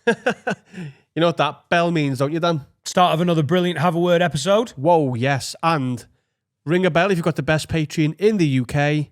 You know what that bell means, don't you, Dan? Start of another brilliant Have a Word episode. Whoa, yes. And ring a bell if you've got the best Patreon in the UK.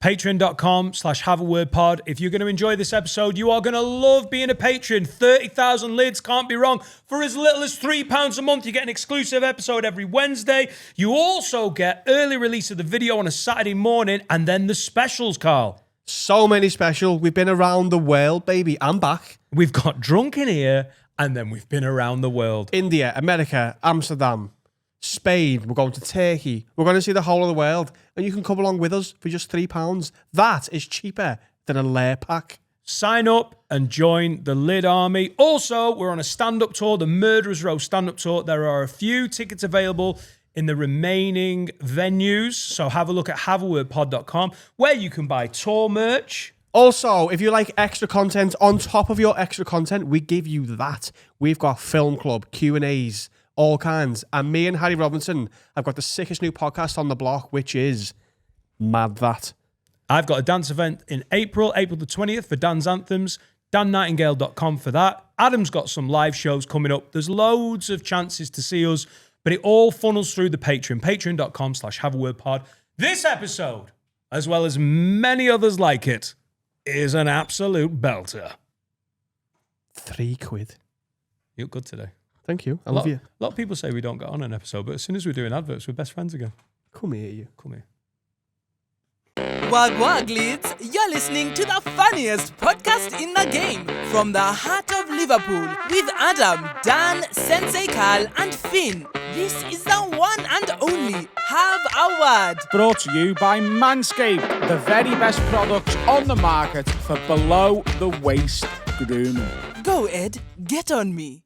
Patreon.com/haveawordpod. If you're going to enjoy this episode, you are going to love being a patron. 30,000 lids, can't be wrong. For as little as £3 a month, you get an exclusive episode every Wednesday. You also get early release of the video on a Saturday morning, and then the specials, Carl. So many special. We've been around the world, baby. I'm back. We've got drunk in here, and then we've been around the world. India, America, Amsterdam, Spain. We're going to Turkey. We're going to see the whole of the world. And you can come along with us for just £3. That is cheaper than a layer pack. Sign up and join the Lid Army. Also, we're on a stand-up tour, the Murderers Row stand-up tour. There are a few tickets available in the remaining venues. So have a look at haveawordpod.com where you can buy tour merch. Also, if you like extra content, on top of your extra content, we give you that. We've got film club, Q&As, all kinds. And me and Harry Robinson have got the sickest new podcast on the block, which is Mad That. I've got a dance event in April the 20th for Dan's Anthems, dannightingale.com for that. Adam's got some live shows coming up. There's loads of chances to see us, but it all funnels through the Patreon, patreon.com/haveawordpod. This episode, as well as many others like it, is an absolute belter. £3. You look good today. Thank you. I love you. A lot of people say we don't get on an episode, but as soon as we're doing adverts, we're best friends again. Come here, you. Come here. Wag wag lids, you're listening to the funniest podcast in the game. From the heart of Liverpool, with Adam, Dan, Sensei Carl and Finn. This is the one and only Have a Word. Brought to you by Manscaped, the very best products on the market for below-the-waist grooming. Go Ed, get on me.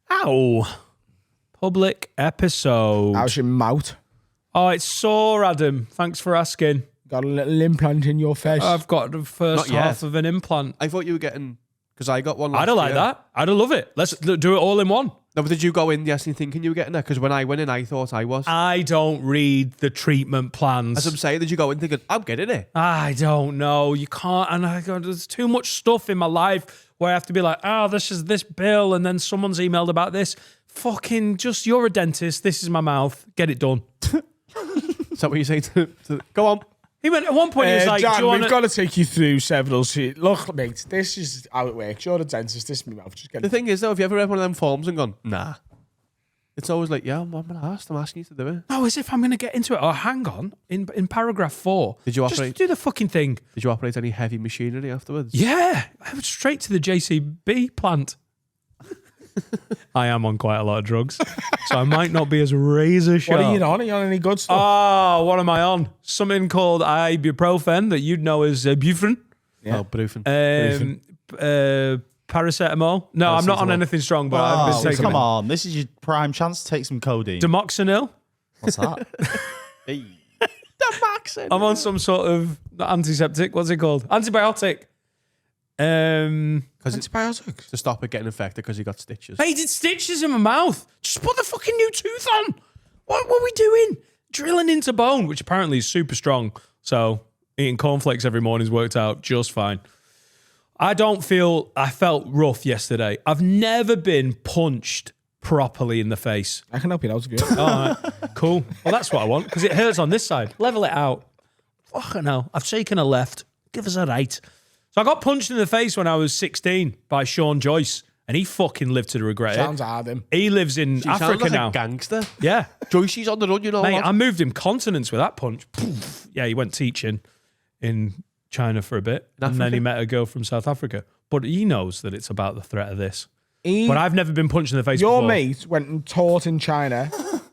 Ow. Public episode. How's your mouth? Oh, it's sore, Adam. Thanks for asking. Got a little implant in your face. I've got the first Not yet. half of an implant. I thought you were getting... Because I got one last I'd have liked year. that. I'd have loved it. Let's do it all in one. No, but did you go in yesterday thinking you were getting that? Because when I went in, I thought I was. I don't read the treatment plans. As I'm saying, did you go in thinking, I'm getting it? I don't know. You can't. And I go, there's too much stuff in my life where I have to be like, this is this bill. And then someone's emailed about this. Fucking just, you're a dentist. This is my mouth. Get it done. Is that what you say to go on? He went, at one point, he was like, Dan, do you want we've got to take you through several... Look, mate, this is how it works. You're a dentist. This is my mouth. Just get The it. thing is, though, have you ever read one of them forms and gone, nah? It's always like, yeah, I'm asking you to do it. No, as if I'm going to get into it. Oh, hang on. In paragraph 4. Did you just operate- do the fucking thing. Did you operate any heavy machinery afterwards? Yeah. I went straight to the JCB plant. I am on quite a lot of drugs, so I might not be as razor sharp. What are you on? Are you on any good stuff? Oh, what am I on? Something called ibuprofen that you'd know as Bufren. Yeah. Oh, Brufen. Paracetamol. No, I'm not on Paracetamol. anything strong, but I've been taking come it. on. This is your prime chance to take some codeine. Demoxenil. What's that? The Maxen. I'm on some sort of antiseptic. What's it called? Antibiotic. Antibiotics. To stop it getting infected because he got stitches. Mate, it's stitches in my mouth. Just put the fucking new tooth on. What are we doing? Drilling into bone, which apparently is super strong. So eating cornflakes every morning's worked out just fine. I felt rough yesterday. I've never been punched properly in the face. I can help you out if you All right, cool. Well, that's what I want because it hurts on this side. Level it out. Fucking hell. I've taken a left. Give us a right. So I got punched in the face when I was 16 by Sean Joyce, and he fucking lived to regret Sounds it. hard, him. He lives in She sounds Africa like now. a gangster. Yeah. Joycey's on the run, you know Mate, what? I moved him continents with that punch. Poof. Yeah, he went teaching in China for a bit, and then he met a girl from South Africa. But he knows that it's about the threat of this. But I've never been punched in the face Your before. mate went and taught in China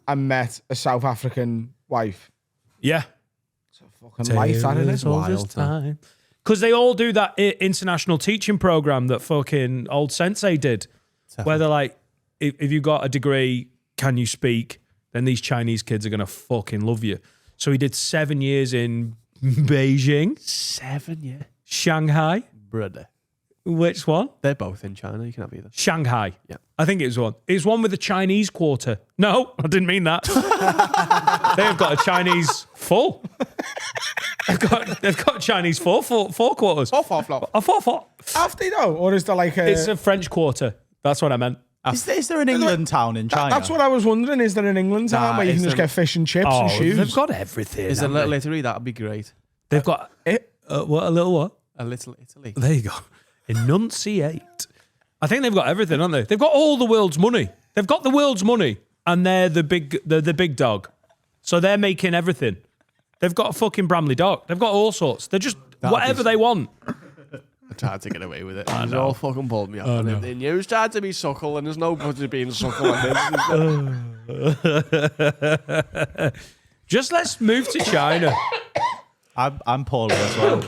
and met a South African wife. Yeah. It's a fucking life, that isn't it? Wild, Because they all do that international teaching program that fucking old sensei did. Where they're like, if you got a degree, can you speak? Then these Chinese kids are going to fucking love you. So he did 7 years in Beijing. 7 years. Shanghai. Brother. Which one? They're both in China. You can have either. Shanghai. Yeah. I think it was one. It was one with the Chinese quarter. No, I didn't mean that. They've got a Chinese full. They've got Chinese four quarters. 4-4 flop. A 4-4. Have they though? Or is there like a... It's a French quarter. That's what I meant. Is there an England town in China? That's what I was wondering. Is there an England town where you is can just there- get fish and chips and shoes? They've got everything. Is a haven't little they? Italy? That'd be great. They've got what? A little what? A little Italy. There you go. Enunciate. I think they've got everything, haven't they? They've got all the world's money. They've got the world's money, and they're the big dog. So they're making everything. They've got a fucking Bramley Dock. They've got all sorts. They're just whatever they want. I tried to get away with it. It's all fucking pulled me off. And if the news tried to be suckle, and there's no budget being suckle on this. Just let's move to China. I'm poorly as well.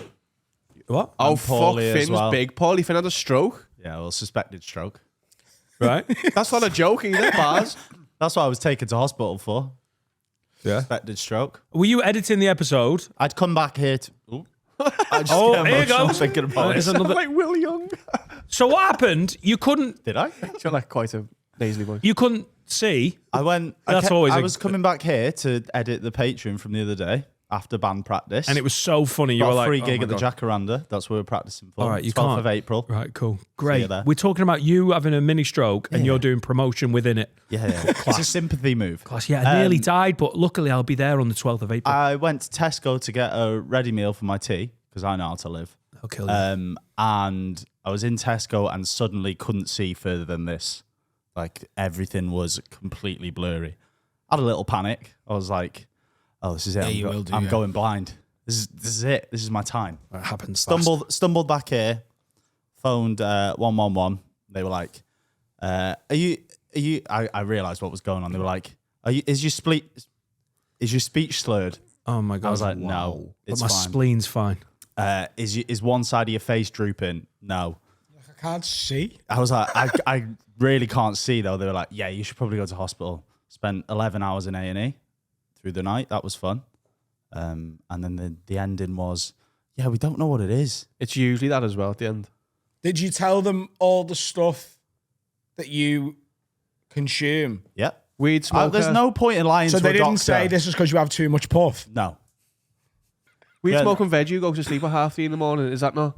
What? Oh, I'm fuck, poorly as Finn's well. big. Paulie Finn had a stroke. Yeah, well, suspected stroke. Right? That's not a joke either, Bars. That's what I was taken to hospital for. Yeah. Suspected stroke. Were you editing the episode? I'd come back here to... Ooh. I just Oh, get here you emotional go. thinking about There's it. another. Like Will Young. So what happened? You couldn't Did I? You're like quite a nasally voice. see. I went... That's always I a- was coming back here to edit the Patreon from the other day after band practice. And it was so funny. You got were a like, free oh gig my at the God. Jacaranda. That's where we're practicing for. All right, you 12th can't. of April. Right, cool. you Great. there. We're talking about you having a mini stroke and you're doing promotion within it. Yeah. It's a sympathy move. Class, yeah, I nearly died, but luckily I'll be there on the 12th of April. I went to Tesco to get a ready meal for my tea because I know how to live. I'll kill you. And I was in Tesco and suddenly couldn't see further than this. Like everything was completely blurry. I had a little panic. I was like, "Oh, this is it. I'm going blind. This is it. This is my time." It happens. Stumbled back here. Phoned 111. They were like, "Are you?" I realised what was going on. They were like, Is your speech slurred?" Oh my God. I was like, "No, But it's my fine." spleen's fine. Is one side of your face drooping? No. I can't see. I was like, I really can't see though. They were like, yeah, you should probably go to hospital. Spent 11 hours in A&E through the night. That was fun. And then the ending was, yeah, we don't know what it is. It's usually that as well at the end. Did you tell them all the stuff that you consume? Yep. Weed smoker. There's no point in lying So to they a didn't doctor. say this is because you have too much puff. No. Weed Yeah. smoking veg, you go to sleep at 3:30 in the morning. Is that not?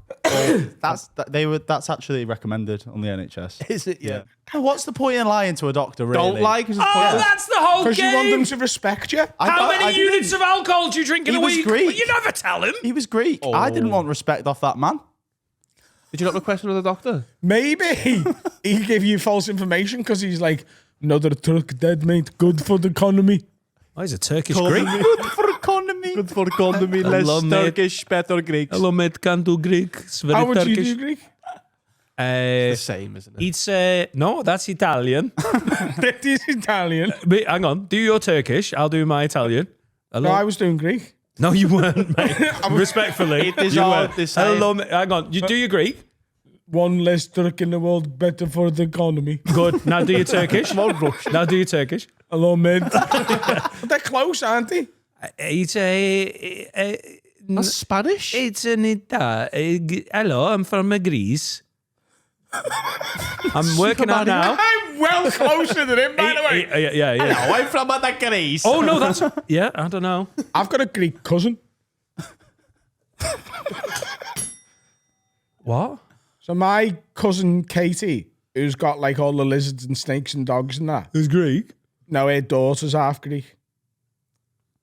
That's actually recommended on the NHS. Is it? Yeah. What's the point in lying to a doctor, really? Don't lie because it's Oh, pointless. that's the whole Because you want game. them to respect you. How many units of alcohol do you drink in He a was week? Greek. Well, you never tell him. He was Greek. I didn't want respect off that man. Did you not request another doctor? Maybe he gave you false information because he's like, another Turk dead, mate. Good for the economy. Oh, he's a Turkish Greek. Good for economy. Good for economy, Hello, less mate. Turkish, better Greeks. Hello, mate. Can't do Greek. It's very How would Turkish. you do Greek? The same, isn't it? It's no, that's Italian. That is Italian. Wait, hang on. Do your Turkish. I'll do my Italian. Hello. No, I was doing Greek. No, you weren't, mate. Respectfully, is you all weren't. the same. Hello, mate. Hang on. You do your Greek. One less Turk in the world, better for the economy. Good. Now do your Turkish. Now do your Turkish. Hello, mate. They're close, aren't they? It's That's Spanish? It's an hello, I'm from Greece. I'm working out now. I'm well closer than him, by the way. Yeah. I'm from the Greece. Oh no, that's yeah. I don't know. I've got a Greek cousin. What? So my cousin Katie, who's got like all the lizards and snakes and dogs and that. It's Greek, No, her daughter's half Greek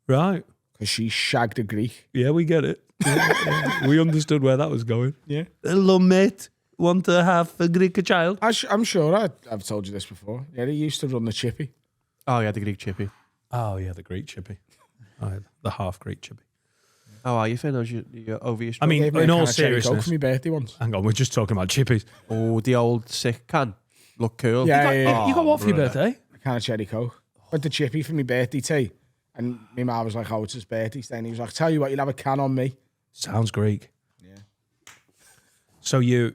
right? because she shagged a Greek. Yeah, we get it. Yeah. We understood where that was going. Yeah. Hello, mate. Want to have a Greek child? I'm sure I've told you this before. Yeah, he used to run the chippy. Oh, yeah, the Greek chippy. Oh yeah, the Greek chippy. Oh, the half Greek chippy. How are you, Finn? How's your over your I mean, Gave me a in can all of cherry Coke seriousness, for my birthday once. hang on, we're just talking about chippies. Oh, the old sick can. Look cool. Yeah. You got what for your birthday? A can of cherry Coke. Went to chippy for my birthday tea. And my ma was like, oh, it's his birthday today. And he was like, tell you what, you'll have a can on me. Sounds Greek. Yeah. So you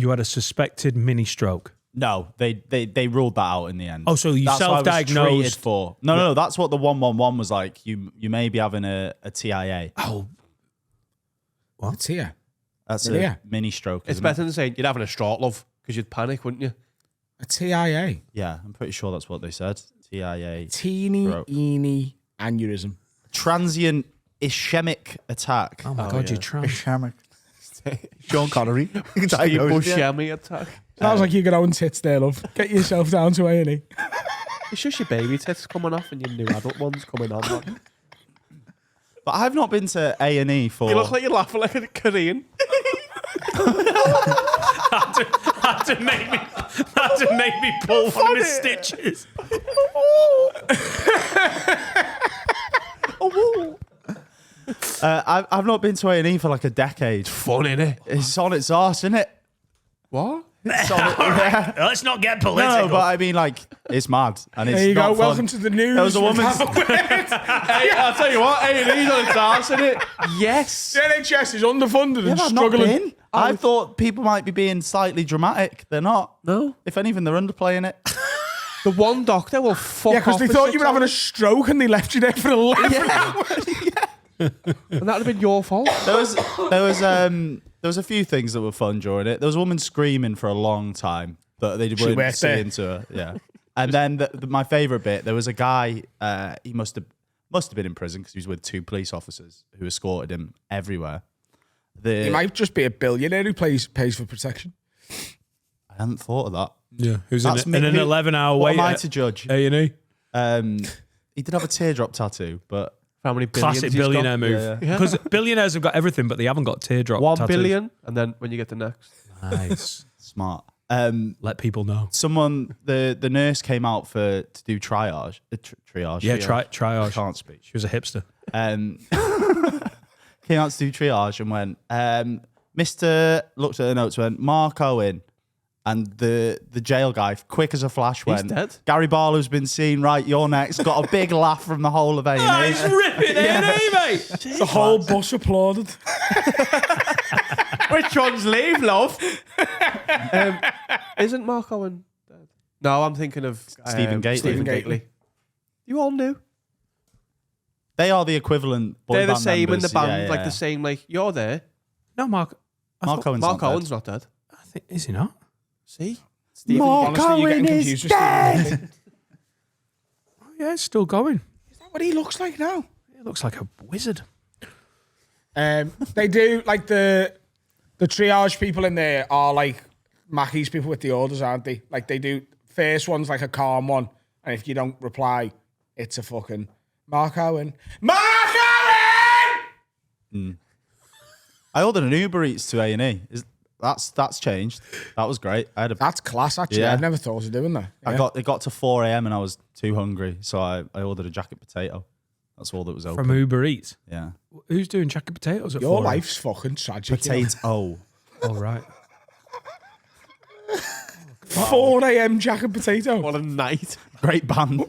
had a suspected mini stroke. No, they ruled that out in the end. Oh, so you That's what I was self-diagnosed? treated for. No, that's what the 111 was like. You may be having a TIA. Oh, It's here. That's Yeah. a mini stroke. It's isn't better it? than saying you're having a stroke, love, because you'd panic, wouldn't you? A TIA. Yeah, I'm pretty sure that's what they said. TIA. Teeny, Bro. eeny aneurysm. Transient ischemic attack. Oh my God, you're trans. Ischemic. Sean Connery. Steve Buscemi attack. Sounds like you're going tits there, love. Get yourself down to A&E. It's just your baby tits coming off and your new adult ones coming on. Like. But I've not been to A&E for... You look like you're laughing like a Korean. Had to make me pull one of his stitches. I've not been to A&E for like a decade. Fun, innit? It's on its arse, isn't it? What? It's on it, yeah. Let's not get political. No, but I mean, like, it's mad. And it's There you not go. fun. Welcome to the news. There was a woman... Hey, I'll tell you what, A&E's on its arse, innit? Yes. The NHS is underfunded and I've not struggling. been. I thought people might be being slightly dramatic. They're not. No. If anything, they're underplaying it. The one doctor will fuck Yeah, because off they at thought 6 you were having a hours. stroke and they left you there for 11 hours. And that'd have been your fault. There was a few things that were fun during it. There was a woman screaming for a long time, but they weren't worked there. seeing to her. Yeah. And then my favourite bit, there was a guy. He must have been in prison because he was with 2 police officers who escorted him everywhere. He might just be a billionaire who pays for protection. I hadn't thought of that. Yeah, who's That's in an me. 11-hour What wait am I at to judge? A&E? He did have a teardrop tattoo, but How many billions Classic he's got? billionaire move. Yeah. Because billionaires have got everything, but they haven't got teardrop 1 tattoos. billion, and then when you get the next. Nice. smart. Let people know. Someone, the nurse came out to do triage. Triage. Yeah, I triage. can't speak. She was a hipster. Came out to do triage and went, Mr. looked at the notes, went, Mark Owen. And the jail guy, quick as a flash, went, dead. Gary Barlow's been seen, right, you're next. Got a big laugh from the whole of A&E. Oh, he's ripping A&E, mate. The whole bus applauded. Which one's leave, love? Isn't Mark Owen dead? No, I'm thinking of Stephen Gately. Stephen Gately. You all knew. They are the equivalent boy They're the band same members. in the band, Yeah, like yeah. the same, like, you're there. No, Mark. Mark Owen's Mark not dead. Owen's not dead. I think, is he not? See? Mark Honestly, you're Owen getting is confused with Stephen Gately. Oh, yeah, it's still going. Is that what he looks like now? He looks like a wizard. They do, like, the triage people in there are like Mackey's people with the orders, aren't they? Like, they do, first one's like a calm one, and if you don't reply, it's a fucking Mark Owen. Mark Owen! I ordered an Uber Eats to A&E. That's changed. That was great. I had a That's class, actually. Yeah. I'd never thought of doing that. It got to 4 a.m. and I was too hungry, so I ordered a jacket potato. That's all that was open. From Uber Eats. Yeah. Who's doing jacket potatoes at Your 4? life's fucking tragic. You know? Potato. Oh, right. 4 a.m. jack and potato. What a night. Great band.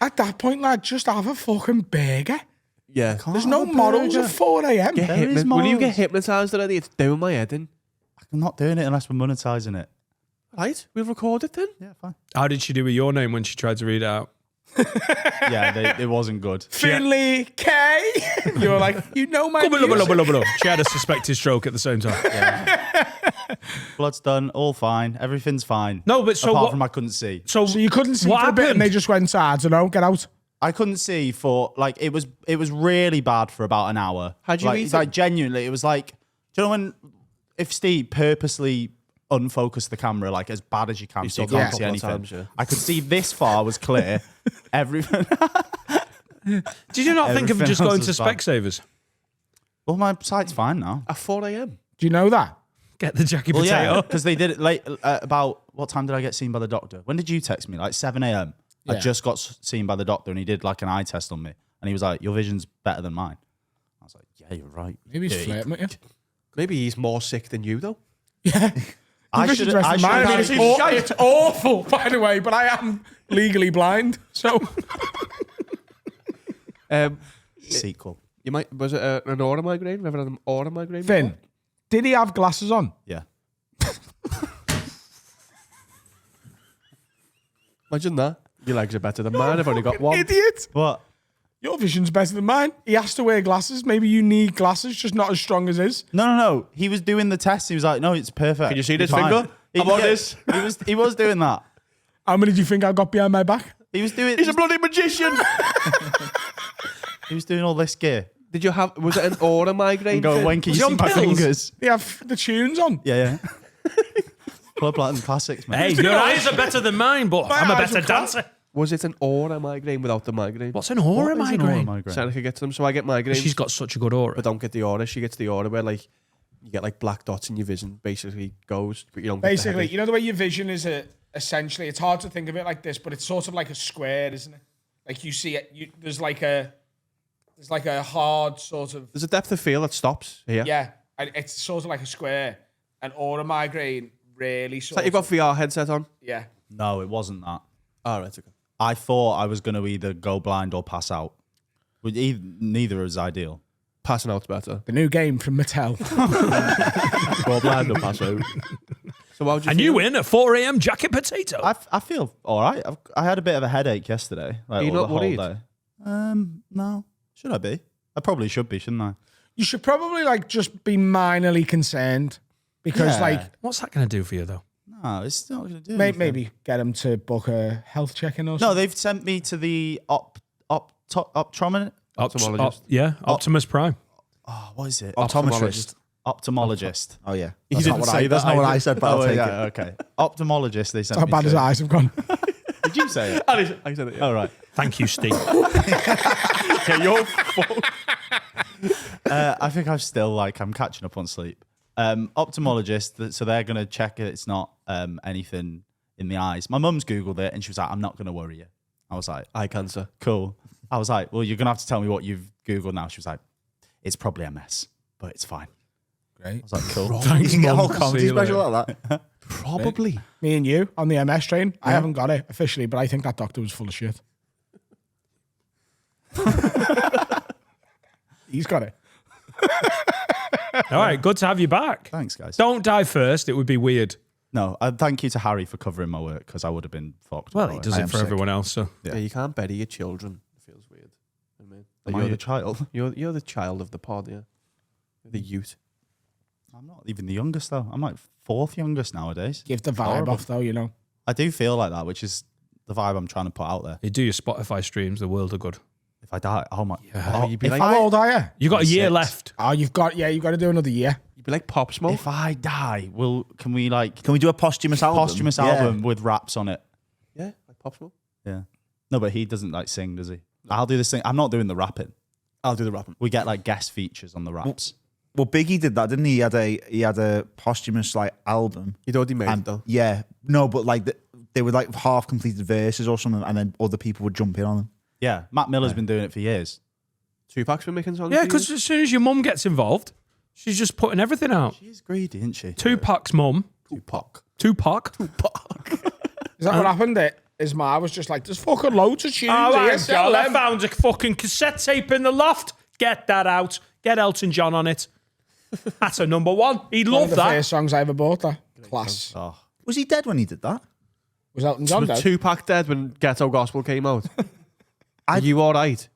At that point, lad, just have a fucking burger. Yeah. There's no morals at 4 a.m. There is Will you morals. get hypnotised already? It's doing my head in. I'm not doing it unless we're monetizing it. Right, we'll record it then. Yeah, fine. How did she do with your name when she tried to read it out? Yeah, it wasn't good. Finley K. You were like, you know my music. She had a suspected stroke at the same time. Blood's done, all fine, everything's fine. No, but so apart what? from I couldn't see. So you couldn't see what for a bit and happened? they just went, I don't know, get out. I couldn't see for like it was really bad for about an hour. How'd you like, eat it? like genuinely, it was like, do you know when if Steve purposely unfocused the camera like as bad as you can, so you saw that can't a see couple of anything. times, yeah. I could see this far was clear. Everything. Did you not think of Everything just else going was to fine. Specsavers? Well, my sight's fine now. At 4 a.m. Do you know that? Get the jacket Well, potato. yeah, because they did it late. About what time did I get seen by the doctor? When did you text me? Like 7 a.m. I Yeah. just got seen by the doctor, and he did like an eye test on me, and he was like, "Your vision's better than mine." I was like, "Yeah, you're right." Maybe he's Yeah, flirting with you. Maybe he's more sick than you, though. I Your should. vision's better than mine. I mean, it's awful, by the way, but I am legally blind. So Sequel. You might was it an aura migraine? Ever had an aura migraine? Finn, did he have glasses on? Yeah. Imagine that. Your legs are better than mine. I've only got one. Idiot. What? Your vision's better than mine. He has to wear glasses. Maybe you need glasses, just not as strong as his. No. He was doing the test. He was like, "No, it's perfect." Can you see You're this fine." finger? He, How about yeah, this? He was doing that. How many do you think I got behind my back? He was doing. He's a bloody magician. Who's doing all this gear? Did you have? Was it an aura migraine? And go, thing? when can you Was see he my on pills? fingers? They have the tunes on. Yeah. Club Latin classics, man. Hey, your eyes are better than mine, but I'm a eyes better were class. dancer. Was it an aura migraine without the migraine? What's an aura What is an aura migraine? migraine? Seneca gets them, so I get migraines. She's got such a good aura. but don't get the aura. She gets the aura where like you get like black dots in your vision. Basically goes, but you don't. Get the Basically, headache. you know the way your vision is essentially. It's hard to think of it like this, but it's sort of like a square, isn't it? Like you see it. There's like a hard sort of. There's a depth of field that stops here. Yeah, and it's sort of like a square. An aura migraine really It's sort like you've got of. VR headset on. Yeah. No, it wasn't that. All right, okay. I thought I was going to either go blind or pass out. Neither is ideal. Passing out's better. The new game from Mattel. Go blind or pass out. So how would you And feel? you win at 4 a.m. jacket potato. I feel all right. I had a bit of a headache yesterday. Like, Are you all not the whole worried? day. No. Should I be? I probably should be, shouldn't I? You should probably like just be minorly concerned because Yeah. like What's that going to do for you, though? No, it's not going to do anything. maybe get them to book a health check-in or No, something. they've sent me to the optometrist. Yeah, Optimus Prime. Oh, what is it? Optometrist. Ophthalmologist. Oh yeah. You That's not didn't what say that's that, not what I I did. said, but I'll take yeah, it. okay. Ophthalmologist. They sent How me bad to. his eyes have gone. Did you say it? I said it. Yeah. All right. Thank you, Steve. Yeah, your fault. I think I'm catching up on sleep. Ophthalmologist, so they're going to check it's not anything in the eyes. My mum's Googled it and she was like, I'm not going to worry you. I was like, Eye cancer. cool. I was like, well, you're going to have to tell me what you've Googled now. She was like, it's probably a mess, but it's fine. Great. I was like, cool. You can get a whole Mum. comedy See you special like that. Probably. Me and you on the MS train. I haven't got it officially, but I think that doctor was full of shit. He's got it. All right, good to have you back. Thanks, guys. Don't die first. It would be weird. No, thank you to Harry for covering my work because I would have been fucked. Well, he does I it am for sick. everyone else. So Yeah, you can't bury your children. It feels weird. I mean, Am you're I a child? You're the child of the pod, yeah. You're the youth. I'm not even the youngest, though. I'm like fourth youngest nowadays. Give the vibe Horrible. off though, you know. I do feel like that, which is the vibe I'm trying to put out there. you do your Spotify streams. The world are good. If I die, oh my. Oh, you'd be if like, How old are you? You got a year 26. left. Oh, you've got to do another year. you'd be like Pop Smoke. If I die, can we like Can we do a posthumous album? posthumous Yeah. album with raps on it? Yeah, like Pop Smoke. Yeah. No, but he doesn't like sing, does he? I'll do this thing. I'm not doing the rapping. I'll do the rapping. We get like guest features on the raps. Well, Biggie did that, didn't he? He had a posthumous like album. You'd already made And it though. yeah, no, but like they were like half completed verses or something, and then other people would jump in on them. Yeah, Matt Miller's been doing it for years. Tupac's been making songs. Yeah, for because years. as soon as your mum gets involved, she's just putting everything out. She's greedy, isn't she? Tupac's mum. Tupac. Tupac. Is that what happened? His ma was just like, there's fucking loads of tunes Oh here. my sell God, I them." found a fucking cassette tape in the loft. Get that out. Get Elton John on it. That's a number one. He'd One of love the that. first songs I ever bought. That class. Oh, Was he dead when he did that? Was Elton John Was dead? Tupac dead when Ghetto Gospel came out? Are you all right? do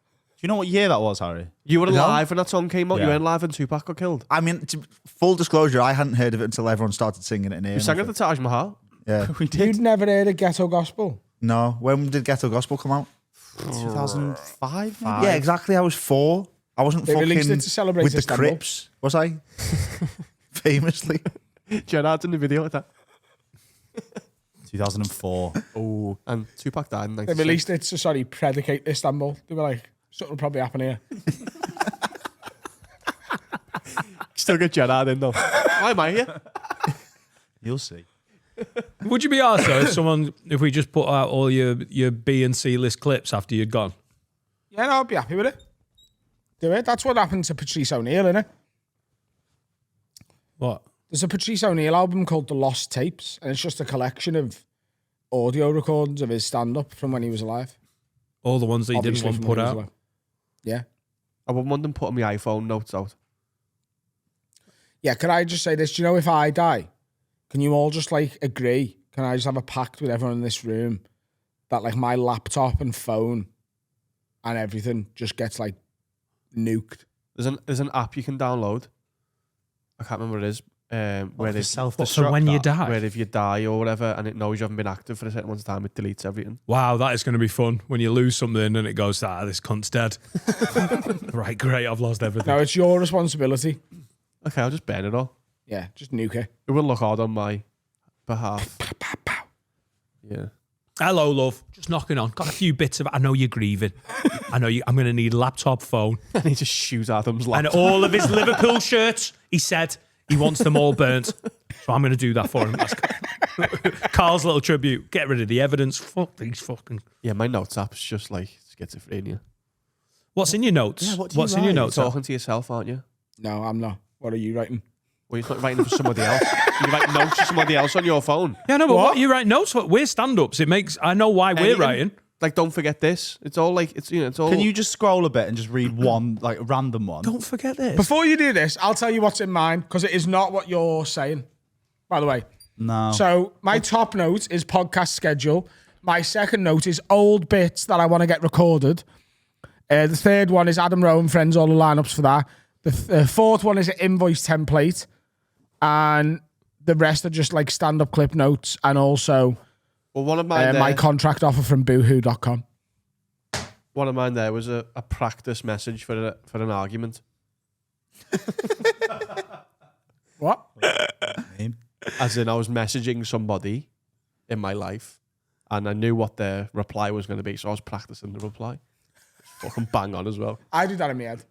you know what year that was, Harry? You were alive when that song came out. You Yeah. weren't alive when Tupac got killed. I mean, full disclosure, I hadn't heard of it until everyone started singing it in here. We sang at the Taj Mahal. Yeah. We did. You'd never heard of Ghetto Gospel? No, when did Ghetto Gospel come out? 2005, Yeah, exactly. I was 4. I wasn't They released fucking it to celebrate with the Istanbul. Crips, was I? Famously. Gerard's in the video with that. 2004. Oh, and Tupac died in They 96. released it to, predicate Istanbul. They were like, something will probably happen here. Still get Gerard in though. Why am I here? You'll see. Would you be arsed though if we just put out all your B and C list clips after you'd gone? Yeah, no, I'd be happy with it. Do it. That's what happened to Patrice O'Neill, innit? What? There's a Patrice O'Neill album called The Lost Tapes, and it's just a collection of audio recordings of his stand-up from when he was alive. All the ones that you didn't Obviously want from put when he was out? alive. Yeah. I wouldn't want them putting my iPhone notes out. Yeah, can I just say this? Do you know if I die, can you all just agree? Can I just have a pact with everyone in this room that my laptop and phone and everything just gets nuked? There's an app you can download. I can't remember what it is. where if self-destruct. So when you die? where if you die or whatever, and it knows you haven't been active for a certain amount of time, it deletes everything. Wow, that is going to be fun when you lose something and it goes, this cunt's dead. Right, great, I've lost everything. No, it's your responsibility. Okay, I'll just burn it all. Yeah, just nuke it. It will look hard on my behalf. Yeah. Hello, love. Just knocking on. Got a few bits of. I know you're grieving. I'm going to need a laptop, phone, And he just shoots Adam's and laptop. all of his Liverpool shirts. He said he wants them all burnt, so I'm going to do that for him. That's Carl's little tribute. Get rid of the evidence. Fuck these fucking. Yeah, my notes app's just like schizophrenia. What's in your notes? Yeah, what do you What's in your write? notes? Talking to yourself, aren't you? No, I'm not. What are you writing? Well, you're not writing for somebody else. You write notes for somebody else on your phone. Yeah, no, but what you write notes for? We're stand-ups. It makes. I know why we're Anything. writing. Like, don't forget this. It's all like it's all. Can you just scroll a bit and just read one, like a random one? Don't forget this. Before you do this, I'll tell you what's in mine because it is not what you're saying. By the way, No. so my top note is podcast schedule. My second note is old bits that I want to get recorded. The third one is Adam Rowe and friends, all the lineups for that. The fourth one is an invoice template, and the rest are just like stand-up clip notes and also Well, one of mine my there, contract offer from boohoo.com. one of mine there was a practice message for an argument. What? As in, I was messaging somebody in my life, and I knew what their reply was going to be, so I was practicing the reply. Fucking bang on as well. I do that in my head.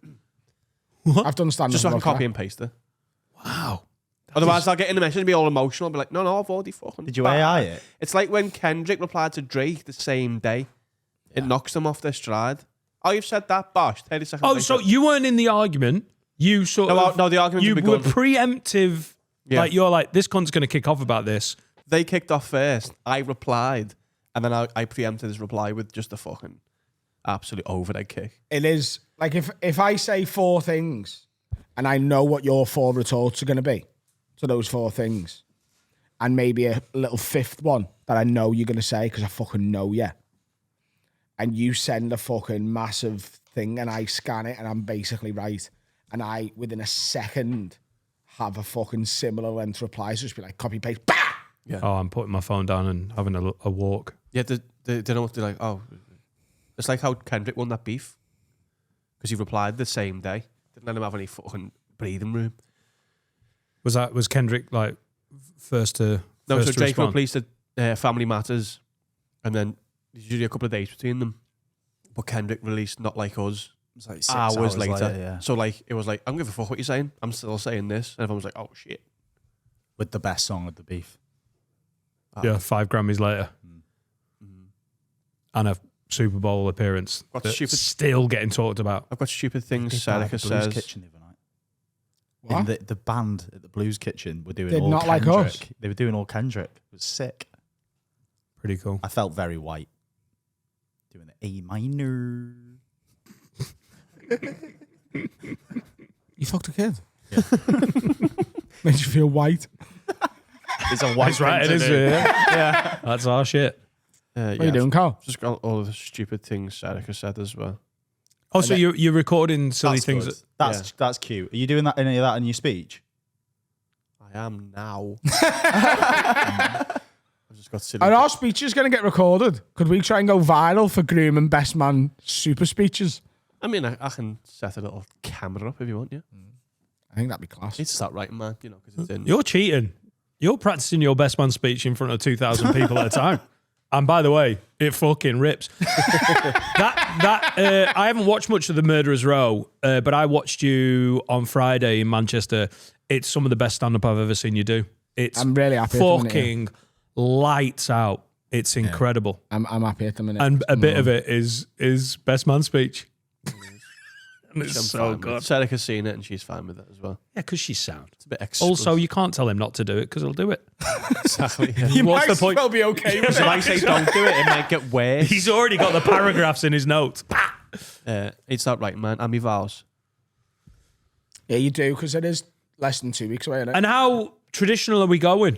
What? I've done stand-up. Just so I can before. copy and paste it. Wow. Otherwise, I'll get in the message and be all emotional. I'll be like, no, I've already fucking. Did you AI it? It's like when Kendrick replied to Drake the same day. It knocks them off their stride. Oh, you've said that, bosh. 30 seconds Oh, later. so you weren't in the argument. You sort of. No, the argument You would be were good. preemptive. Yeah. Like, you're like, this cunt's going to kick off about this. They kicked off first. I replied. And then I preempted his reply with just a fucking absolute overhead kick. It is like if I say four things and I know what your four retorts are going to be to those four things, and maybe a little fifth one that I know you're going to say because I fucking know you, and you send a fucking massive thing and I scan it and I'm basically right, and I within a second have a fucking similar length reply, so just be like copy paste, bah! Yeah. Oh, I'm putting my phone down and having a walk. Yeah, they don't know what they're like. Oh, it's like how Kendrick won that beef because he replied the same day. Didn't let him have any fucking breathing room. Was Kendrick like first to No, first so to Drake respond? replaced Family Matters, and then there's usually a couple of days between them. But Kendrick released Not Like Us It was like 6 hours later. yeah. So like it was like, I don't give a fuck what you're saying. I'm still saying this. And everyone was like, oh shit. With the best song of the beef. Yeah, 5 Grammys later. And a Super Bowl appearance. What that's stupid- still getting talked about. I've got stupid things Did that at Serica the Blues says. Kitchen the other night. What? In the band at the Blues Kitchen were doing Did all Not Like Kendrick. Us? They were doing all Kendrick. It was sick. Pretty cool. I felt very white. Doing the A minor. You fucked a kid. Yeah. Made you feel white. It's a white That's right, it is. Yeah. That's our shit. What are you doing, Carl? Just got all the stupid things Serica said as well. Oh, so you're recording silly That's things. good. That's cute. Are you doing that any of that in your speech? I am now. I've just got silly. Are our speeches going to get recorded? Could we try and go viral for Groom and Best Man super speeches? I mean, I can set a little camera up if you want, yeah. I think that'd be class. It's start writing, man, you know, because it's in. You're cheating. You're practicing your best man speech in front of 2,000 people at a time. And by the way, it fucking rips. I haven't watched much of the Murderers Row, but I watched you on Friday in Manchester. It's some of the best stand-up I've ever seen you do. It's I'm really happy at the minute, fucking lights out. It's incredible. I'm happy at the minute. And a bit of it is best man speech. And it's I'm so fine with good. it. Serica's seen it and she's fine with it as well. Yeah, because she's sound. It's a bit exclusive. Also, you can't tell him not to do it because he'll do it. Exactly. Yeah. you what's might the as point? well be okay with So if it. I say don't do it, it might get worse. He's already got the paragraphs in his notes. It's not right, man. And my vows. Yeah, you do, because it is less than 2 weeks away, isn't it? And how traditional are we going?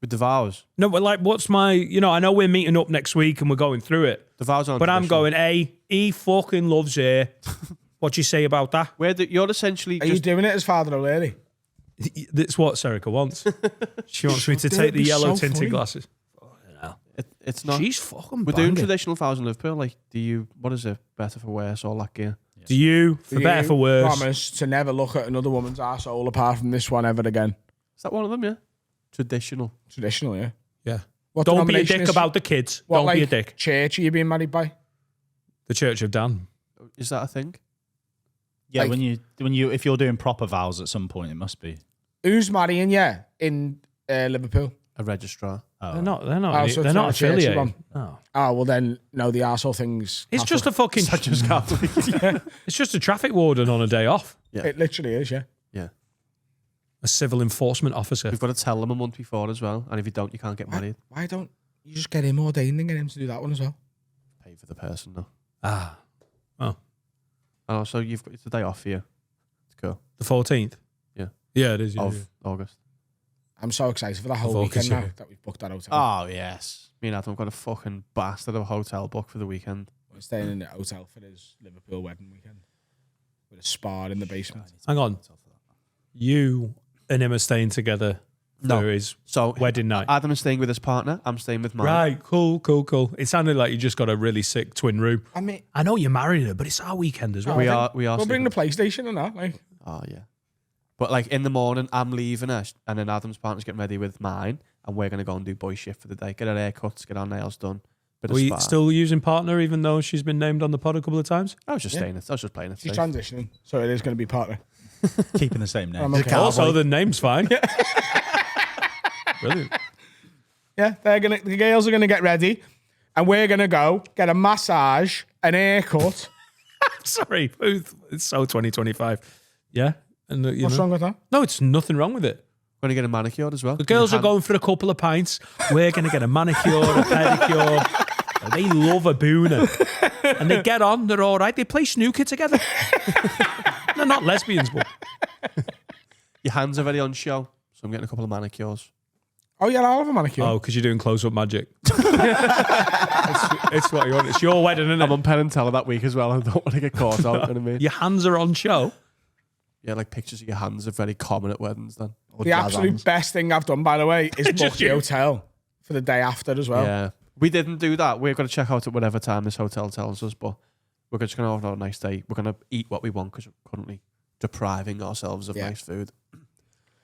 With the vows. No, but like, what's my, I know we're meeting up next week and we're going through it, The vows aren't but I'm traditional. going, he fucking loves her. What do you say about that? You're essentially Are you just... doing it as Father O'Leary? That's what Serica wants. She wants me to take the be yellow so tinted funny. glasses. It's not. She's fucking We're doing banging. traditional vows in Liverpool. Like, what is it? Better for worse, all that gear. Do you, for better, You for worse? promise to never look at another woman's arsehole apart from this one ever again. Is that one of them? Yeah. Traditional. Traditional, yeah. Yeah. What Don't be a denomination dick is- about the kids. What, Don't like, be a dick. church are you being married by? The Church of Dan. Is that a thing? Yeah, Like- when you if you're doing proper vows at some point, it must be. Who's marrying you in Liverpool? A registrar. They're not. They're Oh, not. so they're it's not not a churchy affiliated. one. No. Oh, well then, no, the arsehole thing's... It's just a fucking. It's just a traffic warden on a day off. It literally is, yeah. Yeah. A civil enforcement officer. We've got to tell them a month before as well. And if you don't, you can't get married. Why don't you just get him ordained and get him to do that one as well? Pay for the person, though. Ah. Oh. And also, it's the day off for you. It's cool. The 14th. Yeah. Yeah, it is. Yeah, Of yeah. August. I'm so excited for that whole Focus, weekend now yeah. that we've booked that hotel. Oh, yes. Me and Adam have got a fucking bastard of a hotel book for the weekend. We're staying in the hotel for his Liverpool wedding weekend with a spa in the basement. Hang on. You and him are staying together No. for his So, wedding night. Adam is staying with his partner. I'm staying with mine. Right, cool. It sounded like you just got a really sick twin room. I mean, I know you're marrying her, but it's our weekend as well. We are. we'll bring staying- the PlayStation and that. Like, Oh, yeah. But, like, in the morning, I'm leaving us, and then Adam's partner's getting ready with mine, and we're going to go and do boy shift for the day. Get our haircuts, get our nails done. Bit Are of we spa. still using partner, even though she's been named on the pod a couple of times? I was just staying. I was just playing it. she's safe. transitioning, so it is going to be partner. Keeping the same name. I'm okay. Also, the name's fine. Brilliant. Yeah, the girls are gonna get ready, and we're gonna go get a massage, an haircut. Sorry, it's so 2025. Yeah, and What's wrong with that? No, it's nothing wrong with it. Going to get a manicured as well. The girls are going for a couple of pints. We're going to get a manicure, a pedicure. They love a booner. And they get on, they're all right. They play snooker together. They're not lesbians, but Your hands are very on show, so I'm getting a couple of manicures. Oh yeah, I'll have a manicure. oh, because you're doing close-up magic. it's what you want. It's your wedding, isn't I'm it? on Penn and Teller that week as well. I don't want to get caught out. You know what I mean? Your hands are on show. Yeah, like pictures of your hands are very common at weddings then. The absolute best thing I've done, by the way, is book Just the you. hotel for the day after as well. Yeah. We didn't do that. We're going to check out at whatever time this hotel tells us, but we're just going to have a nice day. We're going to eat what we want because we're currently depriving ourselves of Yeah. nice food.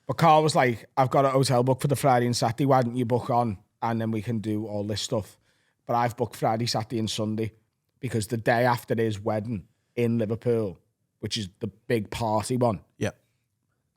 But Carl was like, I've got a hotel book for the Friday and Saturday. Why don't you book on? And then we can do all this stuff. But I've booked Friday, Saturday and Sunday because the day after his wedding in Liverpool, which is the big party one, Yeah.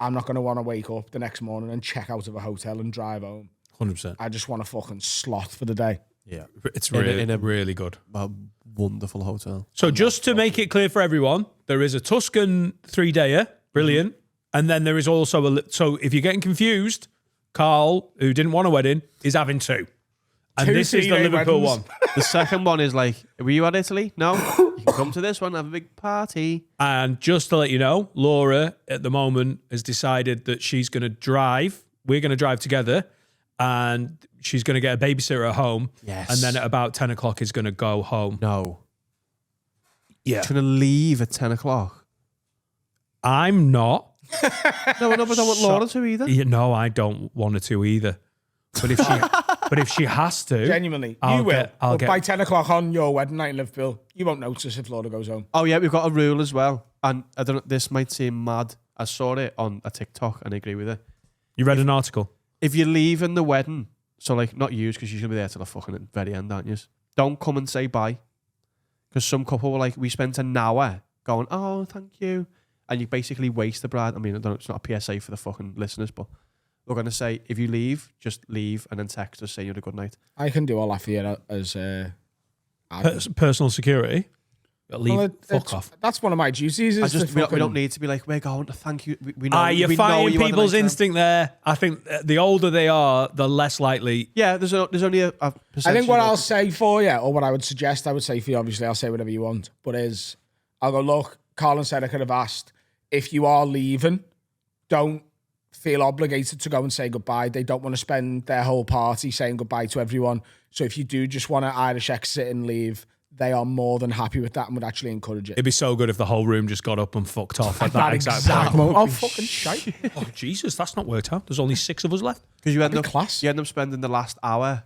I'm not going to want to wake up the next morning and check out of a hotel and drive home. 100%. I just want to fucking slot for the day. Yeah. It's In a- really, in a- really good. A wonderful hotel. So just to make it clear for everyone, there is a Tuscan 3-dayer, brilliant. And then there is also so if you're getting confused, Carl, who didn't want a wedding, is having 2. And 2 this is the 3-day Liverpool weddings. one. The second one is like, were you at Italy? No. You can come to this one, have a big party. And just to let you know, Laura at the moment has decided that she's going to drive. We're going to drive together and she's going to get a babysitter at home. Yes. And then at about 10 o'clock is going to go home. No. Yeah. She's going to leave at 10 o'clock. I'm not. No, but I don't want Laura to either. Yeah, no, I don't want her to either. But if she has to, Genuinely, I'll you will. get- I'll But get- by 10 o'clock on your wedding night in Liverpool, you won't notice if Laura goes home. Oh, yeah, we've got a rule as well. And I don't know, this might seem mad. I saw it on a TikTok and I agree with it. you read an article. If you're leaving the wedding, so like not you, because you're going to be there till the fucking very end, aren't you? Don't come and say bye. Because some couple were like, we spent an hour going, oh, thank you. And you basically waste the bride. I mean, I don't know, it's not a PSA for the fucking listeners, but we're going to say, if you leave, just leave and then text us saying you had a good night. I can do all that for you as Personal security. Leave. Well, fuck off. That's one of my duties. I Is just, to we fucking, don't need to be like, we're going, thank you. We know, You're we know firing you had a people's nice time. instinct there. I think the older they are, the less likely. Yeah, there's only a percentage. I think what of- I'll say for you, or what I would suggest I would say for you, obviously I'll say whatever you want, but I'll go, look, Colin said I could have asked, if you are leaving, don't feel obligated to go and say goodbye. They don't want to spend their whole party saying goodbye to everyone. So if you do just want to Irish exit and leave, they are more than happy with that and would actually encourage it. It'd be so good if the whole room just got up and fucked off at That that exact point. moment. Oh, fucking shite. Oh, Jesus, that's not worked out. There's only 6 of us left. Because you end be up class. you end up spending the last hour.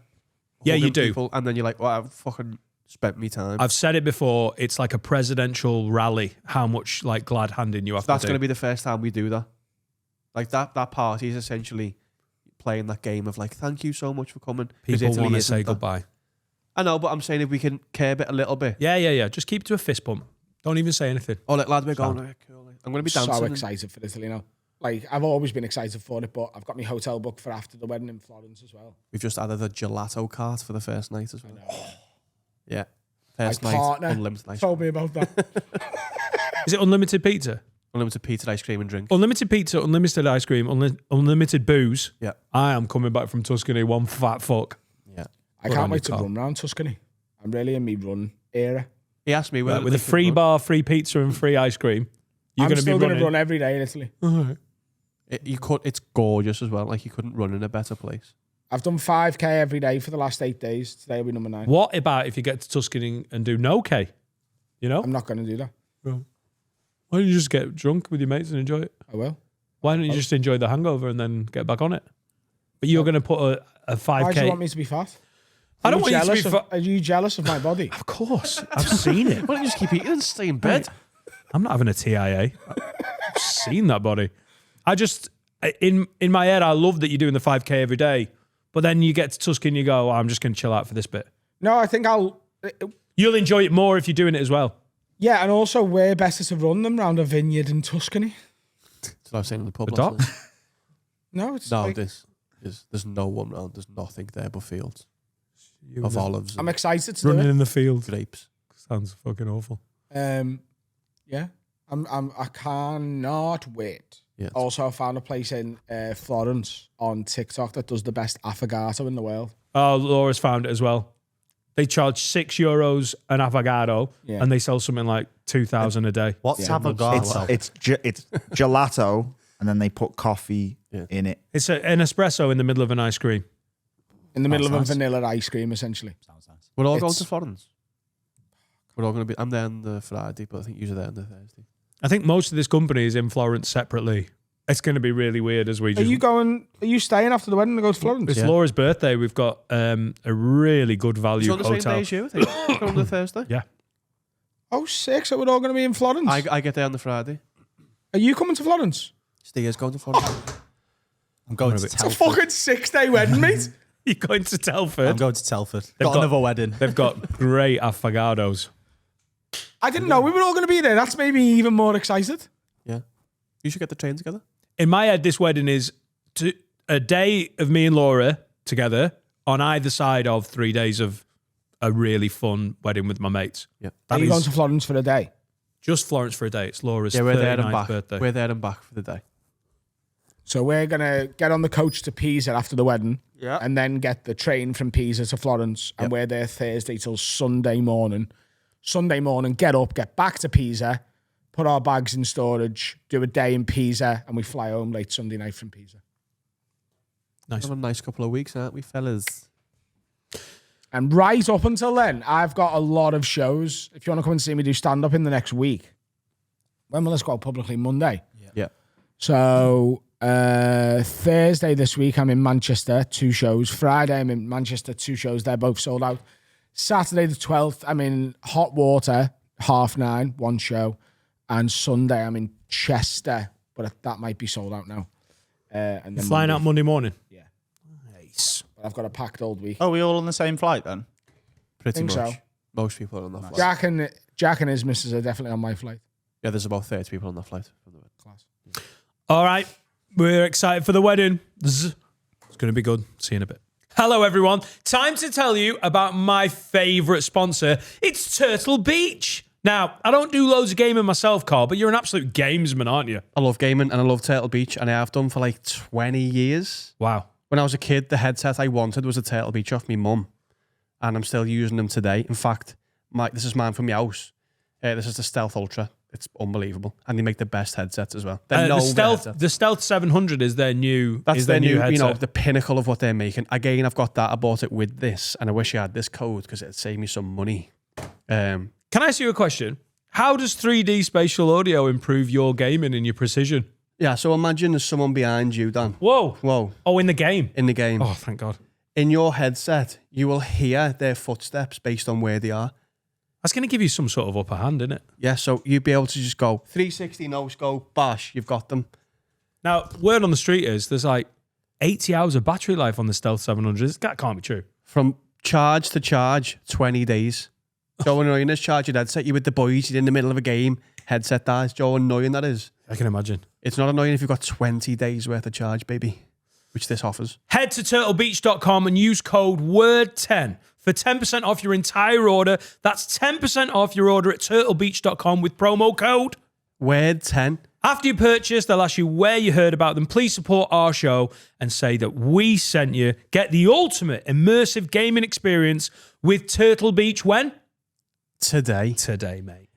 Yeah, you hugging do. people, and then you're like, well, I've fucking spent me time. I've said it before. It's like a presidential rally. How much like glad handing you have That's to going do. to be the first time we do that. Like that party is essentially playing that game of like, thank you so much for coming. 'Cause People Italy want to isn't say that. goodbye. I know, but I'm saying if we can curb it a little bit. Yeah. Just keep it to a fist bump. Don't even say anything. Oh, like, lad, we're going. Right, cool. I'm going to be dancing. So excited for Italy now. Like, I've always been excited for it, but I've got my hotel booked for after the wedding in Florence as well. We've just added a gelato cart for the first night as well. Yeah. First My night, partner unlimited ice cream. told me about that. Is it unlimited pizza? Unlimited pizza, ice cream and drink. Unlimited pizza, unlimited ice cream, unlimited booze. Yeah. I am coming back from Tuscany, one fat fuck. Yeah. I Put can't on wait to your car. run around Tuscany. I'm really in me run era. He asked me whether With a they could free run. bar, free pizza, and free ice cream. You're I'm going to be still going running. to run every day in Italy. It's gorgeous as well. Like you couldn't run in a better place. I've done 5K every day for the last 8 days. Today will be number 9. What about if you get to Tuscany and do no K? You know? I'm not going to do that. Why don't you just get drunk with your mates and enjoy it? I will. Why don't you just enjoy the hangover and then get back on it? But you're going to put a 5K. Why do you want me to be fat? I don't want you to be jealous fat. Are you jealous of my body? Of course. I've seen it. Why don't you just keep eating and stay in bed? I'm not having a TIA. I've seen that body. I just, in my head, I love that you're doing the 5K every day. But then you get to Tuscany and you go, I'm just going to chill out for this bit. No, I think I'll... You'll enjoy it more if you're doing it as well. Yeah, and also where better to run them round a vineyard in Tuscany? That's what I was saying in the pub The last dock? night. No, it's No, like... there's no one round. There's nothing there but fields You of just olives I'm and excited to do running it. in the field. grapes. Sounds fucking awful. Yeah, I cannot wait. Yeah. Also, I found a place in Florence on TikTok that does the best affogato in the world. Oh, Laura's found it as well. They charge €6 an avocado, Yeah. and they sell something like 2,000 a day. What's Yeah, avocado? It's gelato, and then they put coffee in it. It's an espresso in the middle of an ice cream. In the middle of a nice. vanilla ice cream, essentially. Sounds nice. We're all going It's- to Florence. We're all going to be. I'm there on the Friday, but I think you're there on the Thursday. I think most of this company is in Florence separately. It's going to be really weird as we Are just... you going? Are you staying after the wedding to go to Florence? It's Yeah. Laura's birthday. We've got a really good value You're on the same hotel. day as you, I think. You're on the Thursday. Yeah. Oh, sick! So we're all going to be in Florence. I get there on the Friday. Are you coming to Florence? Steve's going to Florence. I'm going to It's a Telford. fucking 6-day wedding, mate. You're going to Telford. I'm going to Telford. They've Got got- another wedding. They've got great affogatos. I didn't know we were all going to be there. That's made me even more excited. Yeah. You should get the train together. In my head, this wedding is a day of me and Laura together on either side of 3 days of a really fun wedding with my mates. Yeah. Are That you going is to Florence for a day? just Florence for a day. It's Laura's Yeah, we're there and 39th back. birthday. We're there and back for the day. So we're going to get on the coach to Pisa after the wedding. Yeah. And then get the train from Pisa to Florence. And we're there Thursday till Sunday morning. Sunday morning, get up, get back to Pisa, put our bags in storage, do a day in Pisa, and we fly home late Sunday night from Pisa. Nice. Have a nice couple of weeks, aren't we, fellas? And right up until then, I've got a lot of shows. If you want to come and see me do stand-up in the next week, when will this go out publicly? Monday. Yeah. So Thursday this week, I'm in Manchester, 2 shows. Friday, I'm in Manchester, 2 shows. They're both sold out. Saturday the 12th, I'm in Hot Water, 9:30, 1 show. And Sunday, I'm in Chester, but that might be sold out now. And then Flying out Monday morning. Yeah. Nice. But I've got a packed old week. Oh, we all on the same flight then? Pretty Think much. so. Most people are on that flight. Jack and his missus are definitely on my flight. Yeah, there's about 30 people on that flight. Class. All right. We're excited for the wedding. Zzz. It's going to be good. See you in a bit. Hello, everyone. Time to tell you about my favourite sponsor. It's Turtle Beach. Now, I don't do loads of gaming myself, Carl, but you're an absolute gamesman, aren't you? I love gaming and I love Turtle Beach, and I have done for like 20 years. Wow. When I was a kid, the headset I wanted was a Turtle Beach off my mum, and I'm still using them today. In fact, this is mine from my house. This is the Stealth Ultra. It's unbelievable, and they make the best headsets as well. They're the Stealth 700 is their new. That's their new, headset. the pinnacle of what they're making. Again, I've got that. I bought it with this, and I wish I had this code because it'd save me some money. Can I ask you a question? How does 3D spatial audio improve your gaming and your precision? Yeah, so imagine there's someone behind you, Dan. Whoa. Oh, in the game? In the game. Oh, thank God. In your headset, you will hear their footsteps based on where they are. That's going to give you some sort of upper hand, isn't it? Yeah, so you'd be able to just go 360 no scope, bash, you've got them. Now, word on the street is there's like 80 hours of battery life on the Stealth 700. That can't be true. From charge to charge, 20 days. Joe annoying this charge your headset. You with the boys, you're in the middle of a game, headset dies. Joe annoying that is. I can imagine. It's not annoying if you've got 20 days worth of charge, baby, which this offers. Head to turtlebeach.com and use code WORD10 for 10% off your entire order. That's 10% off your order at turtlebeach.com with promo code WORD10. After you purchase, they'll ask you where you heard about them. Please support our show and say that we sent you. Get the ultimate immersive gaming experience with Turtle Beach when? Today, mate.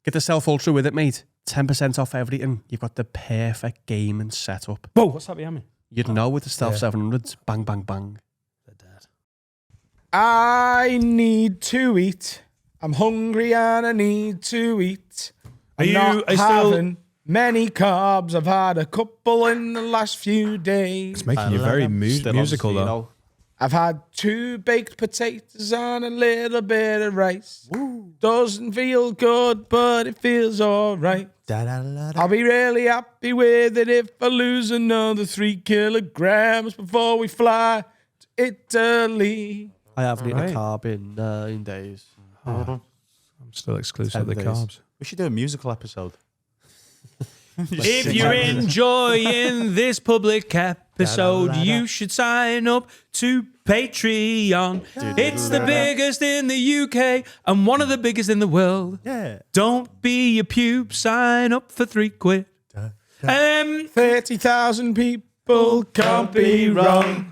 Get the Stealth Ultra with it, mate. 10% off everything. You've got the perfect gaming setup. Whoa, what's that behind me? You'd know with the Stealth 700s. Bang, bang, bang. They're dead. I need to eat. I'm hungry and I need to eat. I'm not having many carbs. I've had a couple in the last few days. It's making you very musical, though. I've had 2 baked potatoes and a little bit of rice. Woo. Doesn't feel good, but it feels all right. I'll be really happy with it if I lose another 3 kilograms before we fly to Italy. I haven't eaten a carb in 9 days. I'm still exclusive of the carbs. We should do a musical episode. If you're enjoying this public episode, you should sign up to Patreon. It's the biggest in the UK and one of the biggest in the world. Yeah. Don't be a pube, sign up for £3. 30,000 people can't be wrong.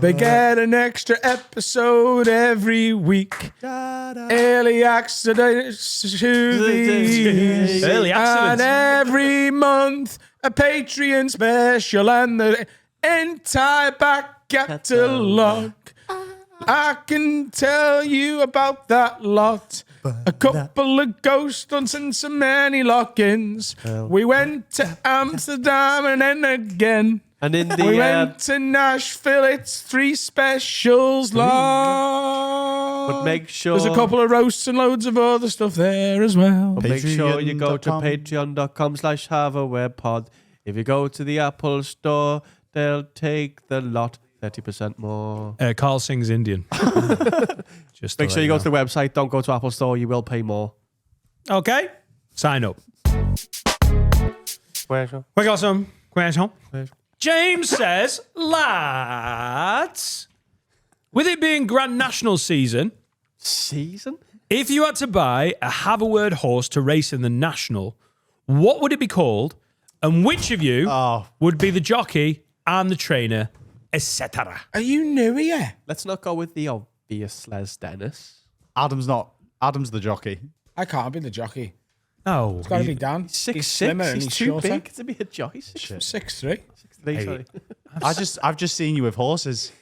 They get an extra episode every week. Early accidents to these. Early accidents. And every month a Patreon special and the entire back catalogue. I can tell you about that lot. A couple of ghost hunts and so many lock-ins. We went to Amsterdam and then again. And in the we went to Nashville. It's 3 specials long. But make sure There's a couple of roasts and loads of other stuff there as well. But make sure you go to Patreon.com. patreon.com/haveawebpod. If you go to the Apple store, they'll take the lot 30% more. Carl sings Indian. Just Make sure you go to the website. Don't go to Apple Store. You will pay more. Okay, sign up. We got some questions. James says, lads, with it being Grand National season, if you had to buy a Have-A-Word horse to race in the National, what would it be called? And which of you would be the jockey and the trainer, etc.? Are you new here? Let's not go with the obvious Les Dennis. Adam's the jockey. I can't be the jockey. No. It's got to be Dan. 6'6". He's too shorter. big to be a jockey. 6'3". 6'3", sorry. I've just seen you with horses.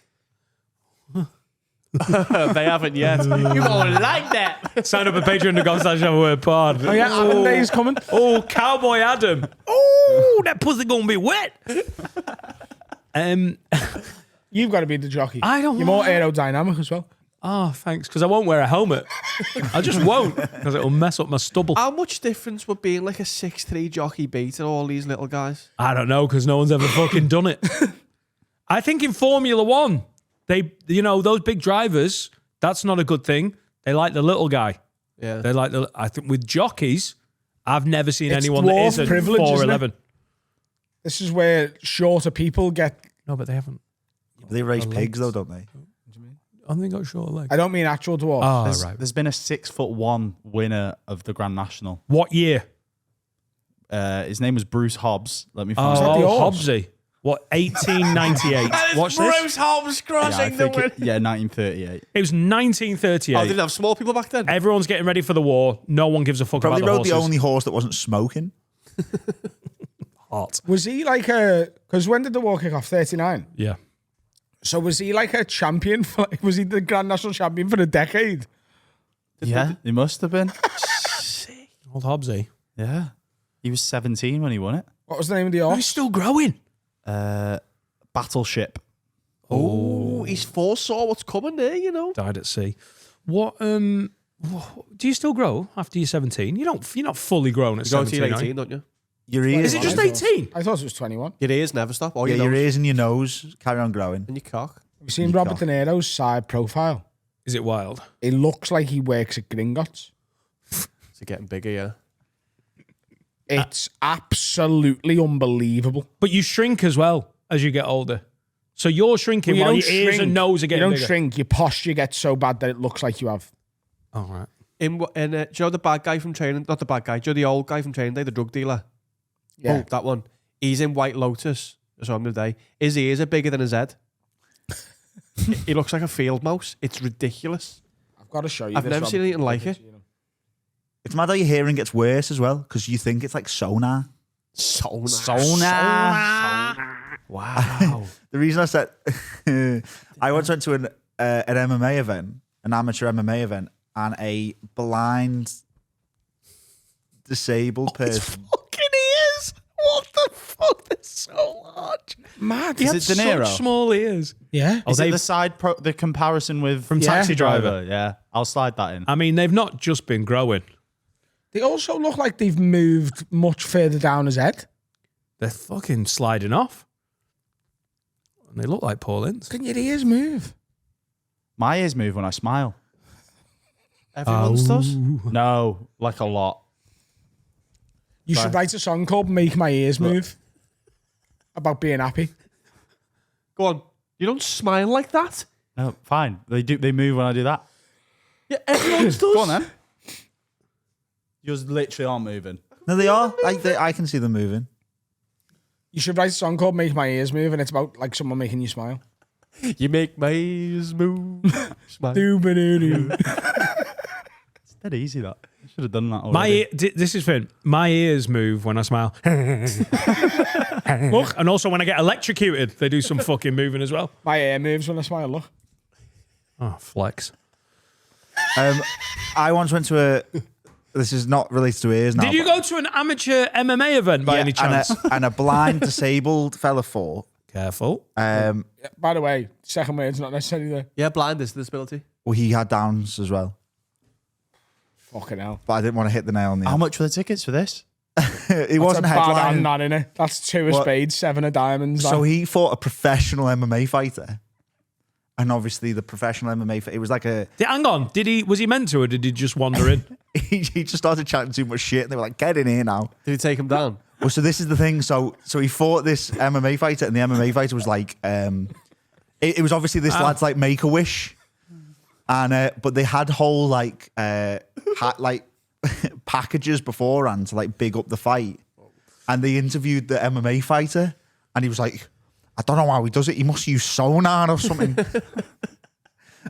They haven't yet. You won't like that. Sign up at patreon.com/Have-A-Word-Pod. Oh yeah, Adam Day's coming. Oh, Cowboy Adam. Oh, that pussy gonna be wet. You've got to be the jockey. I don't You're more want- aerodynamic as well. Oh, thanks. Because I won't wear a helmet. I just won't. Because it'll mess up my stubble. How much difference would being like a 6'3" jockey be to all these little guys? I don't know, because no one's ever fucking done it. I think in Formula One, those big drivers, that's not a good thing. They like the little guy. Yeah. They like I think with jockeys, I've never seen It's anyone that dwarf isn't privilege, isn't it? 4'11". This is where shorter people get. No, but they haven't. They race pigs though, don't they? I think they got short legs. I don't mean actual dwarf. Oh, right. There's been a 6'1" winner of the Grand National. What year? His name was Bruce Hobbs. Let me find that out. the Oh, horse? Hobbsy. What, 1898? Watch this. Hobbs crossing 1938. It was 1938. Oh, didn't have small people back then? Everyone's getting ready for the war. No one gives a fuck Probably about the rode horses. the only horse that wasn't smoking. Hot. Was he like a? Because when did the war kick off? 39. Yeah. So was he like a champion? Was he the Grand National champion for a decade? Yeah, he must have been. Old Hobbsy. Yeah. He was 17 when he won it. What was the name of the Oh, horse? he's still growing. Battleship. Oh, he's foresaw what's coming there, you know. Died at sea. What? Do you still grow after you're 17? You're not fully grown at You go to 17. your are you? 18, don't you? Your ears, Is it just 18? I thought it was 21. Your ears never stop. Or yeah, your your nose ears and your nose carry on growing. and your cock. Have you seen Robert De Niro's side profile? Is it wild? It looks like he works at Gringotts. It's getting bigger, yeah. It's absolutely unbelievable. But you shrink as well as you get older. So you're shrinking Well, while you your don't ears shrink. and nose are You getting don't bigger. shrink. Your posture gets so bad that it looks like you have. Oh, right. Do you know the bad guy from Training? Not the bad guy. Do you know the old guy from Training Day, the drug dealer? Yeah. Oh, that one. He's in White Lotus. I saw him today. His ears are bigger than his head. He looks like a field mouse. It's ridiculous. I've got to show you. I've this, never seen Robert. anything like it. It's mad how your hearing gets worse as well because you think it's like sonar. Wow. The reason I said I once went to an MMA event, an amateur MMA event, and a blind disabled person. Fucking ears! What the fuck? They're so large. Mad. Is He it had De Niro? such small ears. Yeah. Is they- it the comparison with From Taxi Driver? Yeah, I'll slide that in. I mean, they've not just been growing. They also look like they've moved much further down his head. They're fucking sliding off. And they look like Paulins. Can your ears move? My ears move when I smile. Everyone's does. No, like a lot. You should write a song called Make My Ears Move. About being happy. Go on. You don't smile like that. No, fine. They move when I do that. Yeah, everyone's does. Go on then. Yours literally aren't moving. No, they are. I can see them moving. You should write a song called Make My Ears Move, and it's about like someone making you smile. You make my ears move. Smile. Doo-ba-doo-doo. It's dead easy, that. I should have done that already. This is Finn. My ears move when I smile. Look, and also when I get electrocuted, they do some fucking moving as well. My ear moves when I smile, look. Oh, flex. I once went to a. This is not related to ears now. Did you but- go to an amateur MMA event by any chance? And a blind disabled fella fought. Careful. Yeah, by the way, second word's not necessarily there. Yeah, blind is a disability. Well, he had Downs as well, Fucking hell. but I didn't want to hit the nail on the How head. much were the tickets for this? He wasn't That's a bad hand, headlining. that, innit? That's 2 of What? spades, 7 of diamonds. So that. he fought a professional MMA fighter, and obviously the professional MMA fighter, it was like a. Hang on. Was he meant to, or did he just wander in? He just started chatting too much shit, and they were like, "Get in here now." Did he take him down? Well, so this is the thing. So he fought this MMA fighter, and the MMA fighter was like, it was obviously this lad's like Make a Wish, and but they had whole like packages beforehand to like big up the fight, and they interviewed the MMA fighter, and he was like, "I don't know how he does it. He must use sonar or something."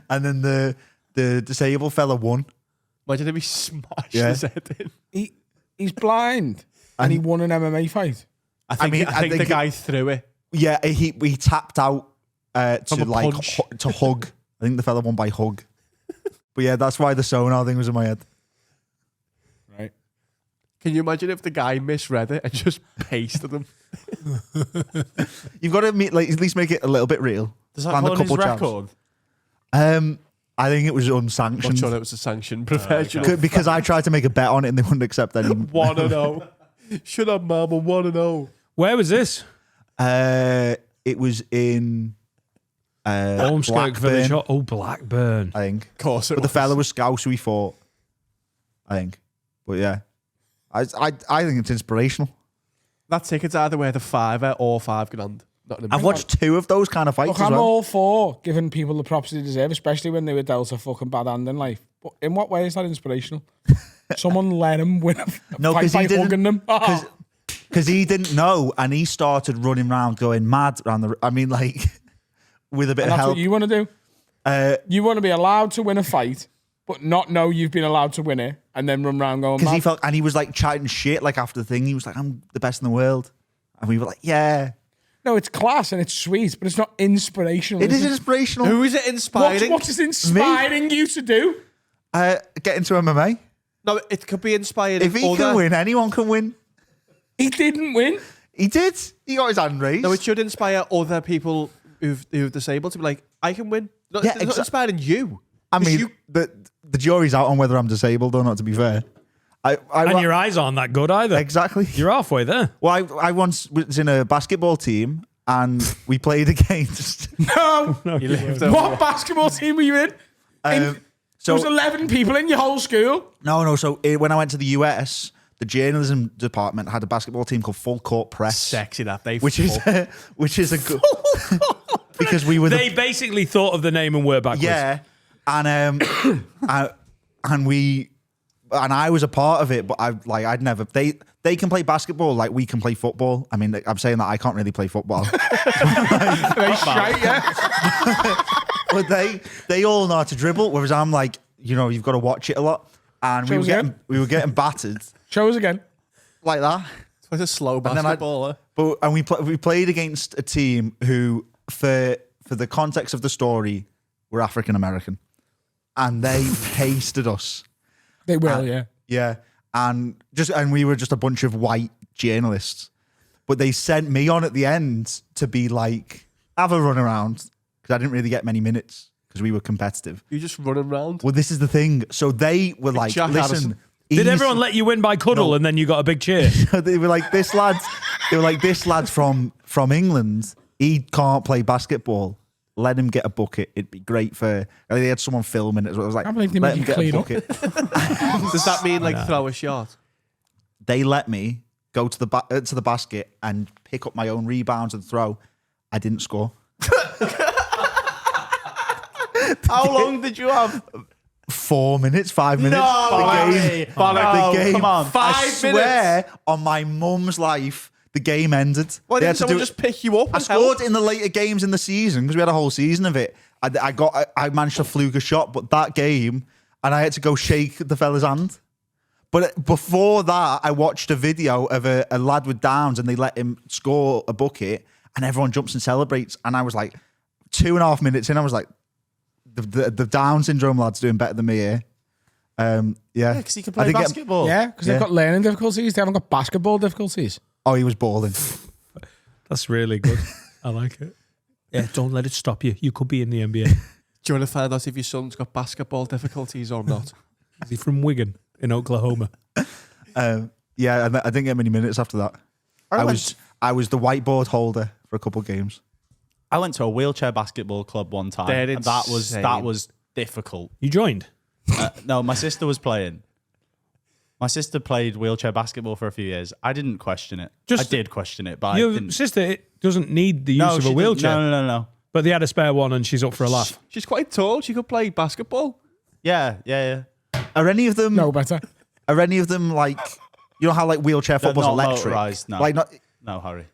And then the disabled fella won. Imagine if he smashed Yeah. his head in. He's blind, and he won an MMA fight. I think the guy threw it. Yeah, he tapped out to From a like punch. to hug. I think the fella won by hug. But yeah, that's why the sonar thing was in my head. Right. Can you imagine if the guy misread it and just pasted them? You've got to at least make it a little bit real. Does that Land go on his jabs. record? I think it was I'm unsanctioned. sure it was a sanctioned professional. Because I tried to make a bet on it and they wouldn't accept any. 1-0. Shut up, mama. 1-0. Where was this? It was in Ormskirk Village. Blackburn, Oh, Blackburn. I think. Of course it But was. the fella was Scouse who he fought. I think. But yeah, I think it's inspirational. That ticket's either worth a £5 or £5,000. Not in a I've watched 2 of those kind of fights Look, as I'm well. all for giving people the props they deserve, especially when they were dealt a fucking bad hand in life. But in what way is that inspirational? Someone let him win a No, fight 'cause he by didn't- hugging them. Because he didn't know, and he started running around going mad around the. I mean, like with a bit And of that's help. what you want to do. You want to be allowed to win a fight, but not know you've been allowed to win it, and then run around going Because mad. he felt, and he was like chatting shit. Like after the thing, he was like, "I'm the best in the world," and we were like, "Yeah, No, it's class and it's sweet, but it's not inspirational. it is it? inspirational." Who is it inspiring? What is inspiring you to do? Get into MMA. No, it could be inspired. If he can win, anyone can win. He didn't win. He did. He got his hand raised. No, it should inspire other people who've disabled to be like, I can win. No, Yeah, it's not inspiring you. I mean, you- the jury's out on whether I'm disabled or not, to be fair. And your eyes aren't that good either. Exactly. You're halfway there. Well, I once was in a basketball team and we played against... No. lived over- What basketball team were you in? There was 11 people in your whole school. No. So when I went to the US, the journalism department had a basketball team called Full Court Press. Sexy that they Which is a good... because we were They basically thought of the name and were backwards. Yeah. And I was a part of it, but I'd never. They can play basketball like we can play football. I mean, I'm saying that I can't really play football, They shite, yeah. but they all know how to dribble. Whereas I'm like, you've got to watch it a lot, and we were getting battered Show us again. like that. It's like a slow then basketball. We played against a team who, for the context of the story, were African American, and they pasted us. They will, yeah. Yeah. And we were just a bunch of white journalists. But they sent me on at the end to be like, have a run around. Because I didn't really get many minutes because we were competitive. You just running around. Well, this is the thing. So they were like, Jack listen. Addison. Did everyone let you win by cuddle and then you got a big cheer? They were like, this lad's from England. He can't play basketball. Let him get a bucket. It'd be great for... They had someone filming it as well. I was like, I believe they let make him you get a clean up. bucket. Does that mean throw a shot? They let me go to the basket and pick up my own rebounds and throw. I didn't score. How long did you have? 4 minutes, 5 minutes. The game. Come on. 5 I swear on my mum's life, the game ended. Why They had didn't to someone do it- just pick you up? I and scored help? in the later games in the season because we had a whole season of it. I managed to fluke a shot, but that game, and I had to go shake the fella's hand. But before that, I watched a video of a lad with Downs, and they let him score a bucket, and everyone jumps and celebrates. And I was like, 2.5 minutes in, I was like, the Down syndrome lad's doing better than me here. Yeah, because he can I play think it- basketball. Yeah, because Yeah. they've got learning difficulties. They haven't got basketball difficulties. Oh, he was balling. That's really good. I like it. Yeah, don't let it stop you. You could be in the NBA. Do you want to find out if your son's got basketball difficulties or not? Is he from Wigan in Oklahoma? Yeah, and I didn't get many minutes after that. I was the whiteboard holder for a couple of games. I went to a wheelchair basketball club one time. They're And that insane. was difficult. You joined? No, my sister was playing. My sister played wheelchair basketball for a few years. I didn't question it. I did question it, but I Your didn't. sister doesn't need the use of she a didn't. wheelchair. No. But they had a spare one and she's up for a laugh. She's quite tall. She could play basketball. Yeah. Are any of them? No better. Are any of them like? You know how like wheelchair football's not electric? motorised, no. Like not No, Harry.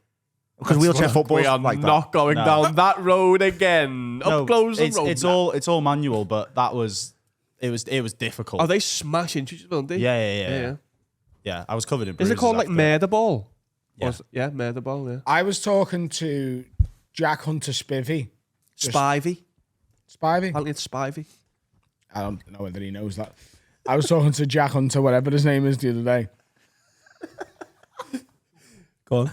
because wheelchair football's We are like that. not going No. down that road again. Up close the road. It's all manual, but that was it was difficult. Are they smashing into each other? Aren't they? Yeah. Yeah, I was covered in Is bruises. it called like after. murder ball? Yeah. Yeah, murder ball. Yeah. I was talking to Jack Hunter Spivey. Spivey. Spivey? I think it's Spivey. I don't know whether he knows that. I was talking to Jack Hunter, whatever his name is, the other day. Go on.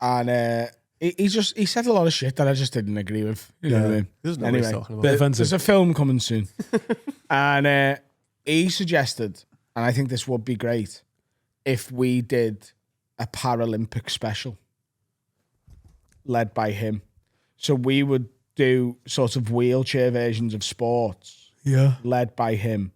And he said a lot of shit that I just didn't agree with. You know what I mean? He doesn't know what he's talking about. Bit offensive. There's a film coming soon. And he suggested, and I think this would be great, if we did a Paralympic special led by him. So we would do sort of wheelchair versions of sports led by him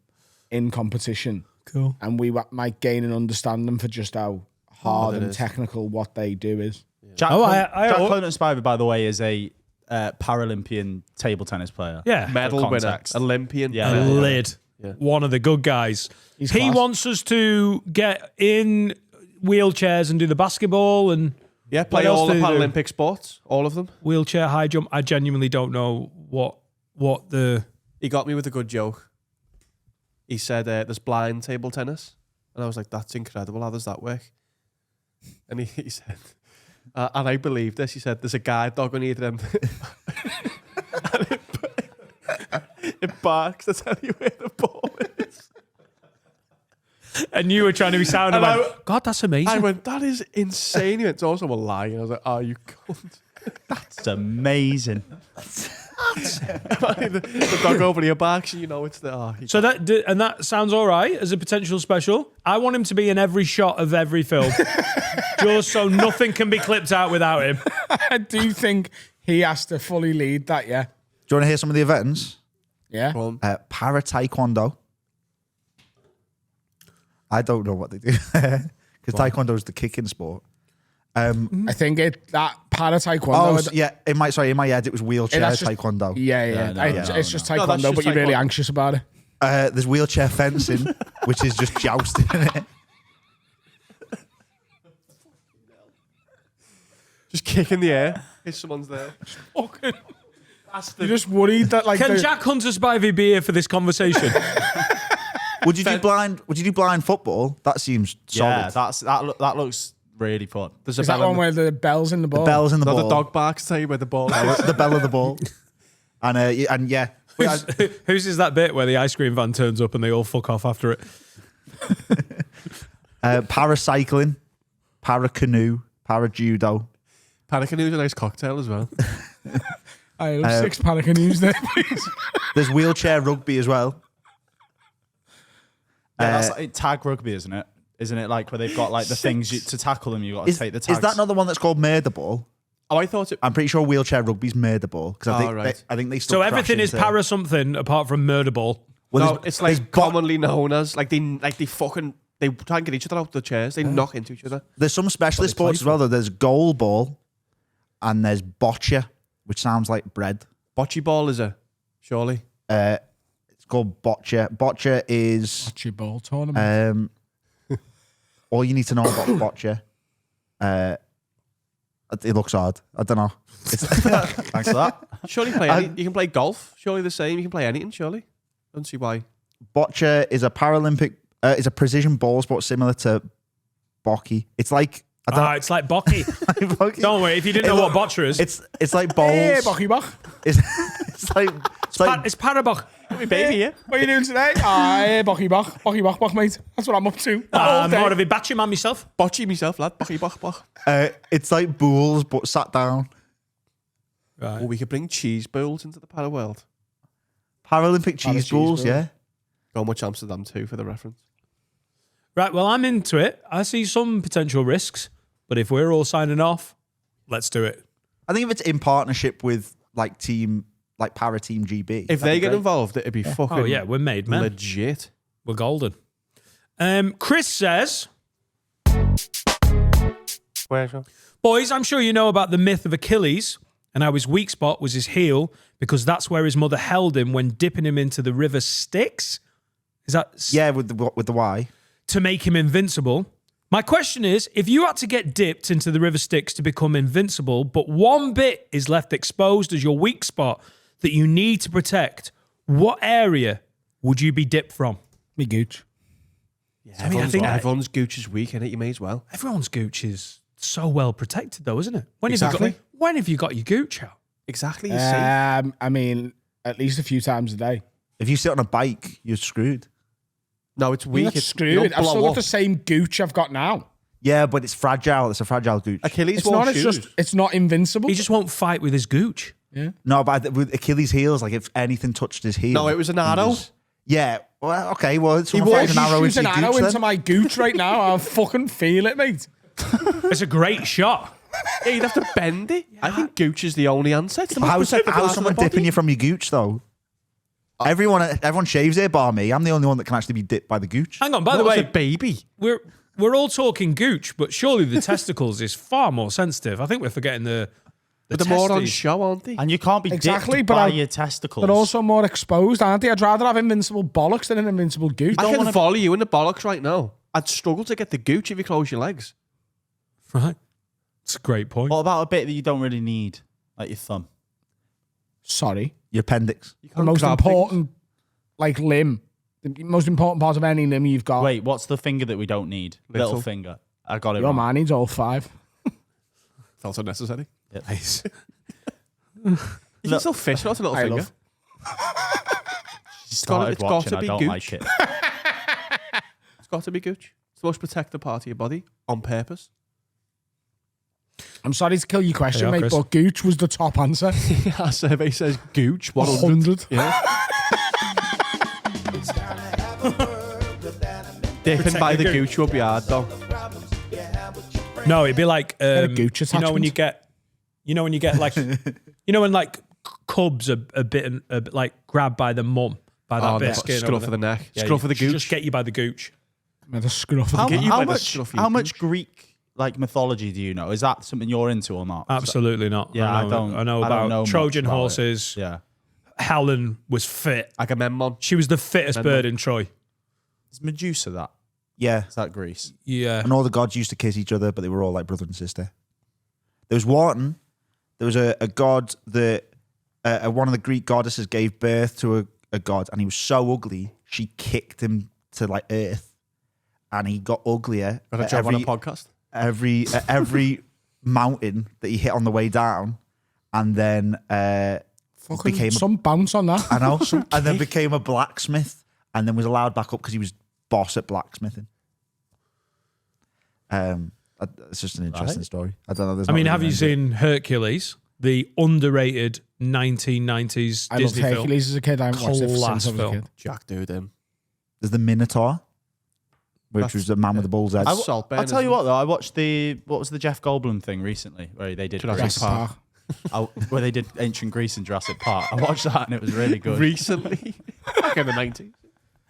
in competition. Cool. And we might gain an understanding for just how hard it and is. technical what they do is. Jack, Oh, Jack I- Clement Spivey, by the way, is a Paralympian table tennis player. Yeah. Medal winner. context. Olympian. Yeah. A lid. Yeah. One of the good guys. He's He class. wants us to get in wheelchairs and do the basketball and Yeah, play What else all the do they do? Paralympic sports. All of them. wheelchair high jump. I genuinely don't know what the... He got me with a good joke. He said, there's blind table tennis. And I was like, that's incredible. How does that work? And he said, and I believe this, he said, there's a guide dog on either end. And it barks to tell you where the ball And you were trying to be sound And about, God, that's amazing. I went, that is insane. It's also a lie. And I was like, oh, you cunt. It's amazing. the dog over your back, so you know it's the. Oh, So that sounds all right as a potential special. I want him to be in every shot of every film, just so nothing can be clipped out without him. I do think he has to fully lead that, yeah. Do you want to hear some of the events? Yeah. Para Taekwondo. I don't know what they do because Taekwondo is the kicking sport. I think that para taekwondo. In my head it was wheelchair taekwondo. It's just taekwondo, that's just but you're really taekwondo. anxious about it. There's wheelchair fencing, which is just jousting in it. just kick in the air if someone's there. Fucking. You're just worried that Can Jack hunt us by the beer for this conversation? Would you do blind football? That seems solid. Yeah, that looks really fun. There's is that one where the bell's in the ball? The bells in the ball. the dog barks tell you where the ball is. The bell of the ball. And yeah. Whose is that bit where the ice cream van turns up and they all fuck off after it? Paracycling, para canoe, para judo. Paracanoe's a nice cocktail as well. I have 6 paracanoes there, please. There's wheelchair rugby as well. Yeah, that's like tag rugby, isn't it? Isn't it like where they've got like the things to tackle them? You got to take the tags. Is that not the one that's called murder ball? Oh, I thought it. I'm pretty sure wheelchair rugby's murder ball because I think they. So everything is para something apart from murder ball. Well, No, it's like commonly known as like they try and get each other out the chairs. They knock into each other. There's some specialist sports as well. Though. There's goal ball, and there's boccia, which sounds like bread. Bocce ball is surely. It's called boccia. Boccia is Bocce ball tournament. all you need to know about boccia. It looks hard. I don't know. Thanks for that. Surely you can play golf. Surely the same. You can play anything. Surely. Don't see why. Boccia is a Paralympic. Is a precision ball sport similar to bocce. It's like It's like Bocky. Don't worry, if you didn't know what boccia is. It's like bowls. Hey, Bocky Bach. It's like It's Parabok. Baby, yeah. What are you doing today? Hey, Bocky Bach. Bocky Bach, mate. That's what I'm up to. All day. More of a batchy man myself. Bocce myself, lad. Bocce, bach, bach. it's like bowls but sat down. Right. Or we could bring cheese bowls into the para world. Paralympic cheese balls, yeah. Go much Amsterdam too for the reference. Right, well, I'm into it. I see some potential risks, but if we're all signing off, let's do it. I think if it's in partnership with like para team GB. If they get involved, it'd be fucking. Oh, yeah, we're made, man. Legit. We're golden. Chris says, boys, I'm sure you know about the myth of Achilles and how his weak spot was his heel because that's where his mother held him when dipping him into the river Styx. Is that... Yeah, with the Y. To make him invincible. My question is, if you had to get dipped into the river Styx to become invincible, but one bit is left exposed as your weak spot that you need to protect, what area would you be dipped from? Me gooch. Yeah, I mean, I think everyone's gooch is weak, innit? You may as well. Everyone's gooch is so well protected, though, isn't it? When Exactly. Have you got your gooch out? Exactly. You see. I mean, at least a few times a day. If you sit on a bike, you're screwed. No, it's weak. That's It's screwed. I've still blow got up. the same gooch I've got now. Yeah, but it's fragile. It's a fragile gooch. Achilles It's wore not. It's shoes. just. It's not invincible. He just won't fight with his gooch. No, but with Achilles' heels, like if anything touched his heel. No, it was an arrow. Yeah. Well, okay. Well, He someone wants fired an arrow into an your arrow gooch into then. my gooch right now. I'll fucking feel it, mate. It's a great shot. Yeah, you'd have to bend it. I think gooch is the only answer. It's the most How's protected part of someone the body. dipping you from your gooch though? Everyone shaves their bar me. I'm the only one that can actually be dipped by the gooch. Hang on, by What the was way, a baby. we're all talking gooch, but surely the testicles is far more sensitive. I think we're forgetting the But they're more on testes. show, aren't they? And you can't be Exactly, dipped but by I- your testicles. They're also more exposed, aren't they? I'd rather have invincible bollocks than an invincible gooch. I can volley you in the bollocks right now. I'd struggle to get the gooch if you close your legs. Right. It's a great point. What about a bit that you don't really need, like your thumb? Sorry. Your appendix. You The can't most grab important, like, limb. The most important part of any limb you've got. Wait, what's the finger that we don't need? Little Little. finger. I got it Your wrong. man needs all 5. things. Felt unnecessary. Nice. You can still fish without a little I finger. love. Started it's got watching, to I be don't gooch. like it. It's It's got to be Gooch. It's the most protected part of your body on purpose. I'm sorry to kill your question, Hey, mate, Chris. but Gooch was the top answer. Our survey says Gooch 100. Yeah. Dipping by the Gooch would be hard though. No, it'd be like a Gooch you know when attachment. you get like when like cubs are a bit like grabbed by the mum by that bit of skin. Scruff of the neck. Yeah, Scruff of the you Gooch. just get you by the Gooch. With a scruff of How, the Get you how by the much? scruffy How much Gooch. Greek like mythology do you know? Is that something you're into or not? Absolutely not. Yeah, I know, don't- I know I don't about know much Trojan about it. horses. Yeah. Helen was fit. Agamemnon. She was the fittest bird in Troy. Is Medusa that? Yeah. Is that Greece? Yeah. And all the gods used to kiss each other, but they were all like brother and sister. There was one. There was a god that one of the Greek goddesses gave birth to a god, and he was so ugly, she kicked him to like earth, and he got uglier. Got a at job on a every, podcast. every mountain that he hit on the way down, and then fucking became some bounce on that. I know, and then became a blacksmith, and then was allowed back up because he was boss at blacksmithing. It's just an interesting story. I don't know. There's I not mean, really have you an end seen Hercules, the underrated 1990s I loved Disney film? Hercules as a kid. I haven't watched it since I Class was a film. kid. Jack dude him. There's the Minotaur, which That's- was the man with the bull's head. That's Saltburn, I'll tell you isn't what though, I watched what was the Jeff Goldblum thing recently where they did Jurassic Greece. Park. Where they did ancient Greece and Jurassic Park. I watched that and it was really good. Recently. Back in the 90s.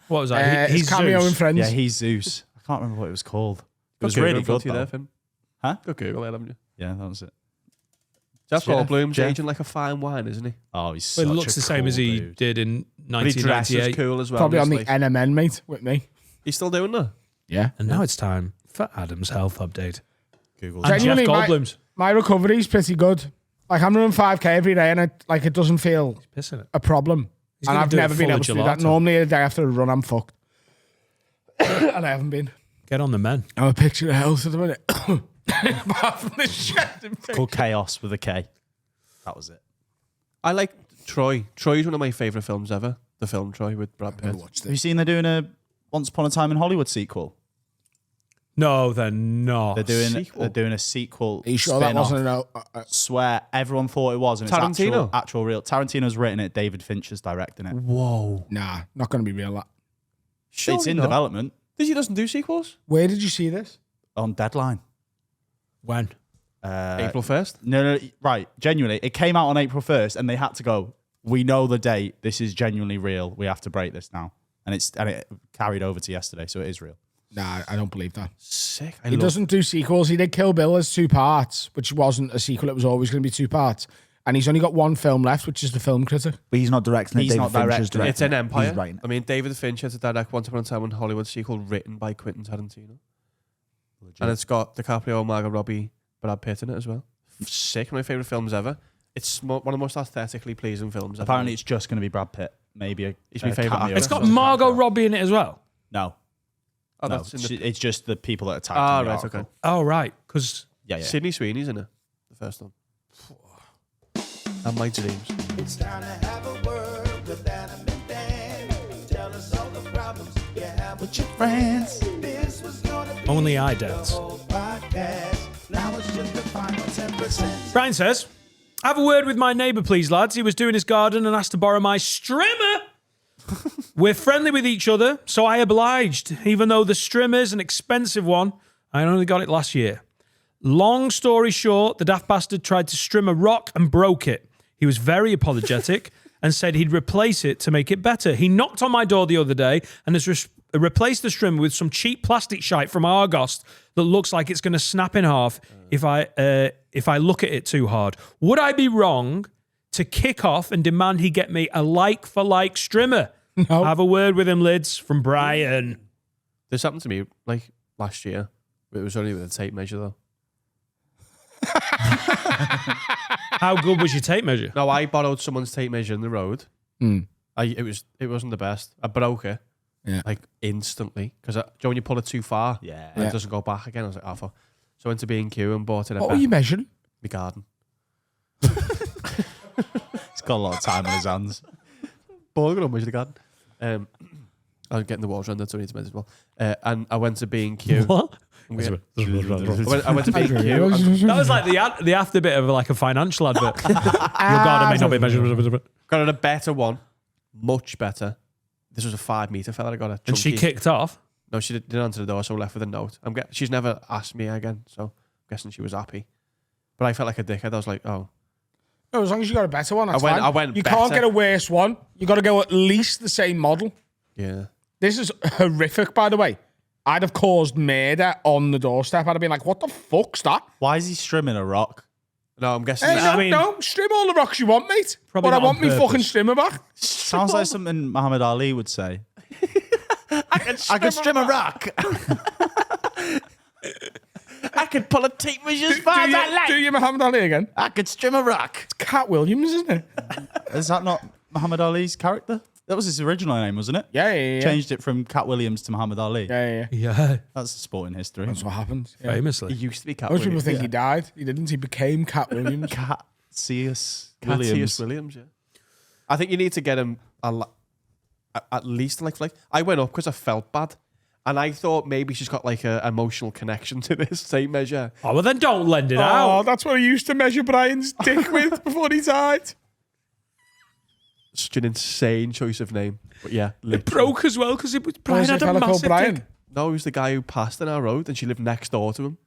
What was that? His cameo Zeus. in Friends. Yeah, he's Zeus. I can't remember what it was called. It was Got really Google good for you though. there, Finn. Huh? Go Google it, haven't you? Yeah, that was it. Jeff Jeff- Goldblum's Jeff. aging like a fine wine, isn't he? Oh, he's Well, such it looks a the same cool as he dude. did in But he dresses 1998. cool as well. Probably on the honestly. NMN, mate, with me. He's still doing that? Yeah. And now it's time for Adam's health update. Google. And Jeff Genuinely, Goldblum's My recovery's pretty good. Like, I'm running 5K every day, and it doesn't feel pissing it. a problem. He's And gonna I've do it never been full able of to do that. gelato. Normally, a day after a run, I'm fucked. And I haven't been. Get on the men. I'm a picture of health at the minute. Apart from the shit. Called Chaos with a K. That was it. I like Troy. Troy's one of my favourite films ever. The film Troy with Brad Pitt. Have you seen they're doing a Once Upon a Time in Hollywood sequel? No, they're not. They're doing sequel? they're doing a sequel. Are you sure that spin-off. wasn't Swear everyone thought it was, and it's Tarantino? actual real. Tarantino's written it. David Fincher's directing it. Whoa. Nah, not going to be real, that. It's in development He doesn't do sequels? Where did you see this? on Deadline. When? April 1st? No, right. Genuinely, it came out on April 1st, and they had to go. We know the date. This is genuinely real. We have to break this now, and it carried over to yesterday, so it is real. Nah, I don't believe that. Sick. He doesn't do sequels. He did Kill Bill as 2 parts, which wasn't a sequel. It was always going to be 2 parts. And he's only got 1 film left, which is The Film Critic. But he's not directing it. He's David not Fincher's directing it. It's an He's empire. writing it. I mean, David Fincher to direct Once Upon a Time in Hollywood sequel written by Quentin Tarantino. And it's got DiCaprio, Margot Robbie, Brad Pitt in it as well. Sick. One of my favourite films ever. It's one of the most aesthetically pleasing films ever. Apparently, it's just going to be Brad Pitt. Maybe He's my favourite cameo. actor. It's got Margot Robbie in it as well. No, Oh, no. that's in the... It's just the people that are tagged. Ah, in the right, article. okay. Oh, right. Because Yeah. Sydney Sweeney's in it. The first one. And my dreams. It's time to have a word with Adam and Dan. Tell us all the problems you have with your friends. This was gonna be only I dance. a whole podcast. Now it's just the final 10%. Brian says, have a word with my neighbour, please, lads. He was doing his garden and asked to borrow my strimmer. We're friendly with each other, so I obliged, even though the strimmer's an expensive one. I only got it last year. Long story short, the daft bastard tried to strim a rock and broke it. He was very apologetic and said he'd replace it to make it better. He knocked on my door the other day and has replaced the strimmer with some cheap plastic shite from Argos that looks like it's going to snap in half if I look at it too hard. Would I be wrong to kick off and demand he get me a like-for-like strimmer? No. Have a word with him, lids, from Brian. This happened to me like last year. It was only with a tape measure though. How good was your tape measure? No, I borrowed someone's tape measure in the road. It wasn't the best. I broke it. Yeah. Like instantly. Because when you pull it too far, Yeah. and it doesn't go back again. I was like, fuck. So I went to B&Q and bought it in What were you measuring? my garden. He's got a lot of time on his hands. But I'm going to measure the garden. I was getting the water on. That's only as well. And I went to B&Q. What? I went to B&Q. That was like the after bit of like a financial advert. Your garden may not be measured. Got a better one. Much better. This was a 5 meter fella. I got a. And she kicked off. No, she didn't answer the door, so I left with a note. She's never asked me again, so I'm guessing she was happy. But I felt like a dickhead. I was like, oh. No, as long as you got a better one, that's fine. I went You better. can't get a worse one. You got to go at least the same model. Yeah. This is horrific, by the way. I'd have caused murder on the doorstep. I'd have been like, what the fuck's that? Why is he strimming a rock? No, I'm guessing. Hey, no, strim all the rocks you want, mate. Probably But I not want on me fucking purpose. strimmer back. Sounds like something Muhammad Ali would say. I could strim a rock. I could pull a tape measure as far as I Do like. you Muhammad Ali again? I could strim a rock. It's Cat Williams, isn't it? Is that not Muhammad Ali's character? That was his original name, wasn't it? Yeah. Changed it from Cat Williams to Muhammad Ali. Yeah. Yeah, That's sporting history. That's what happened. Yeah. He famously. used to be Cat Most people Williams. think he died. He didn't. He became Cat Williams. Cat C.S. Williams. Williams. Williams, yeah. I think you need to get him at least like I went up because I felt bad. And I thought maybe she's got like an emotional connection to this tape measure. Oh, well then don't lend it Oh, out. that's what he used to measure Brian's dick with before he died. Such an insane choice of name. But yeah, It broke as well because Brian Was it had a a fella called massive Brian? dick. No, he was the guy who passed in our road and she lived next door to him.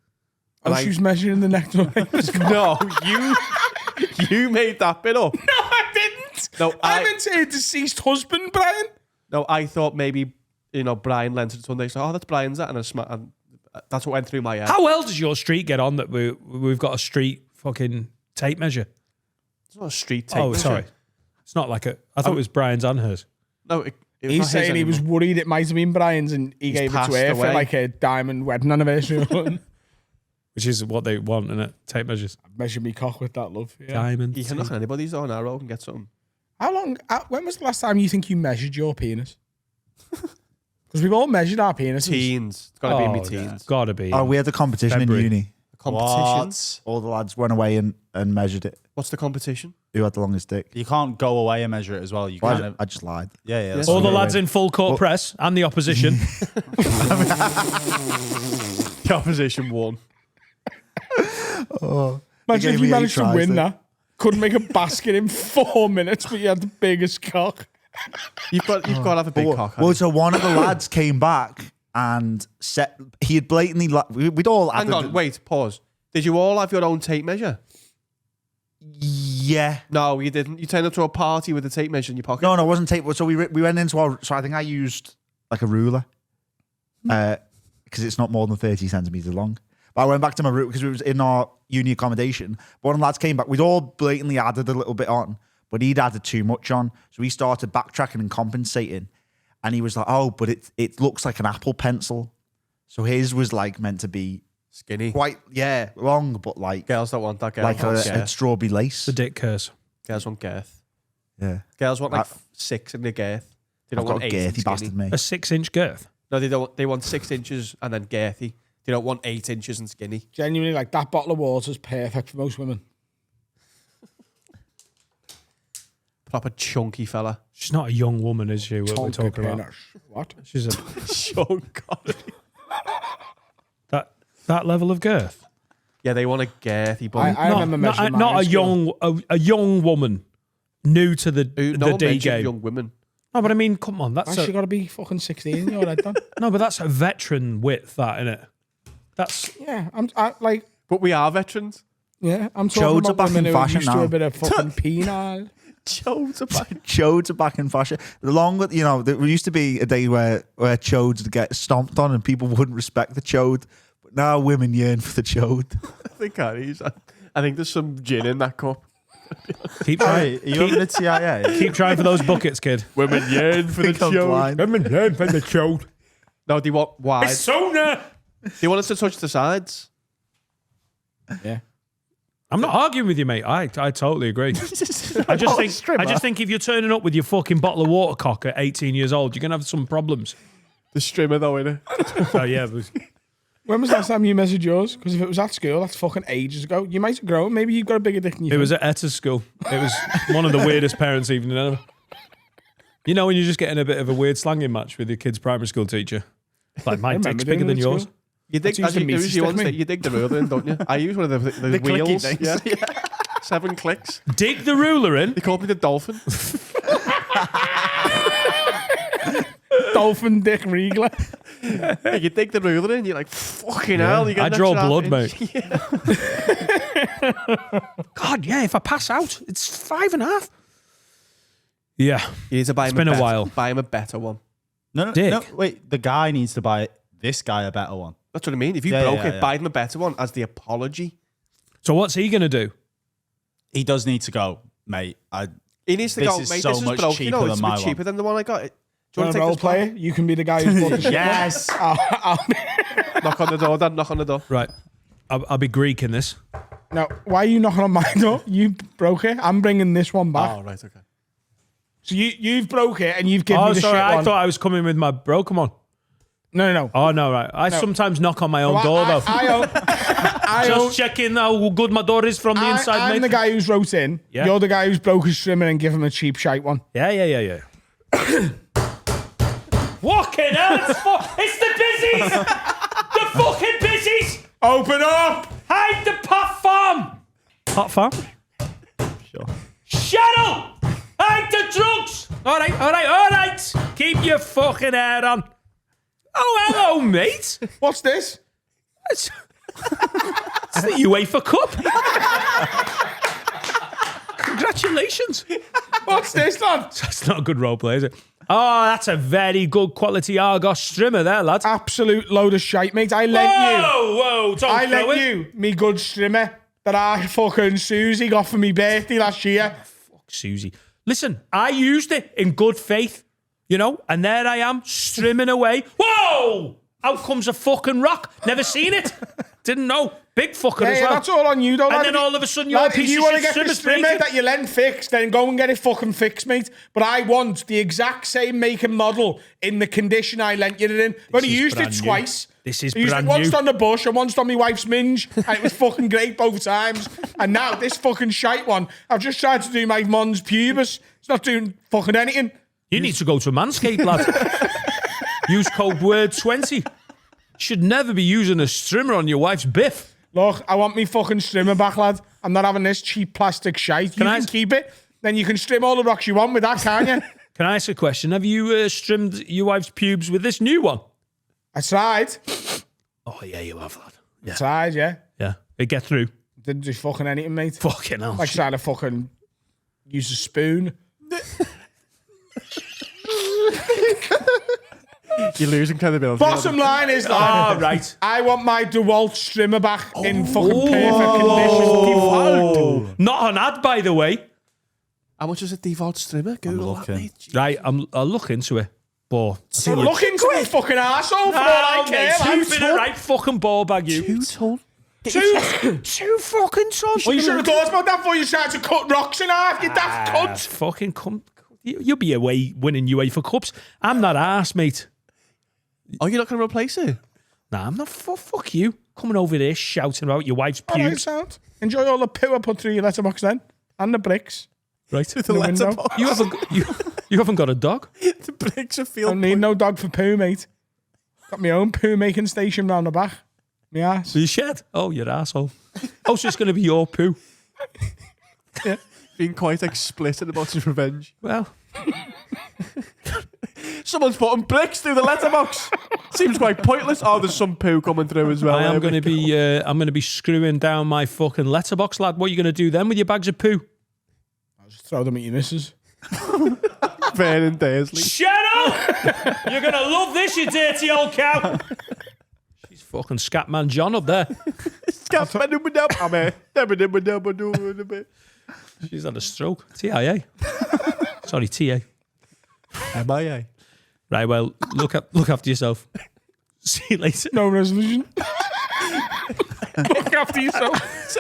Oh, she was measuring the next one. No, you made that bit up. No, I didn't. No, I meant her deceased husband, Brian. No, I thought maybe, Brian lent it Sunday. So, that's Brian's that. And that's what went through my head. How well does your street get on that we've got a street fucking tape measure? It's not a street tape Oh, measure. sorry. It's not like I thought it was Brian's and hers. No, it was He's not his saying he was anymore. worried it might have been Brian's and he gave it passed to her for away. like a diamond wedding anniversary or something. Which is what they want, isn't it? Tape measures. Measure me cock with that, love. Yeah. Diamond. You can look at anybody's on our road and get something. How long? When was the last time you think you measured your penis? Because we've all measured our penises. Teens. It's got to be in my teens. Gotta be. Oh, we had a competition February. in uni. Competitions. All the lads went away and measured it. What's the competition? Who had the longest dick? You can't go away and measure it as well. You Well, kind of. I just lied. Yeah. That's All the fine. lads in full court press and the opposition. The opposition won. Imagine He if gave you me 8 managed to tries win then. that. Couldn't make a basket in 4 minutes, but you had the biggest cock. You've got to have a big cock. Well, so one of the lads came back and said he had blatantly. We'd all. Hang on, wait, pause. Did you all have your own tape measure? Yeah. No, you didn't. You turned up to a party with a tape measure in your pocket. No, it wasn't tape. So we went into our. So I think I used like a ruler, because it's not more than 30 centimeters long. But I went back to my route because it was in our uni accommodation. But one of the lads came back. We'd all blatantly added a little bit on, but he'd added too much on. So he started backtracking and compensating. And he was like, "Oh, but it looks like an Apple Pencil." So his was like meant to be Skinny. quite long, but like Girls don't want that. Girls like want a girth. strawberry lace. The dick curse. Girls want girth. Yeah, Girls want like 6 in the girth. They I've don't want got a 8 in girthy bastard, skinny. mate. A 6-inch girth. No, they don't. They want 6 inches and then girthy. They don't want 8 inches and skinny. Genuinely, like that bottle of water is perfect for most women. Proper chunky fella. She's not a young woman, is she? What we're talking about? What? She's a Chunk. that level of girth. Yeah, they want a girthy body. I remember measuring not mine a in school. young woman new to the No one D mentioned game. young women. No, but I mean, come on, that's Why's she got to be fucking 16? You're right, done. no, but that's a veteran width, that innit? That's Yeah, I'm like, But we are veterans. yeah, I'm Chodes talking are about back women in who are fashion used to now. a bit of fucking penile. Chodes are back. Chodes are back in fashion. There used to be a day where chodes would get stomped on and people wouldn't respect the chode. But now women yearn for the chode. I think there's some gin in that cup. keep Hey, trying. are you having a TIA? Keep trying for those buckets, kid. Women yearn for the Think I'm chode. blind. No, they want wide. Sona. They want us to touch the sides. Yeah. I'm not arguing with you, mate. I totally agree. I just think if you're turning up with your fucking bottle of water cock at 18 years old, you're gonna have some problems. The strimmer though, innit? Oh yeah, but When was the last time you measured yours? Because if it was at school, that's fucking ages ago. You might have grown. Maybe you've got a bigger dick than you it was at Etta's school. It was one of the weirdest parents' evening ever. You know when you're just getting a bit of a weird slanging match with your kid's primary school teacher? Like, my dick's bigger than yours. You dig, That's used to meat stick me. you dig the ruler in, don't you? I use one of the clicky wheels. things. Yeah. 7 clicks. Dig the ruler in. They call me the dolphin. Dolphin Dick Reigler. You dig the ruler in, you're like, fucking hell. You I get draw blood, mate. Yeah. God, yeah, if I pass out, it's 5.5. Yeah. You need to buy It's him been a better, while. Buy him a better one. No, Dick. wait. The guy needs to buy this guy a better one. That's what I mean. If you Yeah, broke yeah, it, yeah. buy him a better one as the apology. So what's he going to do? He does need to go, mate. He needs to This go, is mate, so this is much broke. cheaper You know, it's than a my bit one. cheaper than the one I got. Do Do you you want want to to role take play? this You can be the guy who's bought the shit. Yes. Knock on the door, Dan. Knock on the door. Right. I'll be Greek in this. No, why are you knocking on my door? You broke it. I'm bringing this one back. Oh, right, okay. So you've broke it and you've given me Oh, the sorry. shit I one. thought I was coming with my broken one. No. Oh, no, right. I sometimes knock on my own Well, door, though. I Just checking how good my door is from the inside, I'm mate. the guy who's wrote in. Yeah. You're the guy who's broke his strimmer and give him a cheap shite one. Yeah. Fucking hell, it's the busies! The fucking busies! Open up! Hide the pot farm! Pot farm? Sure. Shadow! Hide the drugs! All right. Keep your fucking hair on. Oh, hello, mate. What's this? It's the UEFA Cup. Congratulations. What's this, lad? That's not a good role play, is it? Oh, that's a very good quality Argos strimmer there, lad. Absolute load of shite, mate. I lent you. Whoa, don't I throw lent it. you me good strimmer that I fucking Susie got for me birthday last year. Susie. Listen, I used it in good faith, you know, and there I am, strimming away. Whoa! Out comes a fucking rock. Never seen it. Didn't know. Big fucker as Yeah, well. that's all on you, though. And lad. then If all of a sudden you're lad, a piece if you of want to shit get the strimmer's strimmer breaking. that you lent fixed, then go and get it fucking fixed, mate. But I want the exact same make and model in the condition I lent you it in. I've only is used it brand new. twice. This is I used brand it once new. on the bush and once on my wife's minge, and it was fucking great both times. And now this fucking shite one, I've just tried to do my mons pubis. It's not doing fucking anything. You need to go to Manscaped, lad. Use code WORD20. Should never be using a strimmer on your wife's biff. Look, I want me fucking strimmer back, lad. I'm not having this cheap plastic shite. You I- can keep it. Then you can strim all the rocks you want with that, can't you? Can I ask a question? Have you strimmed your wife's pubes with this new one? I tried. Oh, yeah, you have, lad. I tried, yeah. Yeah. It get through. Didn't do fucking anything, mate. Fucking hell. Like trying to fucking use a spoon. You're losing credibility. Bottom line is, lad, right. I want my DeWalt strimmer back in fucking perfect condition. Not an ad, by the way. How much is a default streamer? Google that, looking. mate. Right, I'll look into it. But So look into his fucking arsehole for all I care. lad. Keep it a right fucking ball bag, you. 2 ton. Two fucking tons. Well, you should have thought about that before you started to cut rocks in half, you daft Ah, cunt. fucking come. You'll be away winning UEFA Cups. I'm not arse, mate. Oh, you're not going to replace it? Nah, I'm not. Fuck you. Coming over there shouting about your wife's All right, pubes. sound. Enjoy all the poo I put through your letterbox then. And the bricks. Right. The window. letterbox. You haven't got a dog? The bricks are feel. Don't need no dog for poo, mate. Got my own poo making station round the back. Me ass. The shed? Oh, your asshole. Oh, so it's going to be your poo. Being quite explicit about his revenge. Well, Someone's putting bricks through the letterbox. Seems quite pointless. Oh, there's some poo coming through as well. I am There going we to be. I'm going to be screwing down my fucking letterbox, lad. What are you going to do then with your bags of poo? Just throw them at your missus. go. Vernon Dursley. Shut up! You're going to love this, you dirty old cow. She's fucking Scatman John up there. She's had a stroke. TIA. Sorry, TA. MIA. Right, well, look after yourself. See you later. No resolution. Look after yourself.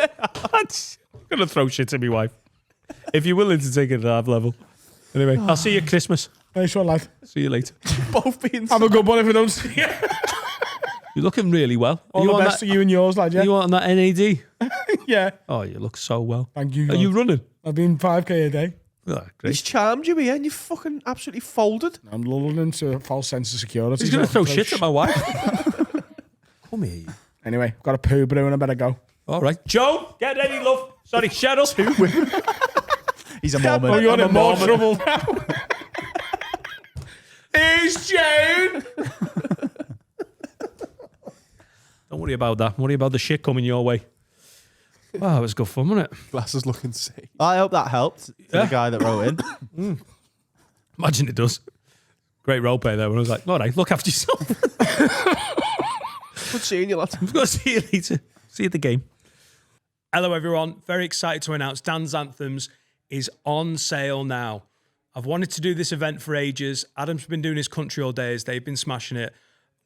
I'm going to throw shit at my wife. If you're willing to take it at half level. Anyway, I'll see you at Christmas. Nice one, lad. See you later. Both being. Have a good one if I don't see you. You're looking really well. All the best to you and yours, lad, yeah? You on that NAD? Yeah. Oh, you look so well. Thank you. Are you running? I've been 5K a day. Oh, great. He's charmed you here and you fucking absolutely folded. I'm lulling into a false sense of security. He's going to throw shit at my wife. Come here. Anyway, got a poo brew and I better go. All right. Joe, get ready, love. Sorry, Cheryl. He's a Mormon. Oh, you're in more trouble now. Here's Jane. Don't worry about that. Worry about the shit coming your way. Wow, it was good fun, wasn't it? Glasses looking sick. I hope that helped for the guy that wrote in. Imagine it does. Great role play there when I was like, all right, look after yourself. Good seeing you, lad. I'm going to see you later. See you at the game. Hello, everyone. Very excited to announce Dan's Anthems is on sale now. I've wanted to do this event for ages. Adam's been doing his country all days. They've been smashing it.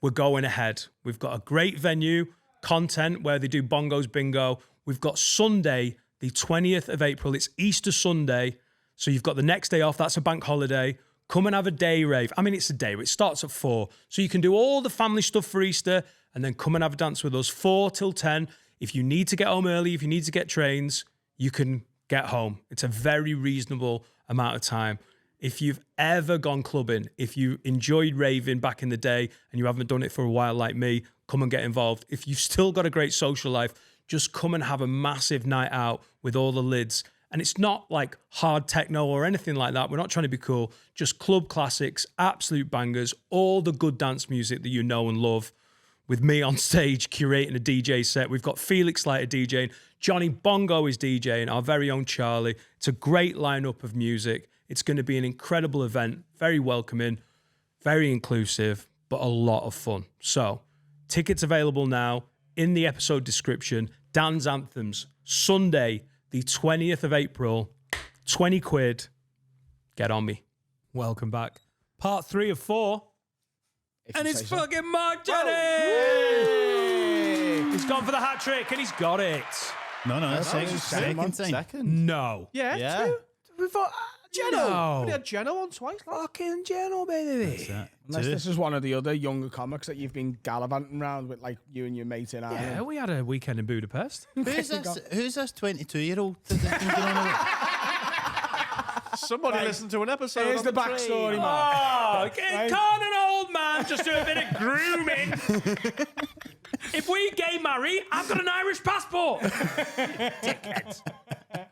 We're going ahead. We've got a great venue, content where they do bongos, bingo. We've got Sunday, the 20th of April. It's Easter Sunday. So you've got the next day off. That's a bank holiday. Come and have a day rave. I mean, it's a day. It starts at 4. So you can do all the family stuff for Easter and then come and have a dance with us 4 till 10. If you need to get home early, if you need to get trains, you can get home. It's a very reasonable amount of time. If you've ever gone clubbing, if you enjoyed raving back in the day and you haven't done it for a while like me, come and get involved. If you've still got a great social life, just come and have a massive night out with all the lids. And it's not like hard techno or anything like that. We're not trying to be cool. Just club classics, absolute bangers, all the good dance music that you know and love. With me on stage curating a DJ set. We've got Felix Slater DJing. Johnny Bongo is DJing, our very own Charlie. It's a great lineup of music. It's going to be an incredible event, very welcoming, very inclusive, but a lot of fun. So, tickets available now in the episode description. Dan's Anthems, Sunday, the 20th of April, 20 quid. Get on me. Welcome back. Part 3 of 4. And it's fucking Marc Jennings! He's gone for the hat trick and he's got it. No, second. No. Yeah. Two. We thought, Jeno. No. We had Jeno on twice. Fucking Jeno, baby. Unless this is one of the other younger comics that you've been gallivanting around with, like you and your mate in Ireland. Yeah, we had a weekend in Budapest. Who's this 22-year-old? Somebody listened to an episode. Here's on the train. backstory, Mark. Oh, can't an old man just do a bit of grooming? If we gay marry, I've got an Irish passport. Dickheads.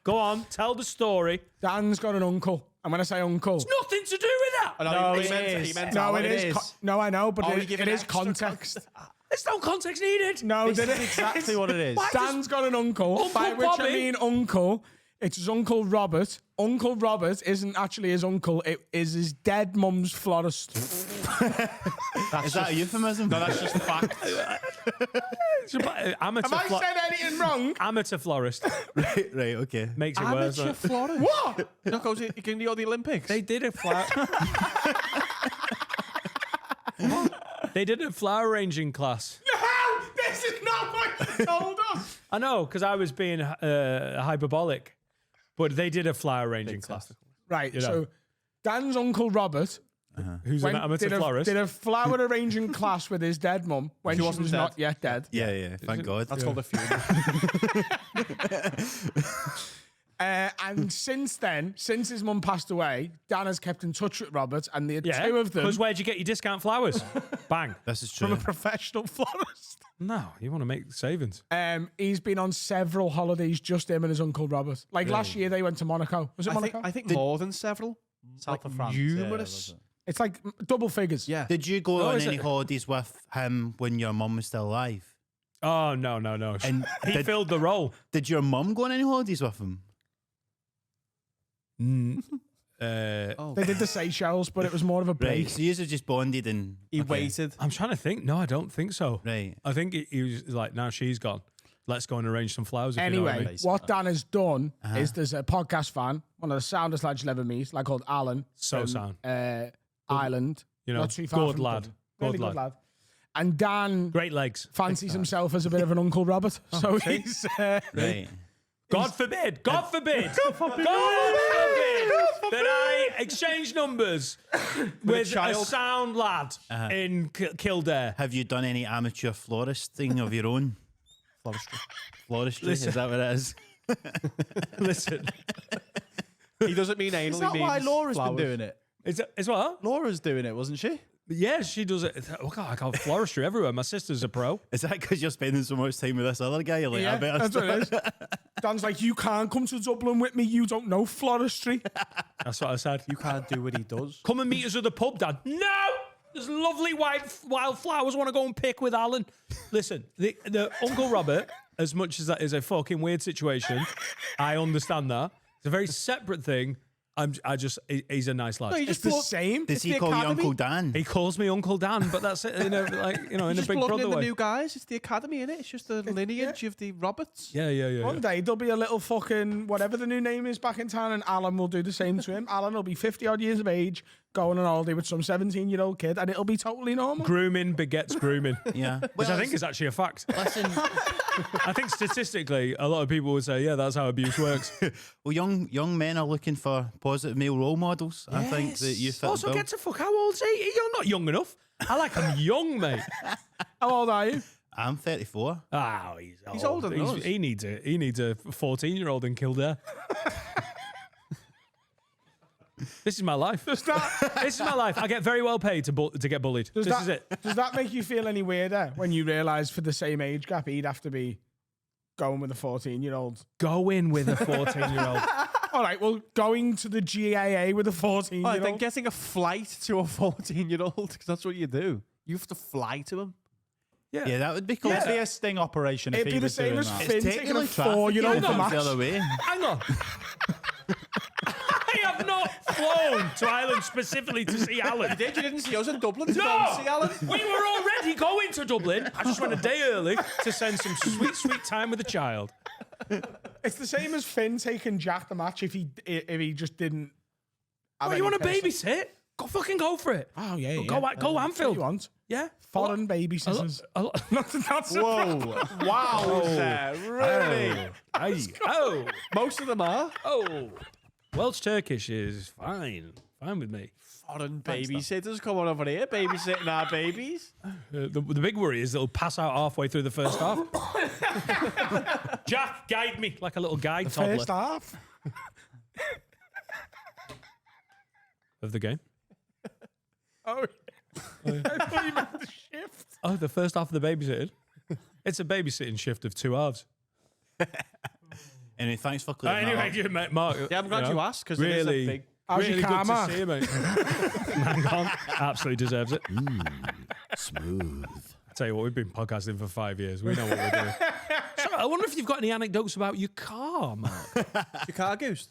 Go on, tell the story. Dan's got an uncle. I'm going to say uncle. It's nothing to do with that. No, it is. No, it is. No, I know, but it is context. There's no context needed. No, This is exactly what it is. Dan's got an uncle, Uncle by which Bobby? I mean uncle. It's his Uncle Robert. Uncle Robert isn't actually his uncle. It is his dead mum's florist. Is that a euphemism? No, that's just a fact. Amateur Have I said anything wrong? Amateur florist. right, okay. Makes it worse. Amateur florist. What? That goes. You can do all the Olympics. They did a flower. They did a flower arranging class. No, this is not what you told us. I know, because I was being hyperbolic, but they did a flower arranging class. Right, You know. so Dan's Uncle Robert Who's an amateur florist? did a flower arranging class with his dead mum when she was not yet dead. Yeah, thank God. That's called a funeral. And since then, since his mum passed away, Dan has kept in touch with Robert, and the two of them Because where'd you get your discount flowers? Bang. This is from true. a professional florist. No, you want to make savings. He's been on several holidays, just him and his Uncle Robert. Like last year, they went to Monaco. Was it Monaco? I think more than several. South of France. Numerous. It's like double figures. Yeah. Did you go Oh, on is any it? holidays with him when your mum was still alive? Oh, no. And He filled the role. did your mum go on any holidays with him? They did the Seychelles, but it was more of a break. Right, so you just bonded and He okay. waited. I'm trying to think. No, I don't think so. Right. I think he was like, now she's gone. Let's go and arrange some flowers. If you know what I Anyway, mean. what Dan has done is there's a podcast fan, one of the soundest lads you'll ever meet, like called Alan. So from, sound. Ireland. You know, not too far good from lad. Dublin. Really Good good lad. lad. And Dan Great legs. fancies himself as a bit of an Uncle Robert. So he's... Right. God forbid. God forbid. God forbid that I exchange numbers with a sound lad in Kildare. Have you done any amateur florist thing of your own? Floristry. Is that what it is? Listen. He doesn't mean anal. Is that he why means Laura's flowers. been doing it? It's what? Laura's doing it, wasn't she? Yeah, she does it. Oh God, I got floristry everywhere. My sister's a pro. Is that because you're spending so much time with this other guy? You're like, I better that's what it is. Dan's like, you can't come to Dublin with me. You don't know floristry. That's what I said. You can't do what he does. Come and meet us at the pub, Dad. No! There's lovely wild flowers I want to go and pick with Alan. Listen, the Uncle Robert, as much as that is a fucking weird situation, I understand that. It's a very separate thing. He's a nice lad. No, It's the same. Does he call you Uncle Dan? He calls me Uncle Dan, but that's it. In a Just Big plugging Brother in the way. new guys. It's the academy, innit? It's just the lineage of the Roberts. Yeah. One day there'll be a little fucking whatever the new name is back in town, and Alan will do the same to him. Alan will be 50 odd years of age, going on holiday with some 17-year-old kid, and it'll be totally normal. Grooming begets grooming. Yeah. Which I think is actually a fact. Listen, I think statistically, a lot of people would say, yeah, that's how abuse works. well, young men are looking for positive male role models. I think that you fit Also, the bill. get to fuck. How old's he? You're not young enough. I like him young, mate. How old are you? I'm 34. Oh, he's old. older than us. He needs a 14-year-old in Kildare. This is my life. This is my life. I get very well paid to get bullied. This is it. Does that make you feel any weirder when you realise for the same age gap he'd have to be going with a 14-year-old? Go in with a 14-year-old. All right, well, going to the GAA with a 14-year-old. Then getting a flight to a 14-year-old, because that's what you do. You have to fly to him. Yeah, that would be cool. It'd be a sting operation if It'd he be the was same doing as that. Finn It's taking a technically traffic, 4-year-old it to goes match. the other way. Hang on. I have not flown to Ireland specifically to see Alan. You didn't see us in Dublin to go No! and see Alan? We were already going to Dublin. I just went a day early to spend some sweet time with the child. It's the same as Finn taking Jack the match if he just didn't. Oh, you want to babysit? Go for it. Oh yeah, Go Anfield. You want Yeah. foreign babysitters? That's Whoa. Wow. Really? Oh. Most of them are. Oh. Welsh Turkish is fine. Fine with me. Foreign babysitters coming over here, babysitting our babies. The big worry is they'll pass out halfway through the first half. Jack, guide me like a little guide toddler First half. of the game. Oh, I thought you meant the shift. Oh, the first half of the babysitting. It's a babysitting shift of 2 halves. Anyway, thanks for clearing that up. Anyway, Mark. Yeah, I'm glad you asked, because Really, it is a big... How's your really car, good to Mark? see you, mate. Hang on. Absolutely deserves it. Smooth. I tell you what, we've been podcasting for 5 years. We know what we're doing. So, I wonder if you've got any anecdotes about your car, Mark. Your car goose.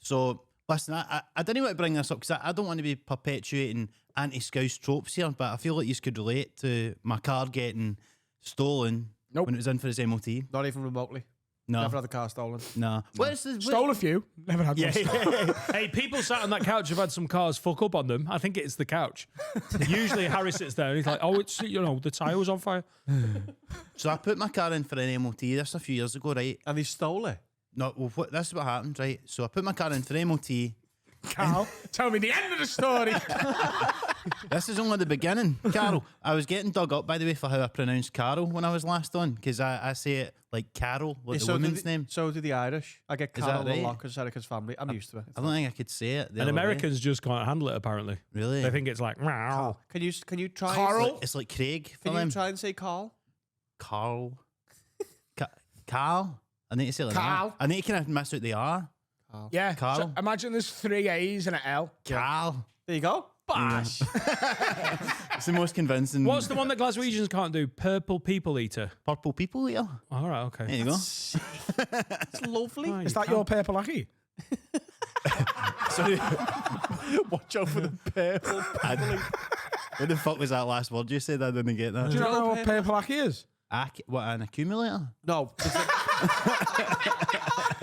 So, listen, I didn't want to bring this up because I don't want to be perpetuating anti-Scouse tropes here, but I feel like you could relate to my car getting stolen when it was in for its MOT. Not even remotely. No. Never had the car stolen. No. Where's the... Stole a few. Never had one. Stolen. Hey, people sat on that couch have had some cars fuck up on them. I think it's the couch. Usually Harry sits there and he's like, oh, it's, the tyre was on fire. So I put my car in for an MOT this a few years ago, right? And they stole it. No, well, this is what happened, right? So I put my car in for MOT. Carl, tell me the end of the story. This is only the beginning. Carol. I was getting dug up, by the way, for how I pronounced Carol when I was last on, because I say it like Carol, like the woman's name. So do the Irish. I get Is Carol that a lot right? because Erica's family. I'm used to it. I don't think I could say it. the And other way. Americans just can't handle it, apparently. Really? They think it's like, meow. Can you try... Carl? It's like Craig for Can you them. try and say Carl? Carl. Carl. I need to say it like Carl. that. I need to kind of miss out the R. Yeah. Carl. So imagine there's 3 A's and an L. Carl. There you go. Bash. It's the most convincing. What's the one that Glaswegians can't do? Purple people eater. Purple people eater? All right, okay. There you go. It's lovely. Is that your purple lackey? Watch out for the purple. What the fuck was that last word you said? I didn't get that. Do you not know what purple lackey is? What, an accumulator? No.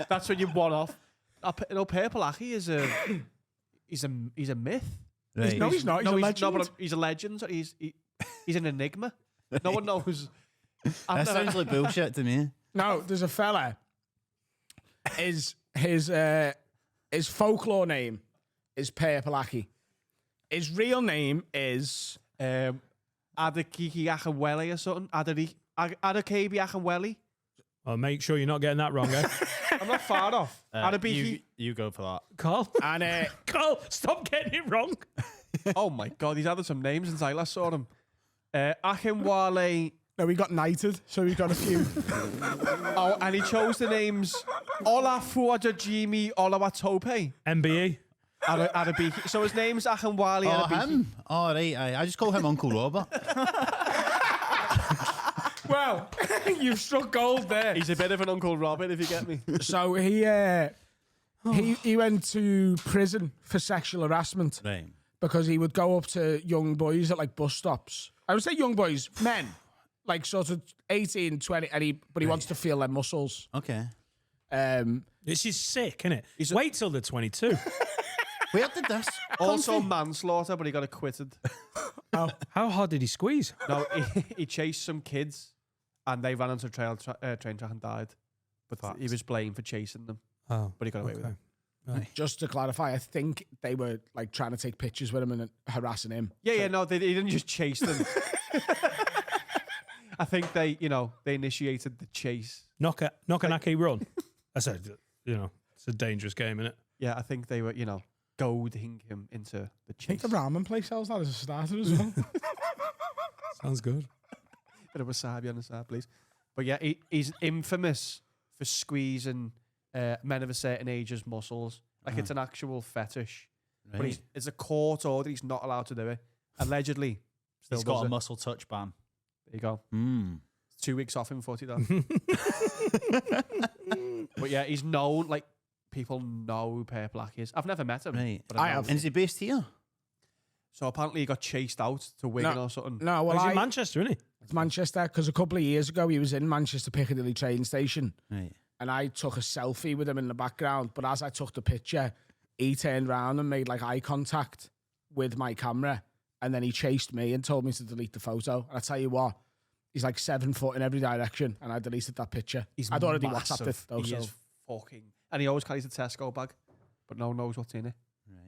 That's when you one off. Purple Aki is he's a myth. Right. No, he's not. He's a legend. No, but he's a legend. He's an enigma. No one knows. That sounds like bullshit to me. No, there's a fella. His folklore name is Purple Lackey. His real name is Adakiki Achaweli or something. Adakabi Achaweli. Well, make sure you're not getting that wrong, eh? I'm not far off. You go for that. Carl? And Carl, stop getting it wrong. Oh my God, he's added some names since I last saw him. Akinwale. no, we got knighted, so we got a few. Oh, and he chose the names Olafuajajimi Olawatope. MBE. Adabiki. So his name's Akinwale Oh, Adabiki. him? All right, I just call him Uncle Robert. Well, you've struck gold there. He's a bit of an Uncle Robert, if you get me. So he went to prison for sexual harassment Right. because he would go up to young boys at like bus stops. I would say young boys, men, like sort of 18, 20, and he wants to feel their muscles. Okay. This is sick, isn't it? Wait till they're 22. Where did this? Also manslaughter, but he got acquitted. How hard did he squeeze? No, he chased some kids and they ran onto a train track and died. But he was blamed for chasing them. Oh, But he got away with it. Just to clarify, I think they were like trying to take pictures with him and harassing him. Yeah, no, he didn't just chase them. I think they initiated the chase. Knock-a-knacky run. I said, it's a dangerous game, isn't it? Yeah, I think they were, goading him into the I think chase. the ramen place sells that as a starter as well. Sounds good. Bit of wasabi on the side, please. But yeah, he's infamous for squeezing men of a certain age's muscles. Like it's an actual fetish. Right. But it's a court order. He's not allowed to do it. Allegedly. Still He's got does a it. muscle touch ban. There you go. 2 weeks off him, 40 dollars. But yeah, he's known, like, people know who Per Black is. I've never met him. Right. But I know. have. And is he based here? So apparently he got chased out to Wigan or something. No, well, He's in Manchester, isn't he? it's Manchester, because a couple of years ago he was in Manchester Piccadilly train station. Right. And I took a selfie with him in the background. But as I took the picture, he turned around and made like eye contact with my camera. And then he chased me and told me to delete the photo. And I tell you what, he's like 7 foot in every direction. And I deleted that picture. I'd already WhatsApped it though. He So is fucking... And he always carries a Tesco bag, but no one knows what's in it.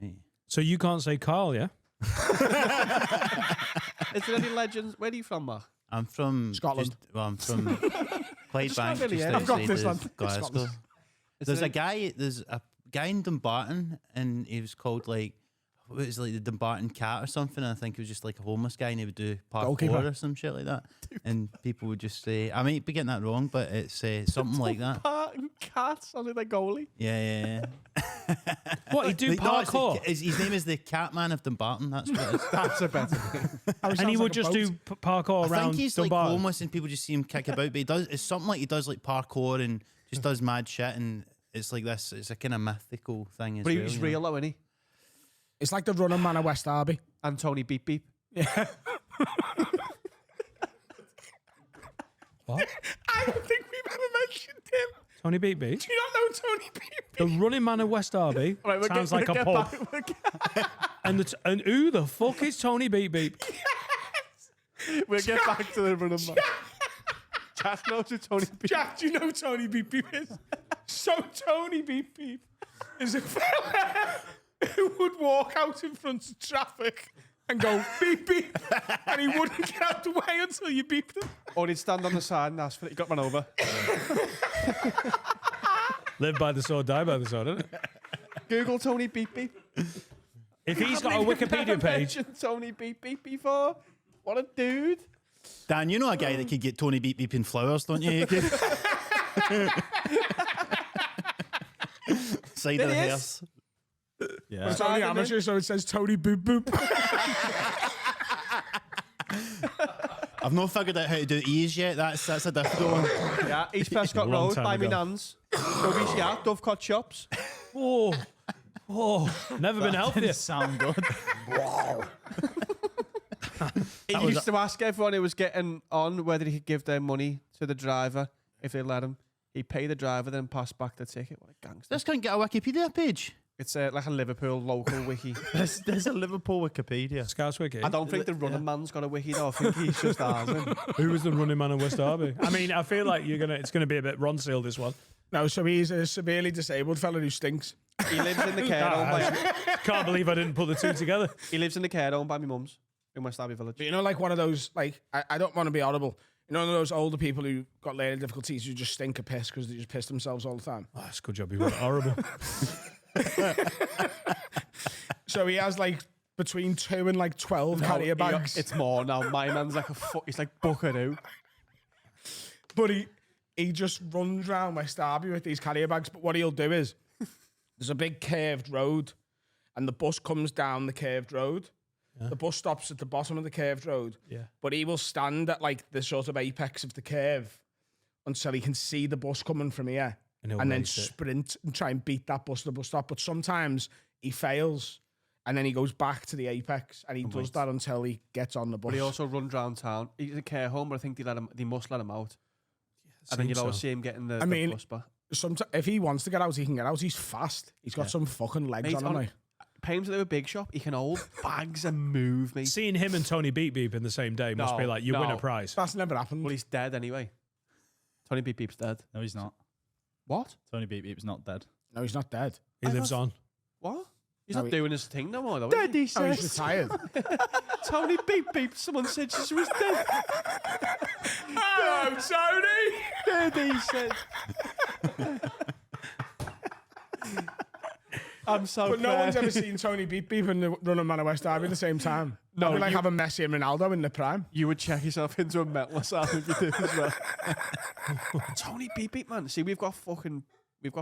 Right. So you can't say Carl, yeah? Is there any legends? Where are you from, Mark? I'm from Scotland. I'm from Clydebank, really just hear it. I've got outside this of one. Glasgow. Scotland. There's a guy in Dumbarton, and he was called like, what was it, like the Dumbarton Cat or something. And I think he was just like a homeless guy, and he would do parkour Goalkeeper. or some shit like that. And people would just say, I might be getting that wrong, but it's something like that. Cat, sounded like goalie. Yeah. What, he do Like, no, it's parkour? his name is the Catman of Dumbarton. That's what it is. That's a better name. And he would just do parkour I around think he's Dunbar. like homeless, and people just see him kick about. But it's something like he does like parkour and just does mad shit, and it's like this. It's a kind of mythical thing as But well. he's you know? real though, isn't he? it's like the running man of West Derby. And Tony Beep Beep. What? I don't think we've ever mentioned him. Tony Beat Beat? Do you not know Tony Beep? The running man of West Derby Right, sounds like a pub. And who the fuck is Tony Beep Beep? We'll get back to the running man. Jack knows who Tony Beep. Jack, do you know who Tony Beep Beep is? So Tony Beep Beep is a fella who would walk out in front of traffic and go beep beep, and he wouldn't get out the way until you beeped him. Or he'd stand on the side and ask for it. He got run over. Live by the sword, die by the sword, isn't it? Google Tony Beep Beep. If he's got a Wikipedia page, Mentioned Tony Beep Beep before. What a dude. Dan, you know a guy that could get Tony Beep Beep in flowers, don't you? Side of the There he hairs. Yeah. It's only amateur, so it says Tony Boop Boop. I've not figured out how to do E's yet. That's a difficult one. Yeah, East Prescott A long Road, time by me ago. nans. Dovies, yeah, Dovecot Shops. oh, never been healthier. Didn't sound good. He used to ask everyone who was getting on whether he could give their money to the driver if they let him. He'd pay the driver, then pass back the ticket. What a gangster. This can't get a Wikipedia page. It's like a Liverpool local wiki. There's a Liverpool Wikipedia. Scouts Wiki. I don't think the running man's got a wiki though. I think he's just ours. Who was the running man of West Derby? I mean, I feel like it's going to be a bit Ronseal, this one. No, so he's a severely disabled fella who stinks. He lives in the care home. Can't believe I didn't put the two together. He lives in the care home by my mum's in West Derby Village. But you know, like one of those, like, I don't want to be horrible, You know those older people who got learning difficulties who just stink of piss because they just piss themselves all the time? Oh, that's a good job. You were horrible. So he has like between 2 and like 12 carrier bags. It's more now. My man's like he's like buckaroo. But he just runs around West Derby with these carrier bags. But what he'll do is there's a big curved road and the bus comes down the curved road. Yeah. The bus stops at the bottom of the curved road. Yeah. But he will stand at like the sort of apex of the curve until he can see the bus coming from here. And then sprint and try and beat that bus to the bus stop. But sometimes he fails and then he goes back to the apex and he does that until he gets on the bus. But he also runs around town. He's a care home, but I think they must let him out. And then you'll always see him getting the bus back. If he wants to get out, he can get out. He's fast. He's got some fucking legs on him. Like. Pay him to do a big shop. He can hold bags and move, mate. Seeing him and Tony Beep Beep in the same day must be like, you win a prize. That's never happened. Well, he's dead anyway. Tony Beep Beep's dead. No, he's not. What? Tony Beep Beep's not dead. No, he's not dead. He lives on. What? He's not doing his thing no more, though. Dead, he says. He's retired. Tony Beep Beep. Someone said she was dead. Oh, Tony! Dead, he said. I'm so But no one's ever seen Tony Beep Beep and the Running Man of West Derby at the same time. No, like having Messi and Ronaldo in the prime. You would check yourself into a mental asylum if you did as well. Tony Beep Beep, man. See, we've got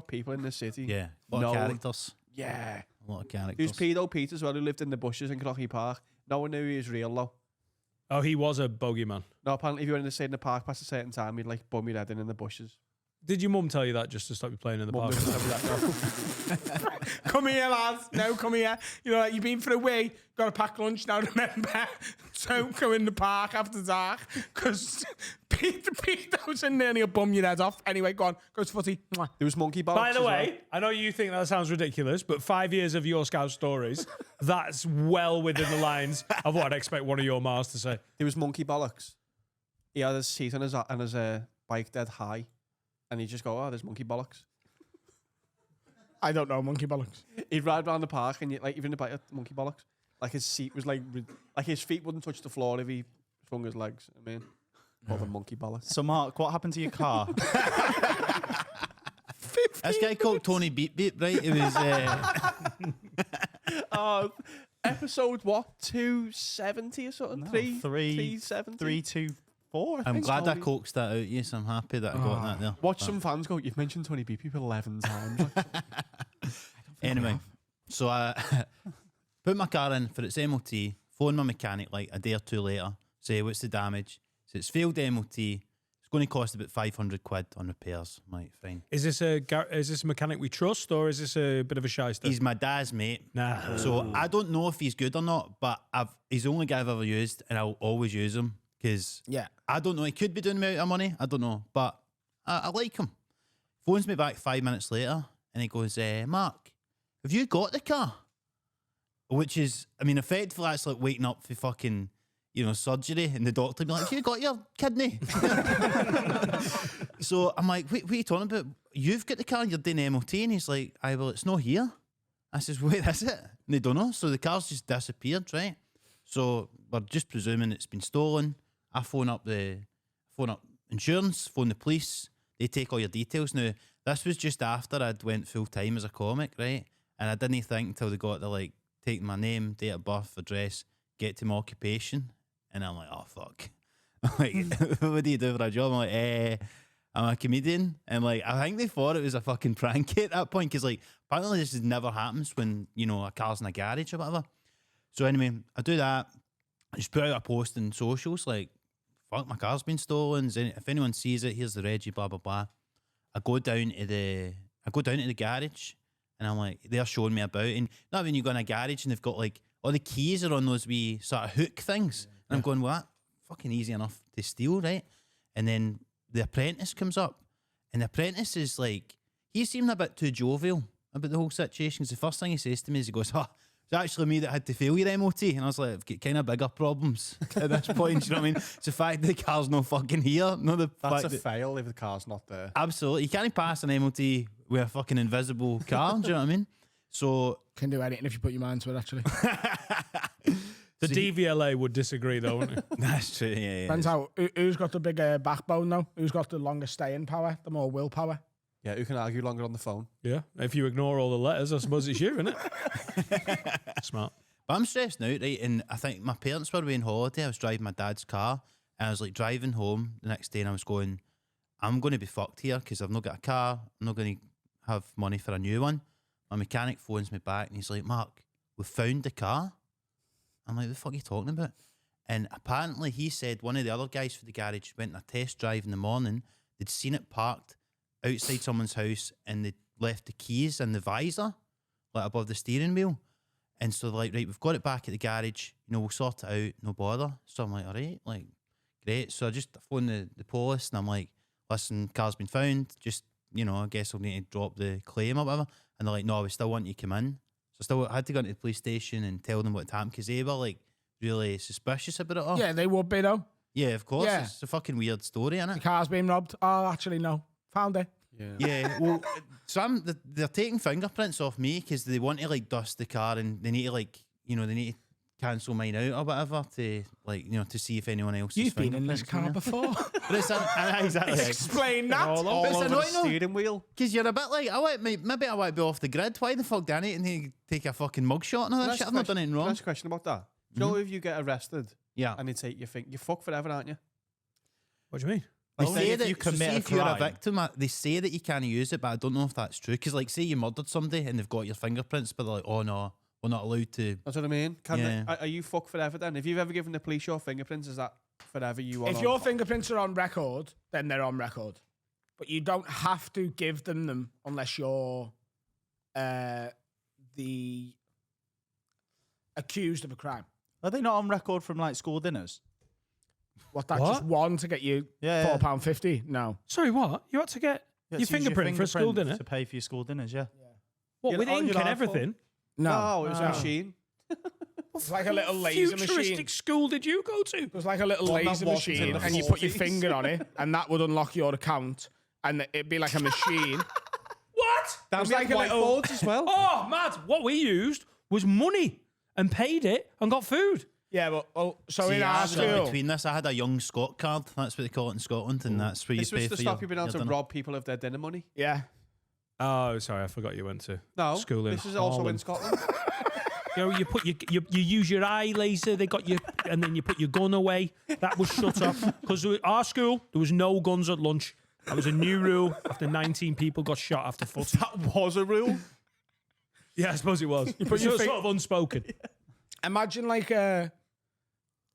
people in the city. Yeah, a lot of characters. Yeah. A lot of characters. There's Pedo Pete as well, who lived in the bushes in Cloughy Park. No one knew he was real, though. Oh, he was a bogeyman. No, apparently if you were in the state in the park past a certain time, he'd like bum your head in the bushes. Did your mum tell you that just to stop you playing in the park? Come here, lads. No, come here. You know, like, you've been for a week, got a packed lunch now, remember? Don't go in the park after dark, because Peter's in there and he'll bum your head off. Anyway, go on. Go to footy. Mwah. There was monkey bollocks. By the way, I know you think that sounds ridiculous, but 5 years of your Scout stories, that's well within the lines of what I'd expect one of your Mars to say. There was monkey bollocks. He had his seat on his bike dead high, and he'd just go, oh, there's monkey bollocks. I don't know monkey bollocks. He'd ride around the park and even the bike of monkey bollocks. Like his seat was like his feet wouldn't touch the floor if he swung his legs. I mean, all the monkey bollocks. So, Mark, what happened to your car? This guy called Tony Beep Beep, right? It was Episode what? 270 or something? No, 370? 324. I'm glad I coaxed that out. Yes, I'm happy that I got that there. Watch some fans go, you've mentioned Tony Beep Beep 11 times. Anyway, so I put my car in for its MOT, phone my mechanic like a day or two later, say, what's the damage? So it's failed MOT. It's going to cost about 500 quid on repairs. Right, fine. Is this a mechanic we trust, or is this a bit of a shyster? He's my dad's mate. Nah. So I don't know if he's good or not, but he's the only guy I've ever used, and I'll always use him because I don't know. He could be doing me out of money. I don't know, but I like him. Phones me back 5 minutes later, and he goes, Mark, have you got the car? Which is, I mean, effectively that's like waking up for fucking, surgery, and the doctor be like, have you got your kidney? So I'm like, what are you talking about? You've got the car, you're doing MOT, and he's like, well, it's not here. I says, wait, is it? And they don't know. So the car's just disappeared, right? So we're just presuming it's been stolen. I phone up insurance, phone the police. They take all your details. Now, this was just after I'd went full time as a comic, right? And I didn't think until they got to take my name, date of birth, address, get to my occupation. And I'm like, oh, fuck. Like, what do you do for a job? I'm like, I'm a comedian. And I think they thought it was a fucking prank at that point. Because apparently this never happens when, a car's in a garage or whatever. So anyway, I do that. I just put out a post in socials fuck, my car's been stolen. If anyone sees it, here's the Reggie, blah, blah, blah. I go down to the garage, and I'm like, they're showing me about. And not when you go in a garage and they've got all the keys are on those wee sort of hook things. And I'm going, well, that fucking easy enough to steal, right? And then the apprentice comes up, and the apprentice is he seemed a bit too jovial about the whole situation. Because the first thing he says to me is, he goes, it's actually me that had to fail your MOT. And I was like, I've got kind of bigger problems at this point. You know what I mean? It's the fact that the car's not fucking here. That's a fail if the car's not there. Absolutely. You can't pass an MOT with a fucking invisible car. Do you know what I mean? So can do anything if you put your mind to it, actually. The DVLA would disagree, though, wouldn't it? That's true. Yeah. Depends who's got the bigger backbone though. Who's got the longer staying power, the more willpower. Yeah, who can argue longer on the phone? Yeah. If you ignore all the letters, I suppose it's you, isn't it? Smart. But I'm stressed out, right? And I think my parents were away on holiday. I was driving my dad's car, and I was like driving home the next day, and I was going, I'm going to be fucked here because I've not got a car. I'm not going to have money for a new one. My mechanic phones me back, and he's like, Mark, we found the car. I'm like, what the fuck are you talking about? And apparently he said one of the other guys for the garage went on a test drive in the morning. They'd seen it parked outside someone's house, and they left the keys in the visor, like above the steering wheel. And so they're like, right, we've got it back at the garage. We'll sort it out, no bother. So I'm like, all right, like, great. So I just phoned the police, and I'm like, listen, car's been found. Just, I guess I'll need to drop the claim or whatever. And they're like, no, we still want you to come in. So I had to go into the police station and tell them what happened, because they were like really suspicious about it all. Yeah, they would be though. Yeah, of course. Yeah. It's a fucking weird story, isn't The it? car's been robbed. Oh, actually, no. Found it. Yeah. Well, they're taking fingerprints off me because they want to like dust the car, and they need to like, they need to cancel mine out or whatever to like, to see if anyone else. You've been in this car before. But it's exactly. Explain that. All But it's over the annoying, though. steering wheel. Because you're a bit like, maybe I want to be off the grid. Why the fuck do I need to take a fucking mugshot and all that shit? I've not done anything Can I wrong. ask a question about that? Do you know if you get arrested Yeah. and they take your thing, you're fucked forever, aren't you? What do you mean? They Only say if that you commit a if you're a crime. victim, they say that you can't use it, but I don't know if that's true. Because, like, say you murdered somebody and they've got your fingerprints, but they're like, oh no, we're not allowed to. That's what I mean. Yeah. Are you fucked forever then? If you've ever given the police your fingerprints, is that forever you are If on? your fingerprints are on record, then they're on record. But you don't have to give them unless you're the accused of a crime. Are they not on record from like school dinners? What, that's just one to get you Yeah. £4.50? No. Sorry, what? You had to get Yeah, your to use fingerprint for a school dinner? to pay for your school dinners. Yeah. What, with ink and everything? No. No, it was a machine. It's like a little laser Futuristic machine. school did you go to? It was like a little One that laser wasn't in machine, the and you put your 40s. finger on it, and that would unlock your account, and it'd be like a machine. What? That was was like like a little- whiteboards as well. Oh, mad. What we used was money and paid it and got food. Yeah, but so See, in I our was in school, between this, I had a young Scot card. That's what they call it in Scotland, and that's where you This pay was for to stop you being able your to dinner. rob people of their dinner money. yeah. Oh, sorry, I forgot you went to No, school in this is also in Holland. Scotland. You put you use your eye laser. They got you, and then you put your gun away. That was shut off because our school there was no guns at lunch. That was a new rule after 19 people got shot after footy. That was a rule. Yeah, I suppose it was. put It's your sort fing- of unspoken. Imagine like a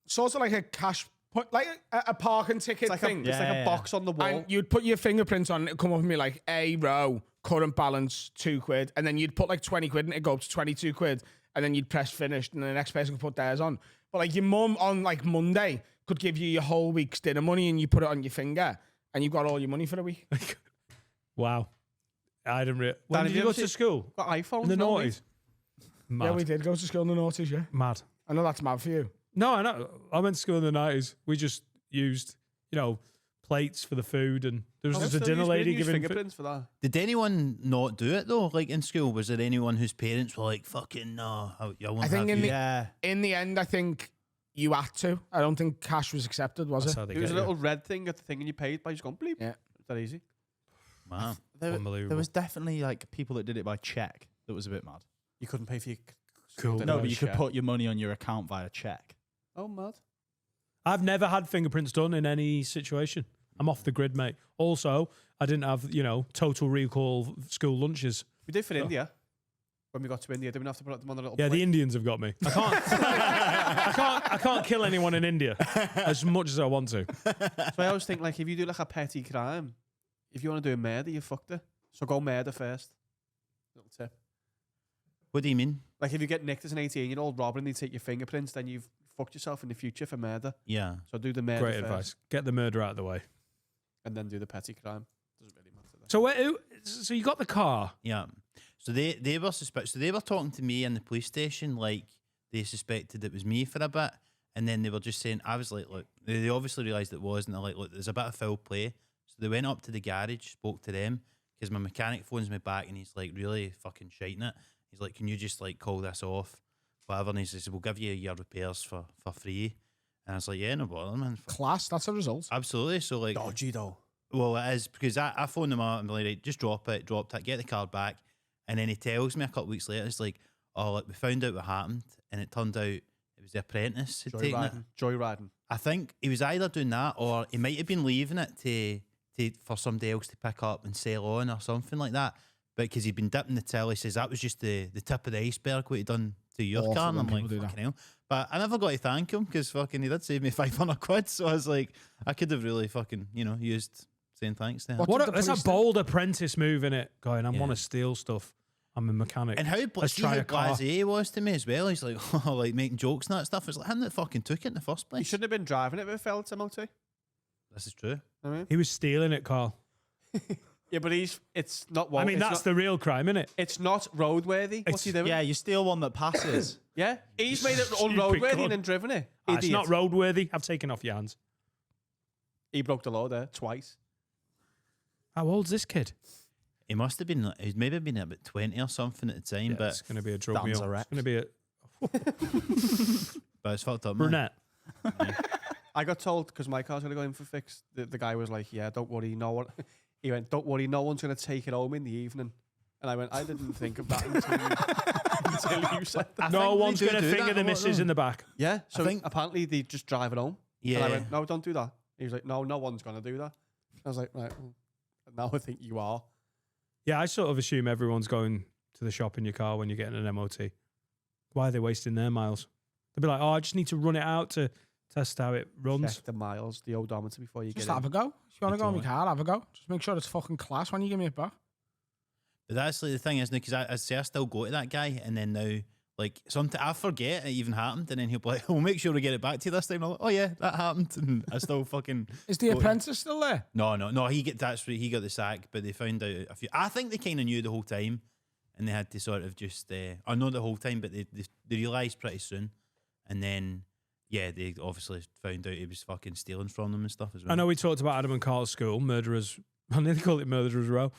sort of like a cash, like a parking ticket It's like, thing. it's like a box on the wall. And you'd put your fingerprints on, it'd come up and be like, A row, current balance, £2. And then you'd put like 20 quid and it'd go up to 22 quid. And then you'd press finished and the next person could put theirs on. But like your mum on like Monday could give you your whole week's dinner money and you put it on your finger and you've got all your money for the week. Wow. I didn't really. When Dan, did have you you go ever to seen- school? Got iPhones. In the no, noughties. Mad. Yeah, we did go to school in the noughties, yeah. Mad. I know that's mad for you. No, I know. I went to school in the 90s. We just used, plates for the food, and there was just a dinner lady giving fingerprints for that. Did anyone not do it though? Like in school, was there anyone whose parents were like, "Fucking no, I won't I think have in you." the Yeah. in the end, I think you had to. I don't think cash was accepted, was That's it? how they There was get a you. little red thing at the thing and you paid by just going bleep. Yeah. It's that easy. Wow. Unbelievable. There was definitely like people that did it by check. That was a bit mad. You couldn't pay for your Cool. dinner No, by but you could check. put your money on your account via check. Oh, mad. I've never had fingerprints done in any situation. I'm off the grid, mate. Also, I didn't have, total recall school lunches. We did for India. When we got to India, didn't we have to put them on the little Yeah, plate? the Indians have got me. I can't. I can't kill anyone in India as much as I want to. So I always think, like, if you do like a petty crime, if you want to do a murder, you fucked it. So go murder first. Little tip. What do you mean? Like, if you get nicked as an 18-year-old robber and they take your fingerprints, then you've fucked yourself in the future for murder. Yeah. So do the murder Great first, advice. Get the murder out of the way. and then do the petty crime. Doesn't really matter. Then. So you got the car. Yeah. So they were suspicious. So they were talking to me in the police station like they suspected it was me for a bit. And then they were just saying, I was like, look, they obviously realised it was. And they're like, look, there's a bit of foul play. So they went up to the garage, spoke to them, because my mechanic phones me back and he's like really fucking shiting it. He's like, can you just like call this off? whatever. And he says, we'll give you your repairs for free. And I was like, yeah, no bother, man. Class, that's a result. Absolutely. So like, Dodgy though. well, it is, because I phoned him up and be like, right, just dropped it, get the card back. And then he tells me a couple of weeks later, it's like, oh, look, we found out what happened. And it turned out it was the apprentice who'd taken it. Joyriding. I think he was either doing that or he might have been leaving it to for somebody else to pick up and sell on or something like that. But because he'd been dipping the till, he says that was just the tip of the iceberg, what he'd done to your Awful car. And when I'm like, people do fucking hell. But I never got to thank him because fucking he did save me 500 quid. So I was like, I could have really fucking, used saying thanks to him. That's a bold apprentice move, in it. Going, I want to steal stuff. I'm a mechanic. And how Let's try a car. blasé he was to me as well. He's like, oh, like making jokes and that stuff. It's like him that fucking took it in the first You place. shouldn't have been driving it if it fell to MOT. This is true. He was stealing it, Carl. Yeah, but it's not. I mean, that's the real crime, isn't it? It's not roadworthy. What's he doing? Yeah, you steal one that passes. Yeah, he's made it Stupid unroadworthy cunt. and then driven it. It's Idiot. not roadworthy. I've taken off your hands. He broke the law there twice. How old's this kid? He must have been, he's maybe been about 20 or something at the time, Yeah, it's but going to be a drug Dan's meal. a It's going to be a it's fucked up, man. brunette. I got told because my car's going to go in for fix. The guy was like, "Yeah, don't worry, no one." He went, "Don't worry, no one's going to take it home in the evening." And I went, "I didn't think of that until you said that." No one's they going to do finger that the a lot, missus though. in the back. Yeah, so think- apparently they just drive it home. Yeah. And I went, "No, don't do that." He was like, "No, no one's going to do that." I was like, "Right, well, now I think you are." Yeah, I sort of assume everyone's going to the shop in your car when you're getting an MOT. Why are they wasting their miles? They'll be like, oh, I just need to run it out to test how it runs. Check the miles, the odometer before you Just get have in. a go. If you want to go on your car, have a go. Just make sure it's fucking class when you give me it back. But that's like the thing, isn't it? Because I say I still go to that guy, and then now, like, sometimes I forget it even happened, and then he'll be like, we'll make sure we get it back to you this time. And I'm like, oh yeah, that happened. And I still fucking. Is the apprentice still there? No, he got the sack, but they found out a few. I think they kind of knew the whole time, and they had to sort of just, or not the whole time, but they realised pretty soon, and then they obviously found out he was fucking stealing from them and stuff as well. I know we talked about Adam and Carl's school, Murderers. I nearly call it Murderers Row.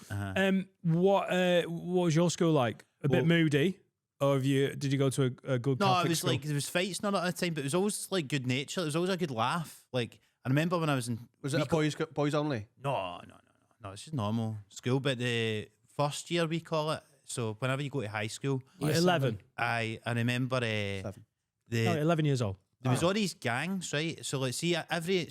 What was your school like? A bit moody, or did you go to a good? No, Catholic it was school? like there was fights not at a time, but it was always like good nature. There was always a good laugh. Like I remember when I was in. Was it a boys only? No. It's just normal school. But the first year we call it. So whenever you go to high school, Like 11. I remember 11 years old. there was all these gangs, right? So like see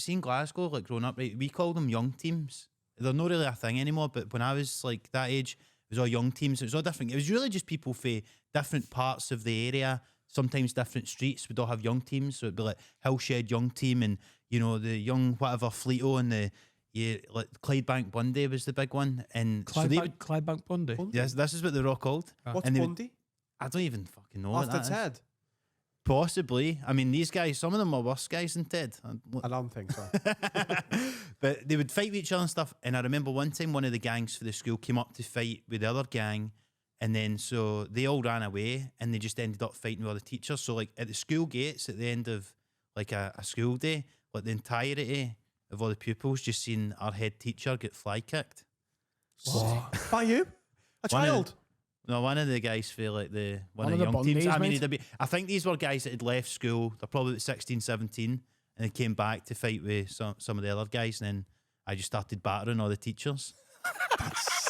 in Glasgow, like growing up, right, we called them young teams. They're not really a thing anymore. But when I was like that age, it was all young teams. It was all different. It was really just people from different parts of the area. Sometimes different streets would all have young teams. So it'd be like Hillshed young team, and the young whatever Fleeto, and like Clydebank Bundy was the big one. And Clydebank Bundy. yes, this is what they're all called. What's And they would- Bundy? I don't even fucking know. Off what the that is. Ted? Possibly. I mean, these guys, some of them are worse guys than Ted. I don't think so. But they would fight with each other and stuff. And I remember one time one of the gangs for the school came up to fight with the other gang. And then so they all ran away and they just ended up fighting with all the teachers. So like at the school gates at the end of like a school day, like the entirety of all the pupils just seen our head teacher get fly kicked. By you? A child? No, one of the guys for like one of of the the young teams. Bundys, I mean, mate. I think these were guys that had left school. They're probably about 16, 17, and they came back to fight with some of the other guys. And then I just started battering all the teachers.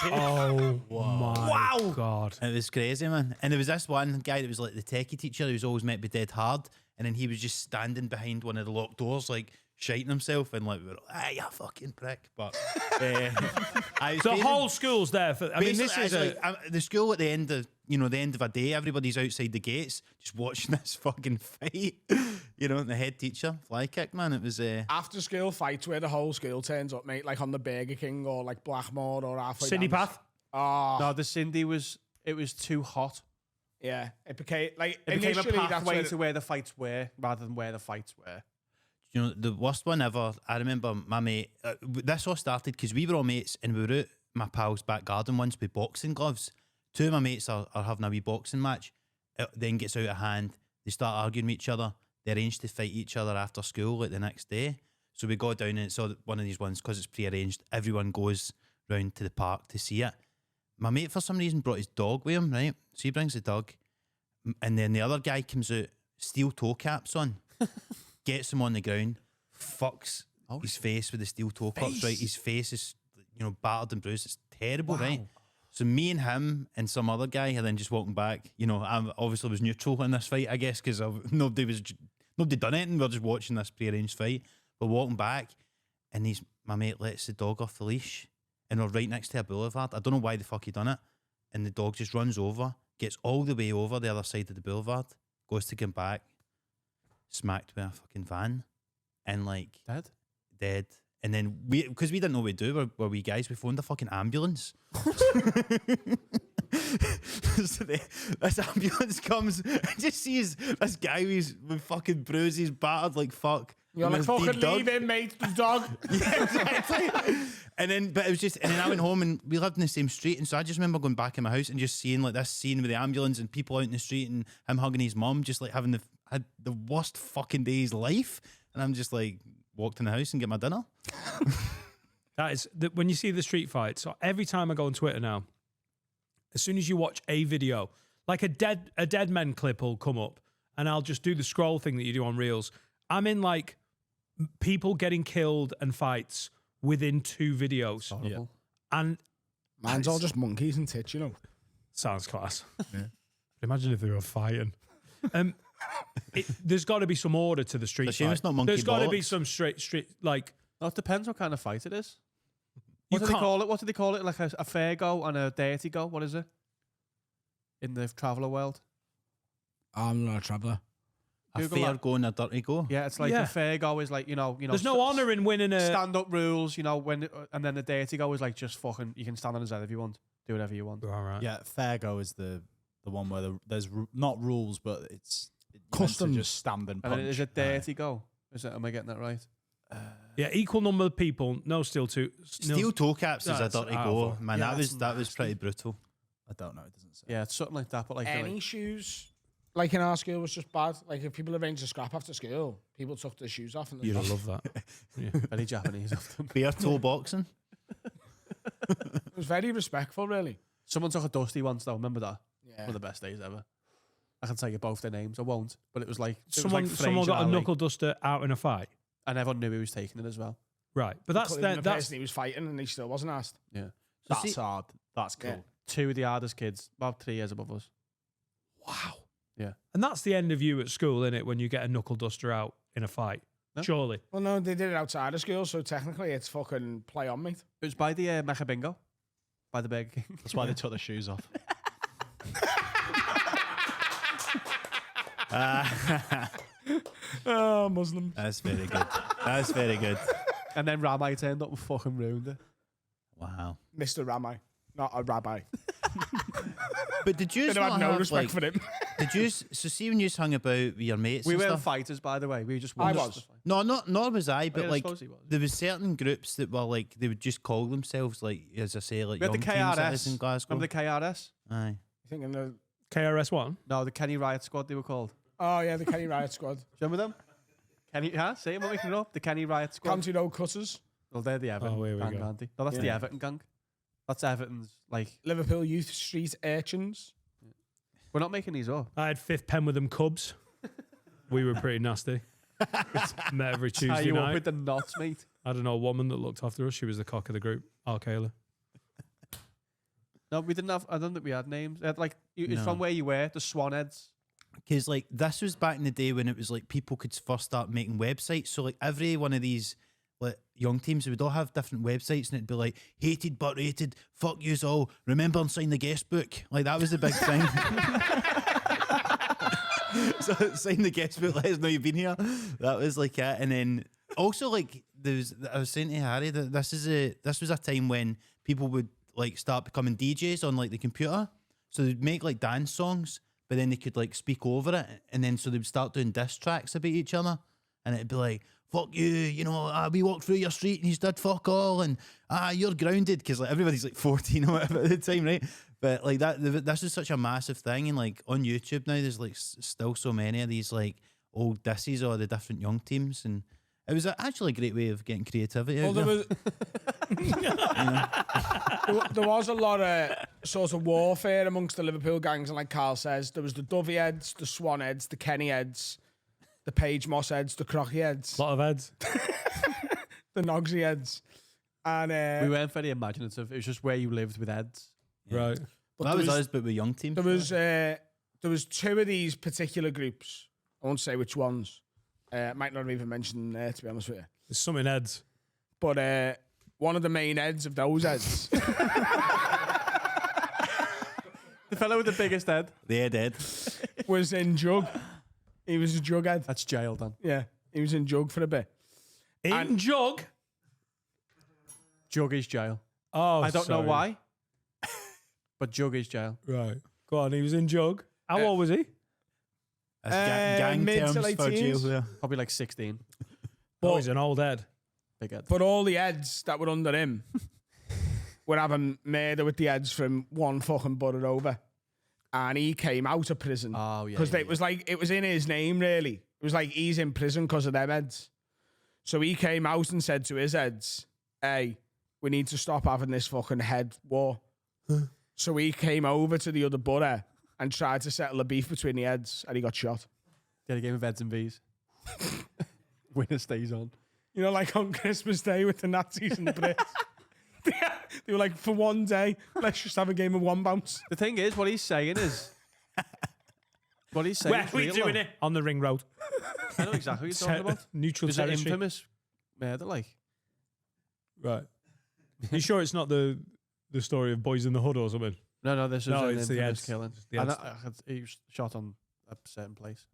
Oh my God. And it was crazy, man. And there was this one guy that was like the techie teacher who was always meant to be dead hard. And then he was just standing behind one of the locked doors, like shiting himself. And like, we were like, hey, you fucking prick. But The whole school's there for. I mean, this is the school at the end of a day. Everybody's outside the gates just watching this fucking fight. And the head teacher fly kick, man. It was After school fights where the whole school turns up, mate, like on the Burger King or like Blackmore or halfway Cindy down the- Path. No, the Cindy was too hot. Yeah, it became like It became a initially that's pathway where to where the fights were rather than where the fights were. the worst one ever. I remember my mate. This all started because we were all mates and we were out my pal's back garden once with boxing gloves. Two of my mates are having a wee boxing match. It then gets out of hand. They start arguing with each other. They arrange to fight each other after school like the next day. So we go down and it's one of these ones because it's pre-arranged. Everyone goes round to the park to see it. My mate for some reason brought his dog with him, right? So he brings the dog. And then the other guy comes out, steel toe caps on, gets him on the ground, fucks his face with the steel toe caps, right? His face is, battered and bruised. It's terrible, right? So me and him and some other guy are then just walking back. I obviously was neutral in this fight, I guess, because nobody done anything. We were just watching this prearranged fight. We're walking back, and my mate lets the dog off the leash, and we're right next to a boulevard. I don't know why the fuck he done it. And the dog just runs over, gets all the way over the other side of the boulevard, goes to come back, smacked by a fucking van, and dead. And then because we didn't know what to do, were we guys, we phoned the fucking ambulance. So this ambulance comes and just sees this guy with fucking bruises, battered like fuck. You're like, fucking leave him, mate, the dog. Yeah, exactly. And then I went home, and we lived in the same street, and so I just remember going back in my house and just seeing this scene with the ambulance and people out in the street and him hugging his mum, just having had the worst fucking day of his life. And I'm just walked in the house and get my dinner. That is when you see the street fight. So every time I go on Twitter now, as soon as you watch a video, like a dead men clip will come up, and I'll just do the scroll thing that you do on Reels. I'm in people getting killed and fights within 2 videos. Yeah. And mine's all just monkeys and tits, Sounds class. Yeah. Imagine if they were fighting. There's got to be some order to the street fight. It's not monkey There's got to be bollocks. some street Well, it depends what kind of fight it is. What do they call it? What do they call it? Like a fair go and a dirty go? What is it? In the traveller world? I'm not a traveller. A fair go and a dirty go. Yeah, it's like a fair go is There's no honour in winning a stand-up rules, and then the dirty go is just fucking, you can stand on his head if you want, do whatever you want. All right. Yeah, fair go is the one where there's not rules, but it's Customs. just stand and punch. And is it dirty go? Am I getting that right? Yeah, equal number of people, no steel toe caps is a That's dirty awful. go. Man, Yeah, that was pretty brutal. I don't know. It doesn't say. Yeah, it's something like that. But Any shoes, in our school, was just bad. If people arranged a scrap after school, people took their shoes off. And You'd love that. very Japanese of them. Bare toe boxing. It was very respectful, really. Someone took a dusty once though. Remember that? Yeah. One of the best days ever. I can tell you both their names. I won't. But it was Someone Fraser got a Ali, knuckle duster out in a fight. and everyone knew he was taking it as well. Right, but that's The person he was fighting, and he still wasn't asked. Yeah, That's hard. That's cool. Yeah. 2 of the hardest kids, about 3 years above us. wow. Yeah. And that's the end of you at school, isn't it? When you get a knuckle duster out in a fight, No. surely. Well, no, they did it outside of school, so technically it's fucking play on, mate. It was by the Mecha Bingo, by the Burger King. That's why they took their shoes off. Oh, Muslim. That's very good. That's very good. And then Ramai turned up and fucking ruined it. Wow. Mr. Ramai, not a rabbi. But did you They had no respect for him. Did you? So see when you hung about with your mates, We and weren't stuff? fighters, by the way. We just I watched was. the fight. No, nor was I. But I suppose he was. there was certain groups that were they would just call themselves as I say, We had young the teams that is KRS. in Glasgow. Remember the KRS? Aye. You thinking the KRS-One? No, the Kenny Riot Squad, they were called. oh yeah, the Kenny Riot Squad, Do you remember them? Kenny, say it, I'm making it up. The Kenny Riot Squad. County Road Cutters, Well, they're the Everton Oh, here we gang, go. aren't they? No, that's the Everton gang. That's Everton's, Liverpool Youth Street Urchins. we're not making these up. I had 5th Penwitham Cubs. We were pretty nasty. Met every Tie Tuesday you up night. with the knots, mate. I don't know, a woman that looked after us. She was the cock of the group. Kayla. No, we didn't have, I don't think we had names. It had, it's from where you were, the Swanheads. Because this was back in the day when it was people could first start making websites. So every one of these young teams would all have different websites, and it'd be hated but rated. Fuck yous all. Remember and sign the guest book. That was the big thing. So sign the guest book. Let us know you've been here. That was it. And then also I was saying to Harry that this was a time when people would start becoming DJs on the computer. So they'd make dance songs, but then they could speak over it, and then so they'd start doing diss tracks about each other, and it'd be fuck you, we walked through your street and he's did fuck all, and you're grounded, because everybody's 14 or whatever at the time, right? But this is such a massive thing, and on YouTube now there's still so many of these old disses or the different young teams, and it was actually a great way of getting creativity. Well, out there there. was there was a lot of sort of warfare amongst the Liverpool gangs, and like Carl says, there was the Dovey heads, the Swan heads, the Kenny heads, the Page Moss heads, the Crocky heads, A lot of heads. the Nogsy heads, and We weren't very imaginative. It was just where you lived with heads. Right. but That there was us, but with young teams. there was two of these particular groups. I won't say which ones. Might not have even mentioned them there, to be honest with you. There's some in heads. But one of the main heads of those heads The fellow with the biggest head. They're dead. was in Jug. He was a Jug head. That's jail done. Yeah, he was in Jug for a bit. In Jug. Jug is jail. Oh, I don't know sorry. why, but Jug is jail. Right. Go on. He was in Jug. How old was he? That's gang mid to terms late for jail teens. there. Probably like 16. Oh, he's an old head. Big head. But all the heads that were under him were having murder with the heads from one fucking borough over. And he came out of prison. Oh, yeah, Because yeah, it was like, it was in his name, really. It was like he's in prison because of them heads. So he came out and said to his heads, hey, we need to stop having this fucking head war. So he came over to the other borough and tried to settle a beef between the heads, and he got shot. Get a game of heads and V's. Winner stays on. You know, like on Christmas Day with the Nazis and the Brits. They were like, for one day, let's just have a game of one bounce. The thing is, what he's saying is... what he's saying Where is are we real, doing though. it? On the ring road. I know exactly what you're talking about. Neutral There's an territory. infamous murder, like... Right. You sure it's not the story of Boys in the Hood or something? No, this is No, an it's the infamous heads. killing. It's the And heads. he was shot on a certain place.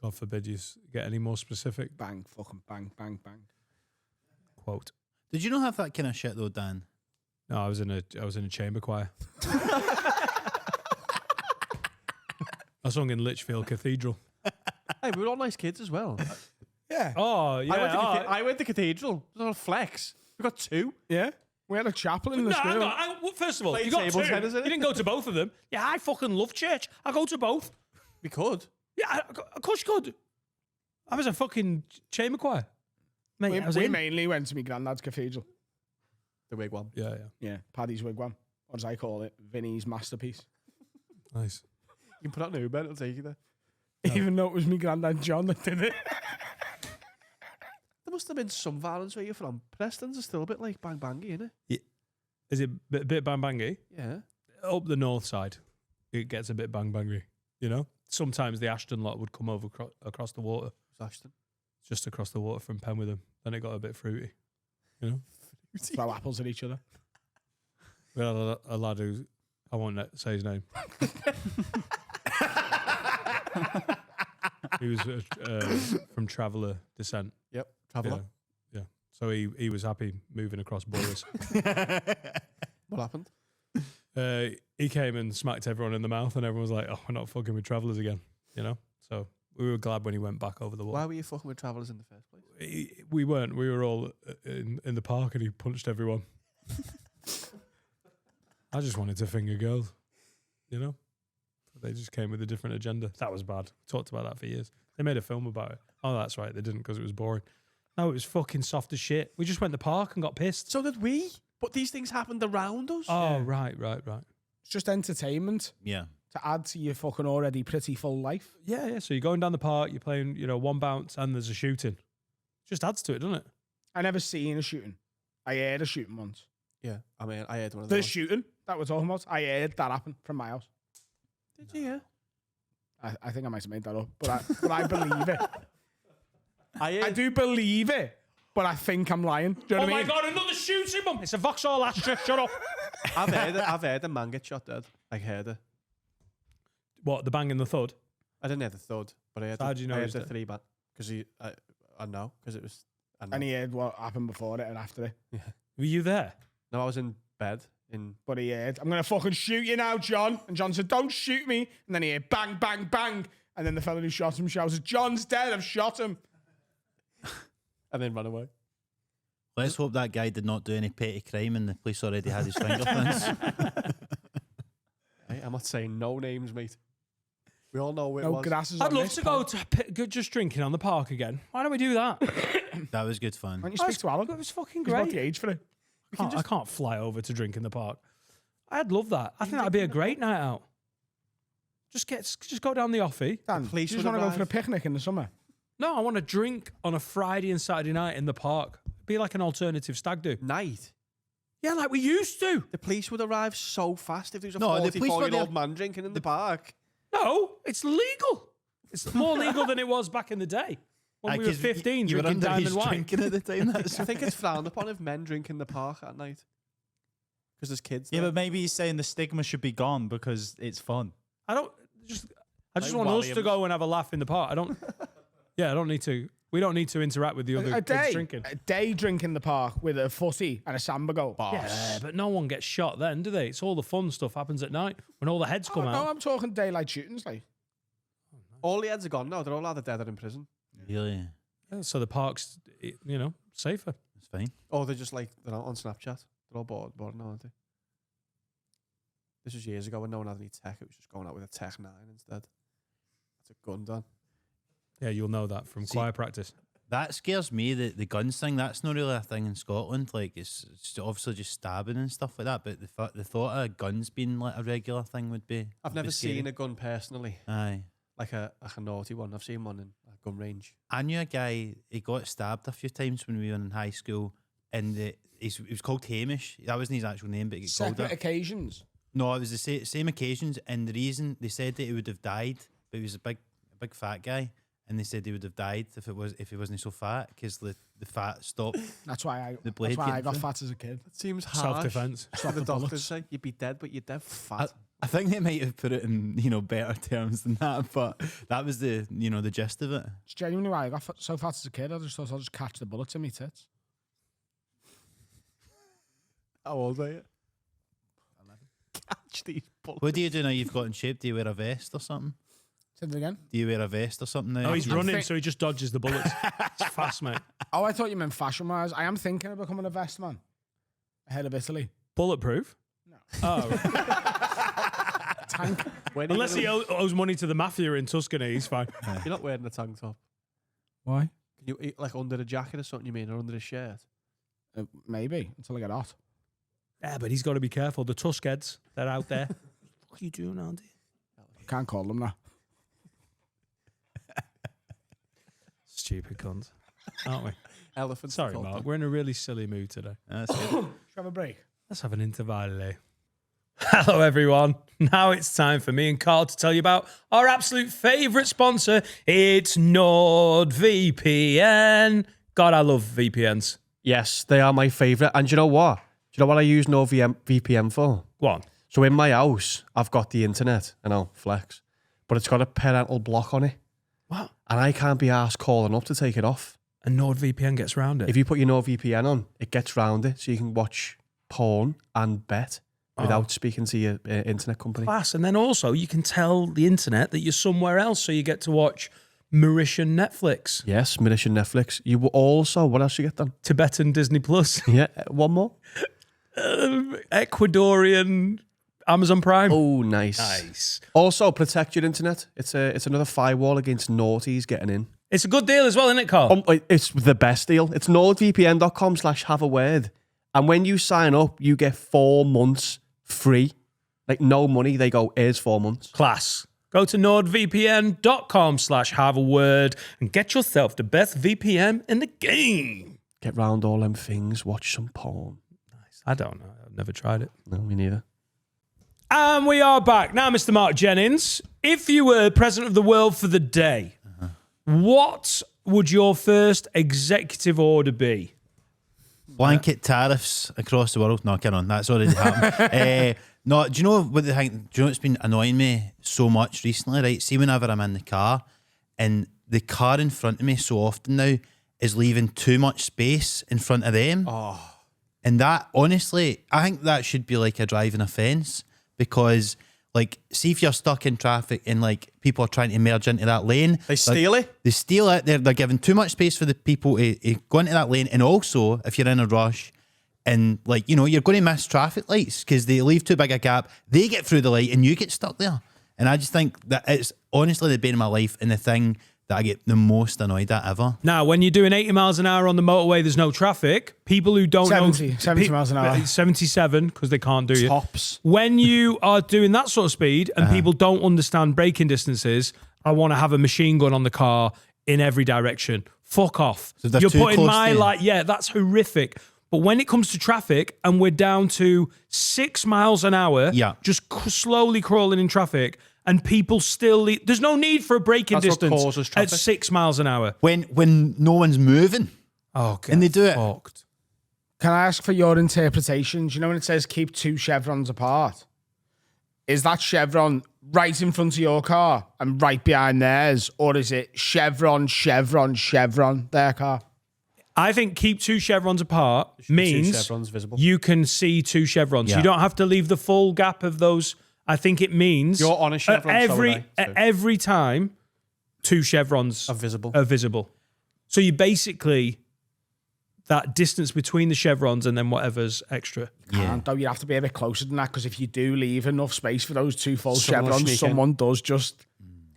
God forbid you get any more specific. Bang, fucking bang, bang, bang. Quote. Did you not have that kind of shit though, Dan? No, I was in a chamber choir. I sung in Lichfield Cathedral. Hey, we were all nice kids as well. Yeah. Oh yeah. I went to cathedral. It was on a flex. We got 2. Yeah. We had a chapel in the No, school. well, first of all, Playing you got tables, 2. Henderson. You didn't go to both of them. Yeah, I fucking love church. I go to both. We could. Yeah, of course you could. I was a fucking chamber choir. Mate, I was We in. mainly went to my granddad's cathedral. The wigwam. Yeah. Yeah. Paddy's Wigwam. Or as I call it, Vinny's masterpiece. Nice. You can put out an Uber, it'll take you there. Even though it was my granddad John that did it. There must have been some violence where you're from. Preston's are still a bit like bang bangy, isn't it? Is it a bit bang bangy? Yeah. Up the north side, it gets a bit bang bangy. You know? Sometimes the Ashton lot would come over across the water, It was Ashton. just across the water from Penwitham. Then it got a bit fruity. You know? Throw apples at each other. We had a lad who, I won't say his name. He was from Traveller descent. Yep. Traveller. Yeah. So he was happy moving across borders. What happened? He came and smacked everyone in the mouth, and everyone was like, "Oh, we're not fucking with Travellers again," you know. So we were glad when he went back over the wall. Why were you fucking with travellers in the first place? We weren't. We were all in the park, and he punched everyone. I just wanted to finger girls, you know. But they just came with a different agenda. That was bad. We talked about that for years. They made a film about it. Oh, that's right. They didn't because it was boring. No, it was fucking soft as shit. We just went to the park and got pissed. So did we. But these things happened around us. Oh, right. It's just entertainment Yeah. to add to your fucking already pretty full life. Yeah. So you're going down the park, you're playing, one bounce, and there's a shooting. Just adds to it, doesn't it? I never seen a shooting. I heard a shooting once. Yeah. I mean, I had one of The those. shooting that we're talking about, I heard that happen from my house. Did you? Yeah. I think I might have made that up, but I believe it. I I do believe it, but I think I'm lying. Do you know Oh what I my mean? God, another shooting, mum. It's a Vauxhall Astra. Shut up. I've heard a man get shot dead. I heard it. What, the bang and the thud? I didn't hear the thud, but I heard, So how do you know I he heard was the dead? 3 bat. Because I know, because it was. I know. And he heard what happened before it and after it. Were you there? No, I was in bed. But he heard, I'm going to fucking shoot you now, John. And John said, don't shoot me. And then he heard bang, bang, bang. And then the fellow who shot him shouted, John's dead, I've shot him. And then ran away. Let's hope that guy did not do any petty crime and the police already had his fingerprints. Hey, I'm not saying no names, mate. We all know who it No was. grasses I'd on love this to pod. go to just drinking on the park again. Why don't we do that? That was good fun. Why don't you speak to Alan? It was fucking He's about great. the age for it. I can't fly over to drink in the park. I'd love that. I think that'd be a great night out. Just go down the offie. Dan, do you police just would want to go arrive. for a picnic in the summer? No, I want to drink on a Friday and Saturday night in the park. Be like an alternative stag do. Night. Yeah, like we used to. The police would arrive so fast if there was a No, the police were 44-year-old there- man drinking in the park. No, it's legal. It's more legal than it was back in the day when we were 15 you were drinking diamond underage wine. drinking at the time. That's I think it's frowned upon if men drink in the park at night. Because there's kids Yeah, there. but maybe he's saying the stigma should be gone because it's fun. I just Like want us to Williams. go and have a laugh in the park. I don't need to. We don't need to interact with the other kids drinking. A day drink in the park with a footy and a samba goal. Yeah, but no one gets shot then, do they? It's all the fun stuff happens at night when all the heads come No, out. I'm talking daylight shootings. Like, All the heads are gone now. They're all either dead or in prison. really, Yeah, so the park's, safer. it's fine. Or they're just like, they're not on Snapchat. They're all bored now, aren't they? This was years ago when no one had any tech. It was just going out with a Tech 9 instead. That's a gun, Dan. Yeah, you'll know that from choir practice. That scares me. The guns thing. That's not really a thing in Scotland. Like it's obviously just stabbing and stuff like that. But the thought of guns being like a regular thing would be. I've would be never scary. seen a gun personally, Aye. like a naughty one. I've seen one in a gun range. I knew a guy. He got stabbed a few times when we were in high school, and he was called Hamish. That wasn't his actual name, but he got called separate it. occasions. No, it was the same occasions, and the reason they said that he would have died, but he was a big fat guy, and they said he would have died if he wasn't so fat because the fat stopped. That's why The blade I getting got through. fat as a kid. It seems harsh. Self-defense. What the doctors say, you'd be dead, but you're dead fat. I think they might have put it in better terms than that, but that was the the gist of it. It's genuinely why I got so fat as a kid. I just thought I'll just catch the bullets in my tits. How old are you? 11. Catch these bullets. What do you do now? You've got in shape. Do you wear a vest or something? Say it again. Do you wear a vest or something now? Oh, he's I'm running, thi- so he just dodges the bullets. It's fast, mate. Oh, I thought you meant fashion-wise. I am thinking of becoming a vest man ahead of Italy. Bulletproof? No. Oh, Tank. When are you unless he gonna- owes money to the mafia in Tuscany, he's fine. You're not wearing a tank top. Why? Can you eat like under a jacket or something? You mean, or under a shirt? Maybe until I get hot. Yeah, but he's got to be careful. The Tuskheads, they're out there. What are you doing, Andy? Can't call them that. Stupid cunt, aren't we? Elephants. Sorry, called Mark. them. We're in a really silly mood today. That's good. Should we have a break? Let's have an interval. Hello, everyone. Now it's time for me and Carl to tell you about our absolute favourite sponsor. It's NordVPN. God, I love VPNs. Yes, they are my favourite. And do you know what? Do you know what I use NordVPN for? Go on. So in my house, I've got the internet. I know, flex. But it's got a parental block on it. What? And I can't be asked calling up to take it off. And NordVPN gets round it. If you put your NordVPN on, it gets round it so you can watch porn and bet without speaking to your internet company. Class. And then also you can tell the internet that you're somewhere else, so you get to watch Mauritian Netflix, Yes, Mauritian Netflix. You will also, what else you get then? Tibetan Disney Plus, Yeah, one more. Ecuadorian Amazon Prime. Oh, nice. Nice. Also, protect your internet. It's another firewall against naughties getting in. It's a good deal as well, isn't it, Carl? It's the best deal. It's nordvpn.com/haveaword. And when you sign up, you get 4 months free. Like no money. They go, here's 4 months. Class. Go to nordvpn.com/haveaword and get yourself the best VPN in the game. Get round all them things. Watch some porn. I don't know. I've never tried it. No, me neither. And we are back. Now, Mr. Marc Jennings, if you were president of the world for the day, what would your first executive order be? Blanket tariffs across the world. No, on. That's already happened. No, do you know what the thing? Do you know what's been annoying me so much recently? Right, see, whenever I'm in the car, and the car in front of me so often now is leaving too much space in front of them. Oh. And that, honestly, I think that should be like a driving offence because, like, see if you're stuck in traffic and like people are trying to merge into that lane, They steal it. They steal it. They're giving too much space for the people to go into that lane. And also, if you're in a rush and like, you're going to miss traffic lights because they leave too big a gap, they get through the light and you get stuck there. And I just think that it's honestly the bane of my life and the thing that I get the most annoyed at ever. Now, when you're doing 80 miles an hour on the motorway, there's no traffic. People who don't 70 miles an hour. 77, because they can't do you. Tops. When you are doing that sort of speed and people don't understand braking distances, I want to have a machine gun on the car in every direction. Fuck off. So they're You're too putting close my to you. light. Yeah, that's horrific. But when it comes to traffic and we're down to 6 miles an hour, Yeah. just slowly crawling in traffic, and people still there's no need for a braking That's what distance causes at traffic. 6 miles an hour. When no one's moving. Oh, God. And they do it. Fucked. Can I ask for your interpretation? Do you know when it says keep 2 chevrons apart? Is that chevron right in front of your car and right behind theirs? Or is it chevron, their car? I think keep 2 chevrons apart be 2 means chevrons visible. you can see 2 chevrons. Yeah. You don't have to leave the full gap of those. I think it means You're on a chevron, so am I, so- every time 2 chevrons Are visible. Are visible. So you basically that distance between the chevrons and then whatever's extra. Can't, though. You have to be a bit closer than that, because if you do leave enough space for those 2 full Someone will chevrons, sneak in. someone does just...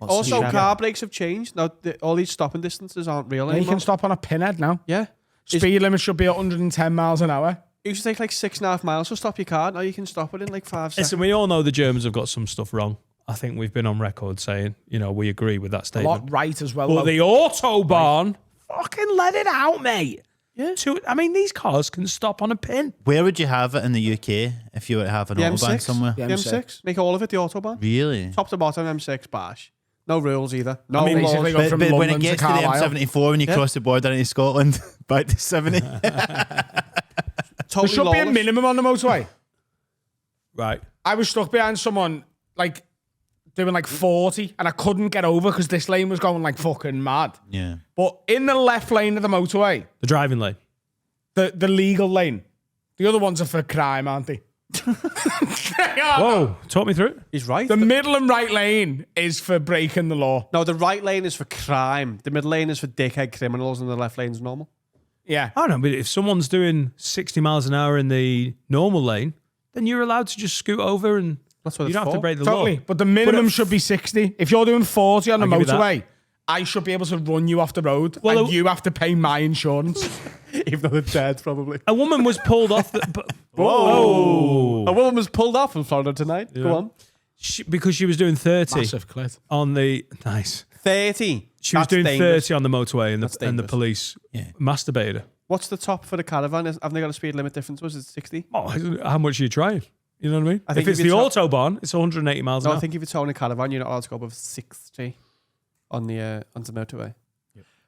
Also, car brakes have changed. Now, all these stopping distances aren't real You anymore. can stop on a pinhead now. Yeah. Speed limit should be 110 miles an hour. It used to take like 6.5 miles to stop your car. Now you can stop it in like 5 seconds. Listen, we all know the Germans have got some stuff wrong. I think we've been on record saying, we agree with that A statement. lot right as well. But though. the Autobahn, fucking let it out, mate. Yeah. These cars can stop on a pin. Where would you have it in the UK if you were to have an The autobahn M6. somewhere? Yeah. The M6. Make all of it the Autobahn. Really? Top to bottom M6 bash. No rules either. No mean, laws. basically, But, from but when London it to gets to the Carlisle. M74, when you Yeah. cross the border into Scotland, back to 70. Totally There should be a lawless. minimum on the motorway. Right. I was stuck behind someone like doing like 40 and I couldn't get over because this lane was going like fucking mad. Yeah. But in the left lane of the motorway, The driving lane. the legal lane, the other ones are for crime, aren't they? Whoa. Talk me through it. He's right. The middle and right lane is for breaking the law. No, the right lane is for crime. The middle lane is for dickhead criminals, and the left lane is normal. Yeah. I don't know, but if someone's doing 60 miles an hour in the normal lane, then you're allowed to just scoot over and That's what you it's don't have to for. break the Totally. law. But the minimum should be 60. If you're doing 40 on the I'll give you that. motorway, I should be able to run you off the road Well, and it- you have to pay my insurance. Even though they're dead, probably. A woman was pulled off Whoa. A woman was pulled off in Florida tonight. Go on. because she was doing 30 Massive clit. on the... Nice. 30. She was That's doing dangerous. 30 on the motorway and That's the dangerous. police masturbated her. What's the top for the caravan? Haven't they got a speed limit difference? Was it 60? Oh, how much are you trying? You know what I mean? I think if it's if the you Autobahn, it's 180 miles an No, hour. I think if you're towing a caravan, you're not allowed to go above 60 on the motorway.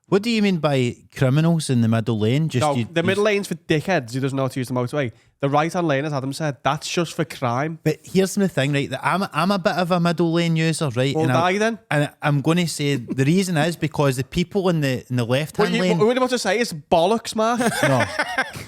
What do you mean by criminals in the middle lane? Just No, the middle lane's for dickheads who doesn't know how to use the motorway. The right-hand lane, as Adam said, that's just for crime. But here's the thing, right? That I'm a bit of a middle lane user, right? Well, I- die then. And I'm going to say the reason is because the people in the left What hand you lane. what you're about to say is bollocks, Mark.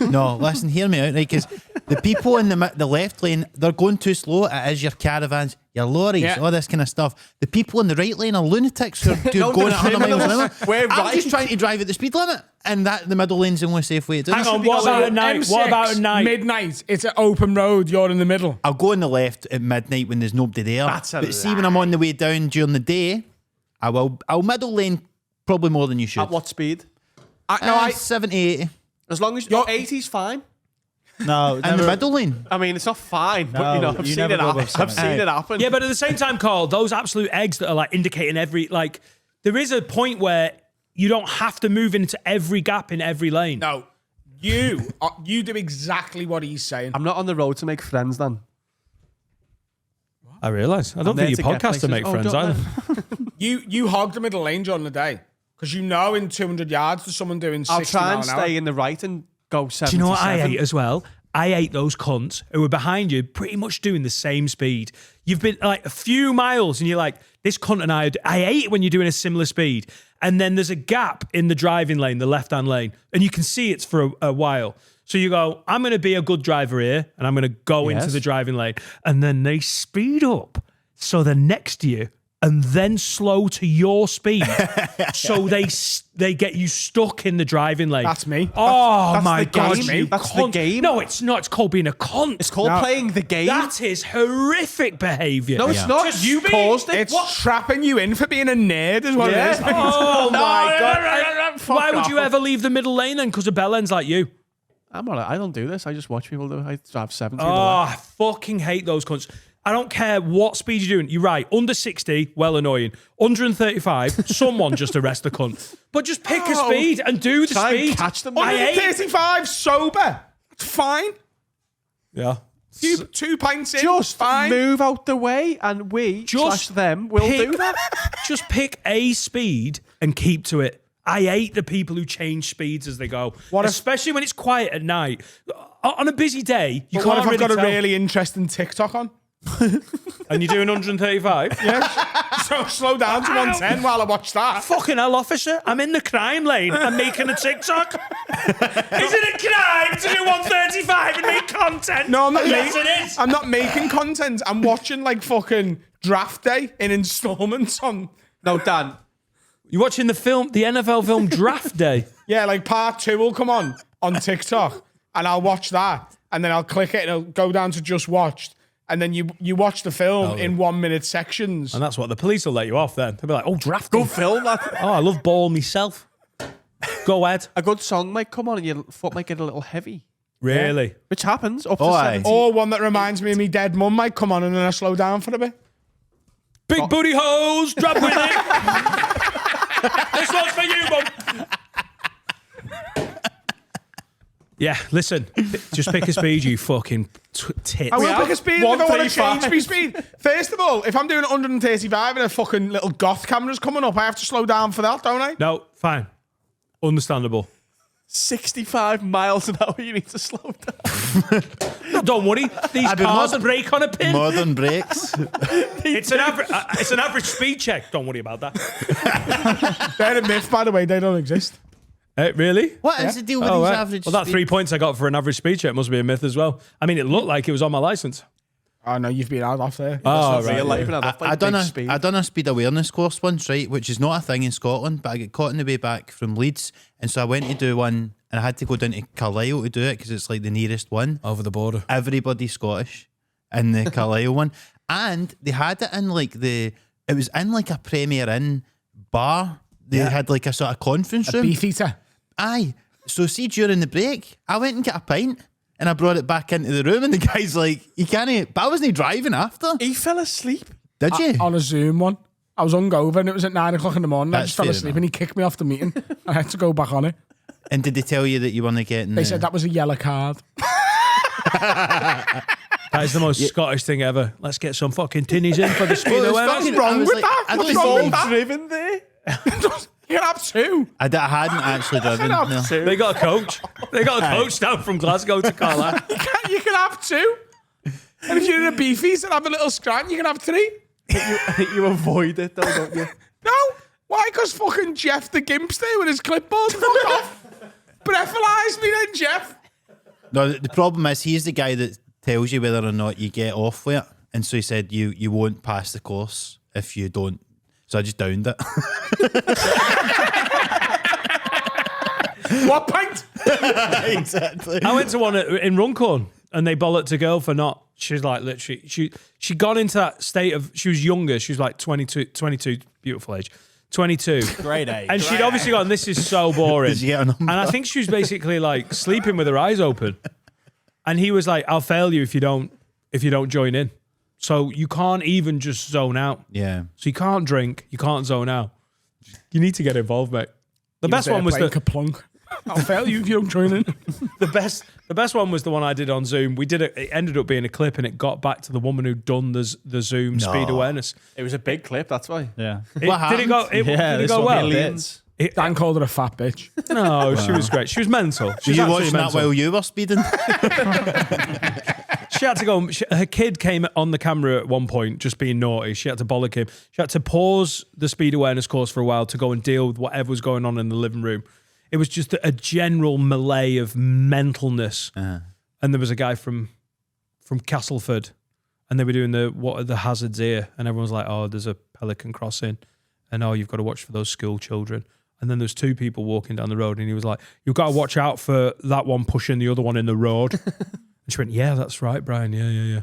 No, listen, hear me out, right? Because the people in the left lane, they're going too slow. It is your caravans, your lorries, Yeah. all this kind of stuff. The people in the right lane are lunatics who are No, going they're at 100 miles an hour. criminals. We're I'm right. just trying to drive at the speed limit, and that the middle lane's the only safe way to do it. Hang on, what about at night? M6, What about at night? Midnight. It's an open road. You're in the middle. I'll go on the left at midnight when there's nobody there. That's a but see, when I'm on the way down during the day, I'll middle lane probably more than you should. At what speed? I 70, 80. As long as your 80's fine. No, And the middle lane. I mean, it's not fine, but No, I've you seen never it go happen. above I've 70. seen it happen. Yeah, but at the same time, Carl, those absolute eggs that are like indicating every, like, there is a point where you don't have to move into every gap in every lane. No, you do exactly what he's saying. I'm not on the road to make friends, then. I realise. I don't there think you to get podcast to places. make Oh, friends don't either. You hog the middle lane during the day because you know in 200 yards there's someone doing 60 I'll try and mile an hour. stay in the right and go 77. Do you know what I hate as well? I hate those cunts who are behind you pretty much doing the same speed. You've been like a few miles and you're like, this cunt and I hate it when you're doing a similar speed. And then there's a gap in the driving lane, the left-hand lane, and you can see it's for a while. So you go, I'm going to be a good driver here and I'm going to go into Yes. the driving lane. And then they speed up so they're next to you and then slow to your speed, so they get you stuck in the driving lane. That's me. Oh That's my the god, game. you That's the cunt. game. No, it's not. It's called being a cunt. It's called playing the game. That is horrific behaviour. No, it's not. Just You being- caused it. It's trapping you in for being a nerd, is what it is. Oh my god! Fuck Why would off. you ever leave the middle lane then? Because of bell ends like you. I'm all right. I don't do this. I just watch people do it. I drive 70. Oh, I fucking hate those cunts. I don't care what speed you're doing. You're right. Under 60, well annoying. 135, someone just arrest the cunt. But just pick a speed and do the Try and speed. catch them. I hate 35 sober. It's fine. Yeah. 2 pints in. Just fine. move out the way, and we Just slash them will pick- do that. Just pick a speed and keep to it. I hate the people who change speeds as they go, especially when it's quiet at night. On a busy day, you But can't what if I've really got a tell. really interesting TikTok on? And you're doing 135? So slow down to 110 while I watch that. Fucking hell, officer. I'm in the crime lane. I'm making a TikTok. Is it a crime to do 135 and make content? No, I'm not. Yes, it is. I'm not making content. I'm watching like fucking Draft Day in installments on. No, Dan. You're watching the NFL film Draft Day. Yeah, like part 2 will come on TikTok, and I'll watch that, and then I'll click it, and it'll go down to just watched, and then you watch the film in 1 minute sections. And that's what the police will let you off then. They'll be like, oh, Draft Day. Good film, that. Oh, I love ball myself. Go ahead. A good song might come on and your foot might get a little heavy. Really? Which happens up to aye. 70. Or one that reminds me of me dead mum might come on, and then I slow down for a bit. Big booty hoes, drop with it. This one's for you, mum. Yeah, listen. Just pick a speed, you fucking tits. I will pick a speed if I want to 135. change my speed. First of all, if I'm doing 135 and a fucking little goth camera's coming up, I have to slow down for that, don't I? No, fine. Understandable. 65 miles an hour, you need to slow down. No, don't worry. These I'd be cars more- brake on a pin. Modern brakes. It's an average speed check. Don't worry about that. They're a myth, by the way. They don't exist. Really? What is the deal with Oh, these right. average? Well, that speed- 3 points I got for an average speed check must be a myth as well. I mean, it looked like it was on my license. Oh, no, you've been out off there. Oh, Real right. life, and I've I done a speed awareness course once, right, which is not a thing in Scotland, but I got caught on the way back from Leeds, and so I went to do one, and I had to go down to Carlisle to do it because it's like the nearest one. Over the border. Everybody's Scottish in the Carlisle one, and they had it in like it was in like a Premier Inn bar. They had like a sort of conference room. Beef eater. Aye. So see, during the break, I went and got a pint. And I brought it back into the room, and the guy's like, "You can't." But I wasn't driving after. He fell asleep. Did you? On a Zoom one. I was hungover and it was at 9 o'clock in the morning. I That's just fell fair asleep enough. and he kicked me off the meeting. I had to go back on it. And did they tell you that you weren't getting? They said that was a yellow card. That is the most Scottish thing ever. Let's get some fucking tinnies in for the speed Well, awareness. fucking- wrong I was with like, that? I What's don't wrong know. with that? Driven there. You can have 2. I hadn't actually driven. No. They got a coach. They got a coach down from Glasgow to Carlisle. You can have 2. And if you're in a beefies and have a little scram, you can have 3. You avoid it, though, don't you? No. Why? Because fucking Jeff the Gimpster with his clipboard. Fuck off. Breathalyze me then, Jeff. No, the problem is he's the guy that tells you whether or not you get off with it, and so he said you won't pass the course if you don't. So I just downed it. What pint? Exactly. I went to one in Runcorn and they bollocked a girl for not. She's like literally, she got into that state of, she was younger. She was like 22, beautiful age. 22. Great age. And she'd obviously gone, this is so boring. Did you get a number? And I think she was basically like sleeping with her eyes open. And he was like, I'll fail you if you don't join in. So you can't even just zone out. Yeah. So you can't drink, you can't zone out. You need to get involved, mate. The best one was Kaplunk. I'll fail you if you don't join in. the best one was the one I did on Zoom. We did it. It ended up being a clip, and it got back to the woman who'd done the Zoom speed awareness. It was a big clip, that's why. Yeah. Did it go? Did it go well? Dan called her a fat bitch. No, she was great. She was mental. She was Were you absolutely watching that mental. while you were speeding? She had to go. Her kid came on the camera at one point, just being naughty. She had to bollock him. She had to pause the speed awareness course for a while to go and deal with whatever was going on in the living room. It was just a general melee of mentalness. And there was a guy from Castleford and they were doing what are the hazards here, and everyone's like, oh, there's a pelican crossing, and oh, you've got to watch for those school children. And then there's two people walking down the road, and he was like, you've got to watch out for that one pushing the other one in the road. And she went, yeah, that's right, Brian. Yeah.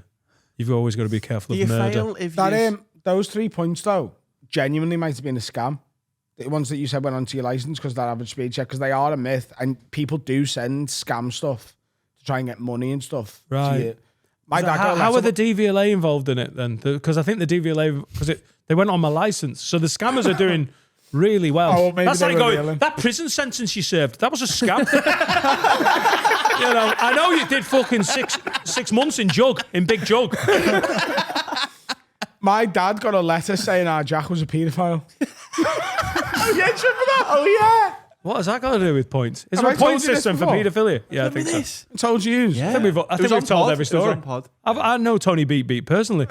You've always got to be careful of murder. Fail if That those 3 points though genuinely might have been a scam. The ones that you said went onto your license because that average speed check, because they are a myth, and people do send scam stuff to try and get money and stuff. Right. My dad got a How are letter- the DVLA involved in it then? Because I think the DVLA, because they went on my license, so the scammers are doing really well. Oh, maybe That's they like were going, reeling. that prison sentence you served, that was a scam. I know you did fucking six months in Big Jug. My dad got a letter saying our Jack was a paedophile. Oh yeah, remember that? Oh yeah. What has that got to do with points? Is Have there I a told point you this system for before? paedophilia? Yeah, I think so. this. I told you. Yeah. I think we've told every story. It was on pod. I know Tony Beat personally.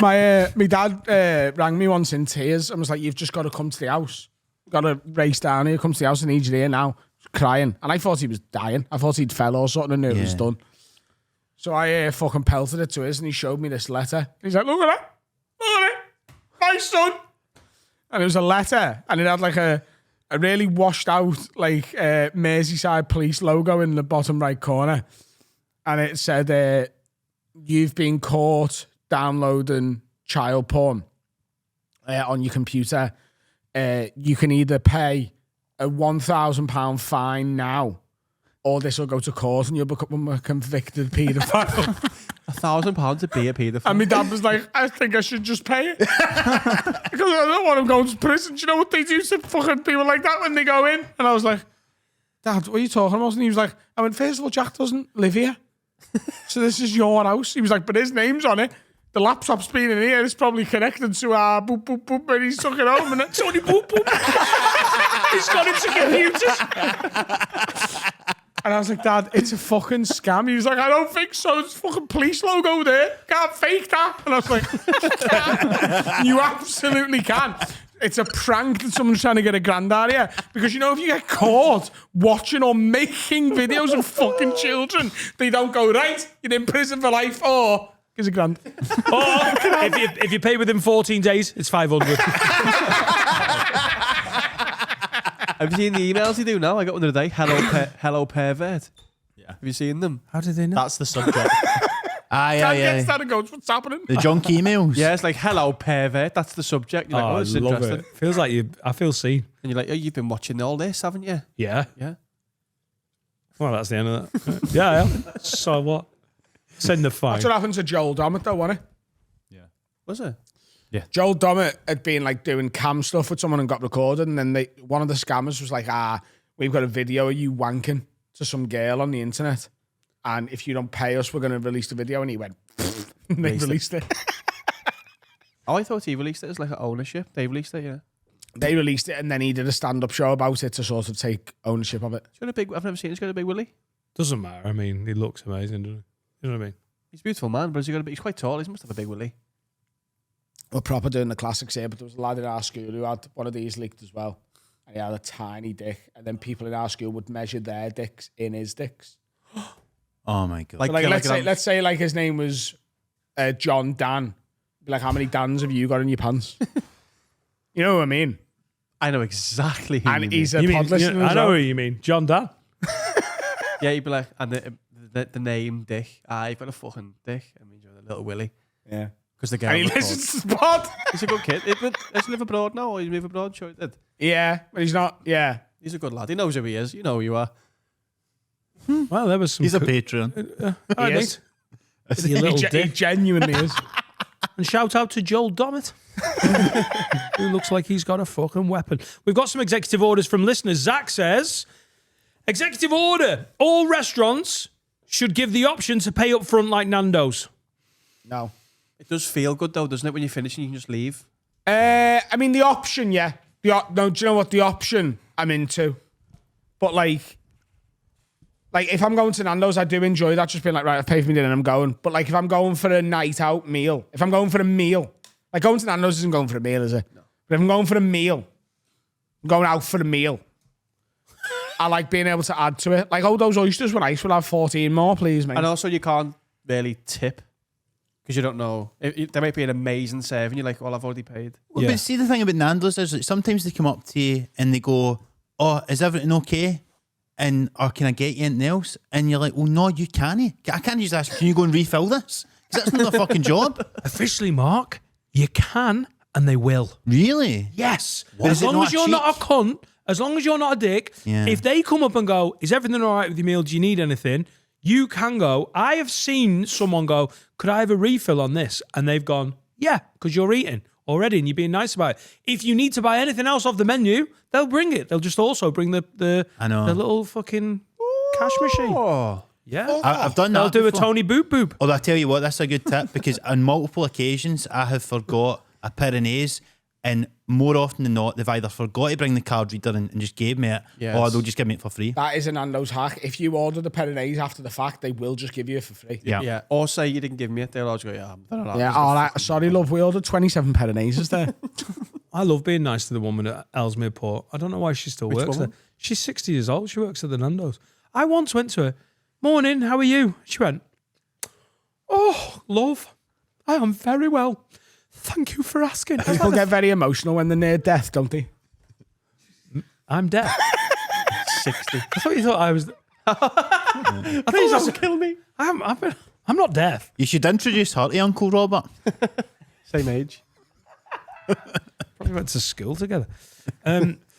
My dad rang me once in tears and was like, "You've just got to come to the house. Got to race down here. Come to the house. I need you here now." Crying, and I thought he was dying. I thought he'd fell or something and knew it was done. So I fucking pelted it to his, and he showed me this letter. He's like, "Look at it, look at it, my son." And it was a letter, and it had like a really washed out like Merseyside police logo in the bottom right corner, and it said, "You've been caught downloading child porn on your computer. You can either pay a £1,000 fine now, or this will go to court and you'll become a convicted paedophile." £1,000 to be a paedophile. And my dad was like, "I think I should just pay it." Because I don't want him going to prison. Do you know what they do to fucking people like that when they go in? And I was like, "Dad, what are you talking about?" And he was like, I went, "First of all, Jack doesn't live here. So this is your house." He was like, "But his name's on it. The laptop's been in here. It's probably connected to our boop, boop, boop." And he took it home and it's only boop, boop. He's got into computers. And I was like, "Dad, it's a fucking scam." He was like, "I don't think so. There's a fucking police logo there. Can't fake that." And I was like, "You can. You absolutely can. It's a prank that someone's trying to get a grand out of you." Because you know, if you get caught watching or making videos of fucking children, they don't go, "Right, you're in prison for life," or "Here's a grand." Or if you pay within 14 days, it's 500. Have you seen the emails you do now? I got one the other day. Hello pervert. Yeah. Have you seen them? How did they know? That's the subject. Dad gets that and goes, "What's happening?" The junk emails. Yeah, it's like, hello pervert. That's the subject. You're like, Oh, oh, I this is love interesting. it. Feels like I feel seen. And you're like, oh, you've been watching all this, haven't you? Yeah. Yeah. Well, that's the end of that. Yeah. So what? Send the fine. That's what happened to Joel Dommett, though, wasn't it? Was it? Joel Dommett had been like doing cam stuff with someone and got recorded, and then one of the scammers was like, "We've got a video of you wanking to some girl on the internet, and if you don't pay us, we're going to release the video." And he went, and they released it. Oh, I thought he released it as like an ownership. They released it, yeah. They released it, and then he did a stand-up show about it to sort of take ownership of it. He's got a big, I've never seen him. He's got a big willy. Doesn't matter. I mean, he looks amazing, doesn't he? You know what I mean? He's a beautiful man, but he's quite tall. He must have a big willy. We're proper doing the classics here, but there was a lad in our school who had one of these leaked as well, and he had a tiny dick, and then people in our school would measure their dicks in his dicks. Oh my god. So let's say like his name was John Dan. Be like, "How many Dans have you got in your pants?" You know what I mean? I know exactly who And you he's mean. a pod listener. I as know well. who you mean. John Dan. Yeah, he'd be like, and the name Dick. I've got a fucking dick. I mean, you're a little willy. Yeah. Because the girl And he was listens to the pod. He's a good kid. Does he live abroad now, or he's moved abroad? Sure he did. Yeah, but he's not. Yeah. He's a good lad. He knows who he is. You know who you are. Well, there was some. He's a Patreon. All right, He is. mate. You little He dick. genuinely is. And shout out to Joel Dommett, who looks like he's got a fucking weapon. We've got some executive orders from listeners. Zach says, executive order, all restaurants should give the option to pay up front like Nando's. No. It does feel good though, doesn't it? When you finish and you can just leave. I mean, the option, yeah. No, do you know what? The option I'm into. But like if I'm going to Nando's, I do enjoy that. Just being like, right, I've paid for my dinner and I'm going. But like if I'm going for a night out meal, if I'm going for a meal, like going to Nando's isn't going for a meal, is it? No. But if I'm going for a meal, I'm going out for a meal. I like being able to add to it. Like, those oysters were nice. We'll have 14 more, please, mate. And also, you can't really tip. Because you don't know. There might be an amazing serve and you're like, well, I've already paid. Well, but see, the thing about Nando's is that sometimes they come up to you and they go, "Oh, is everything okay?" Or can I get you anything else? And you're like, "Well, no, you can't. I can't just ask, can you go and refill this? Because that's not a fucking job." Officially, Mark, you can and they will. Really? Yes. What? As Is it long not as a you're not a cheek? cunt, as long as you're not a dick, Yeah. if they come up and go, "Is everything all right with your meal? Do you need anything?" You can go. I have seen someone go, "Could I have a refill on this?" And they've gone, "Yeah," because you're eating already and you're being nice about it. If you need to buy anything else off the menu, they'll bring it. They'll just also bring the I know. the little fucking cash machine. Oh. Yeah. I've done that. They'll do a before. Tony Boop Boop. Although I tell you what, that's a good tip because on multiple occasions I have forgot a Pyrenees, and more often than not, they've either forgot to bring the card reader and just gave me it, Yes. or they'll just give me it for free. That is a Nando's hack. If you order the Pyrenees after the fact, they will just give you it for free. Yeah. Or say you didn't give me it. They'll always go, yeah, I don't know. Yeah. Oh, sorry, love. We ordered 27 Pyrenees there. I love being nice to the woman at Ellesmere Port. I don't know why she still works woman? there. She's 60 years old. She works at the Nando's. I once went to her, "Morning, how are you?" She went, "Oh, love, I am very well. Thank you for asking." I was People like, get very emotional when they're near death, don't they? "I'm deaf." 60. I thought you thought I was. I thought you Please thought, kill me. I'm not deaf. You should introduce her to Uncle Robert. Same age. Probably went to school together.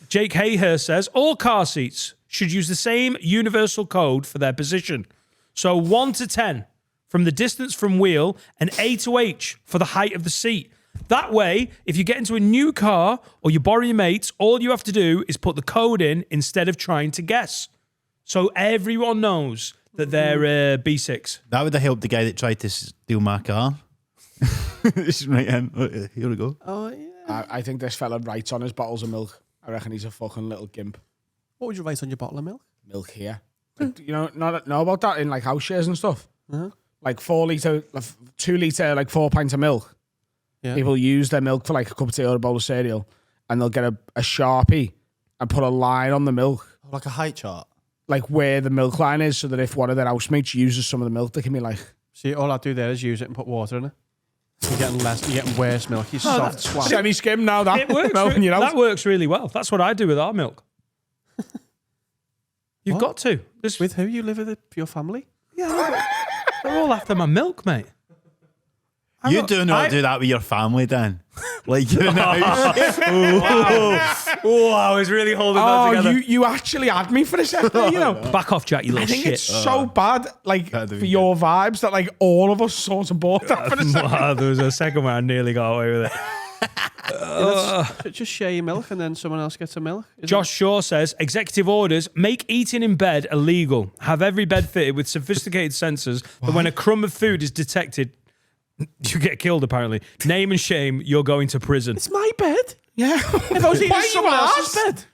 Jake Hayher says all car seats should use the same universal code for their position. So 1 to 10 from the distance from wheel and A to H for the height of the seat. That way, if you get into a new car or you borrow your mates, all you have to do is put the code in instead of trying to guess. So everyone knows that they're B6. That would have helped the guy that tried to steal my car. Just right in. Here we go. Oh, yeah. I think this fella writes on his bottles of milk. I reckon he's a fucking little gimp. What would you write on your bottle of milk? Milk here. Like, you know about that in like house shares and stuff? Like 4 litre, 2 litre, like 4 pints of milk. Yeah. People use their milk for like a cup of tea or a bowl of cereal, and they'll get a Sharpie and put a line on the milk, Like a height chart. like where the milk line is, so that if one of their housemates uses some of the milk, they can be like, See, all I do there is use it and put water in it. You're getting worse milk. You soft swat. semi-skim now that. It works. Milking you out. That works really well. That's what I do with our milk. You've What? got to. This, With who? You live with your family? they're all after my milk, mate. You do not do that with your family, Dan. Like you're in a house. Oh, I was really holding that Oh, together. you actually had me for a second, you know. Back off, Jack, you I little think shit. it's so bad, like, That'd for be your vibes that, like, all of us sort of bought that for a second. Wow, there was a second where I nearly got away with it. Just share your milk and then someone else gets a milk. Isn't Josh Shaw says, executive orders, make eating in bed illegal. Have every bed fitted with sophisticated sensors that when a crumb of food is detected, you get killed, apparently. Name and shame, you're going to prison. It's my bed. Yeah. If I was eating someone else's bed.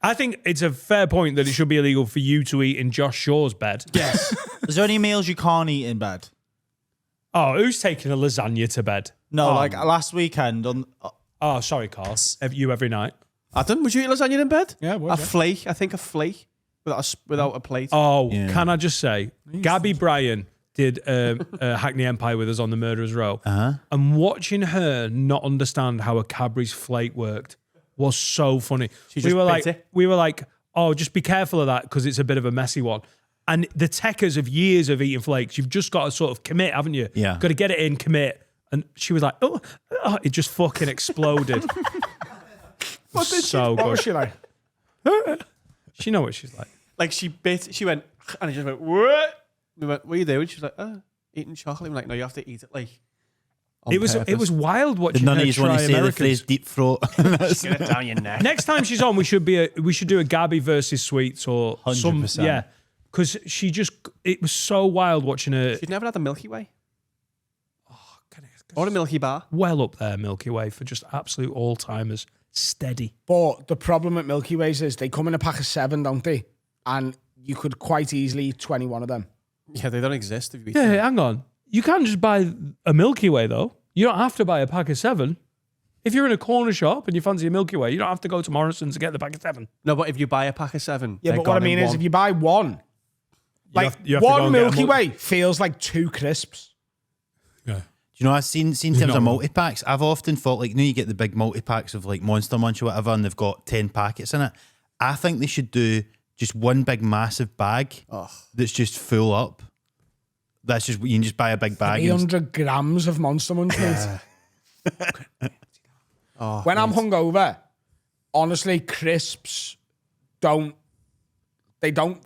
I think it's a fair point that it should be illegal for you to eat in Josh Shaw's bed. Yes. Is there any meals you can't eat in bed? Oh, who's taking a lasagna to bed? No, like last weekend on. Oh, sorry, Carl. You every night. Adam, would you eat lasagna in bed? Yeah, I would, A yeah. flake. I think a flake without a plate. Oh, Yeah. can I just say, Gabby Bryan did Hackney Empire with us on the Murderers Row. And watching her not understand how a Cadbury's flake worked was so funny. She just bit it. We were like, oh, just be careful of that because it's a bit of a messy one. And the techers of years of eating flakes, you've just got to sort of commit, haven't you? Yeah. Got to get it in, commit. And she was like, oh, it just fucking exploded. What did So what was good. she like? She know what she's like. Like she went, and he just went, what? We went, what are you doing? She was like, oh, eating chocolate. I'm like, no, you have to eat it like. on It was purpose. wild Did watching none her of you try want to say the Americans. phrase deep throat? Get it down your neck. Next time she's on, we should do a Gabby versus Sweets or some 100%. yeah, because it was so wild watching her. She'd never had the Milky Way. Or a Milky Bar. Well up there, Milky Way for just absolute all timers, steady. But the problem with Milky Ways is they come in a pack of 7, don't they? And you could quite easily eat 21 of them. Yeah, they don't exist if you eat Yeah, them. hang on. You can't just buy a Milky Way though. You don't have to buy a pack of 7. If you're in a corner shop and you fancy a Milky Way, you don't have to go to Morrison's to get the pack of 7. No, but if you buy a pack of 7, Yeah, they're but what I gone in mean is one. if you buy one, like have to go one and get a Milky mul- Way feels like 2 crisps. Yeah. You know, I've seen in terms of multi-packs, I've often thought, like, you get the big multi-packs of, like, Monster Munch or whatever, and they've got 10 packets in it. I think they should do just one big massive bag that's just full up. That's just, you can just buy a big bag. 300 grams of Monster Munch, mate. When I'm hungover, honestly, crisps don't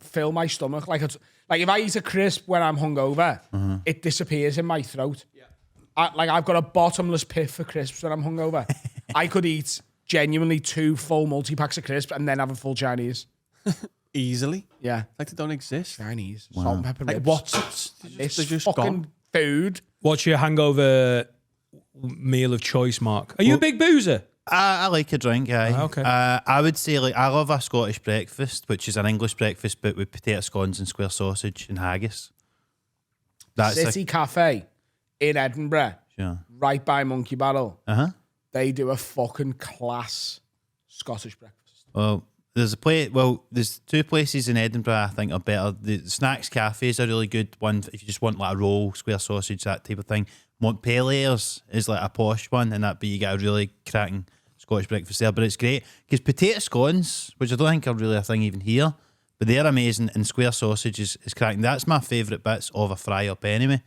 fill my stomach. Like if I eat a crisp when I'm hungover, it disappears in my throat. I've got a bottomless pit for crisps when I'm hungover. I could eat genuinely 2 full multi-packs of crisps and then have a full Chinese. Easily. Yeah. Like they don't exist. Chinese. Salt and pepper ribs. Like what's This they're just fucking gone. food. What's your hangover meal of choice, Mark? Are you a big boozer? I like a drink, aye. Okay. I would say, like, I love a Scottish breakfast, which is an English breakfast, but with potato scones and square sausage and haggis. That's City Cafe in Edinburgh, sure. right by Monkey Barrel. Uh-huh. They do a fucking class Scottish breakfast. Well, there's 2 places in Edinburgh I think are better. The Snacks Cafe is a really good one if you just want like a roll, square sausage, that type of thing. Montpellier's is like a posh one, and you get a really cracking Scottish breakfast there. But it's great because potato scones, which I don't think are really a thing even here, but they're amazing, and square sausage is cracking. That's my favourite bits of a fry up anyway.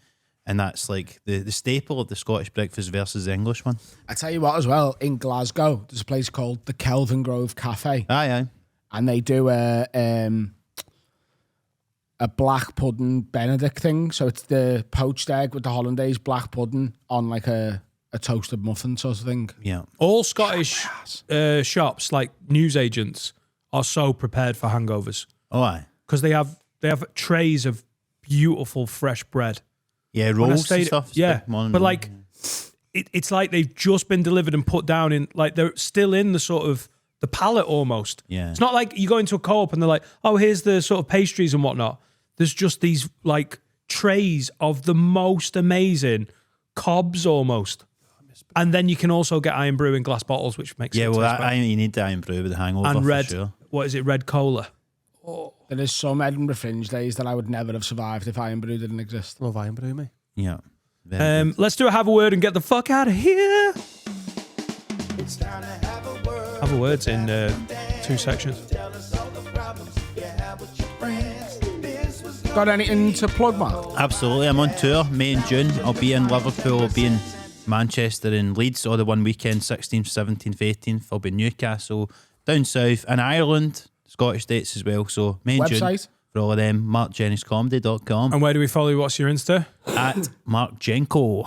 And that's like the staple of the Scottish breakfast versus the English one. I tell you what, as well, in Glasgow, there's a place called the Kelvin Grove Cafe. Aye. And they do a black pudding Benedict thing. So it's the poached egg with the hollandaise, black pudding on like a toasted muffin sort of thing. Yeah. All Scottish shops, like newsagents, are so prepared for hangovers Oh, aye. because they have trays of beautiful fresh bread. Yeah, When I rolls stayed- and stuff. Yeah, but like it's like they've just been delivered and put down in, like they're still in the sort of the pallet almost. Yeah. It's not like you go into a co-op and they're like, oh, here's the sort of pastries and whatnot. There's just these like trays of the most amazing cobs almost. And then you can also get iron brew in glass bottles, which makes Yeah, it well, taste better. you need the iron brew with the hangover And for red, sure. what is it, red cola? There is some Edinburgh Fringe days that I would never have survived if Iron Brew didn't exist. Love iron brew, mate. Yeah. Very good. Let's do a have a word and get the fuck out of here. It's time to have a word. Have a word's in 2 sections. Tell us all the problems you have with your friends. This was Got anything to plug, Mark? Absolutely. I'm on tour May and June. I'll be in Liverpool. I'll be in Manchester and Leeds all the one weekend, 16th, 17th, 18th. I'll be in Newcastle, down south, and Ireland, Scottish dates as well. So May and June Website? for all of them, markjenningscomedy.com And where do we follow you? What's your Insta? at Marc Jenko.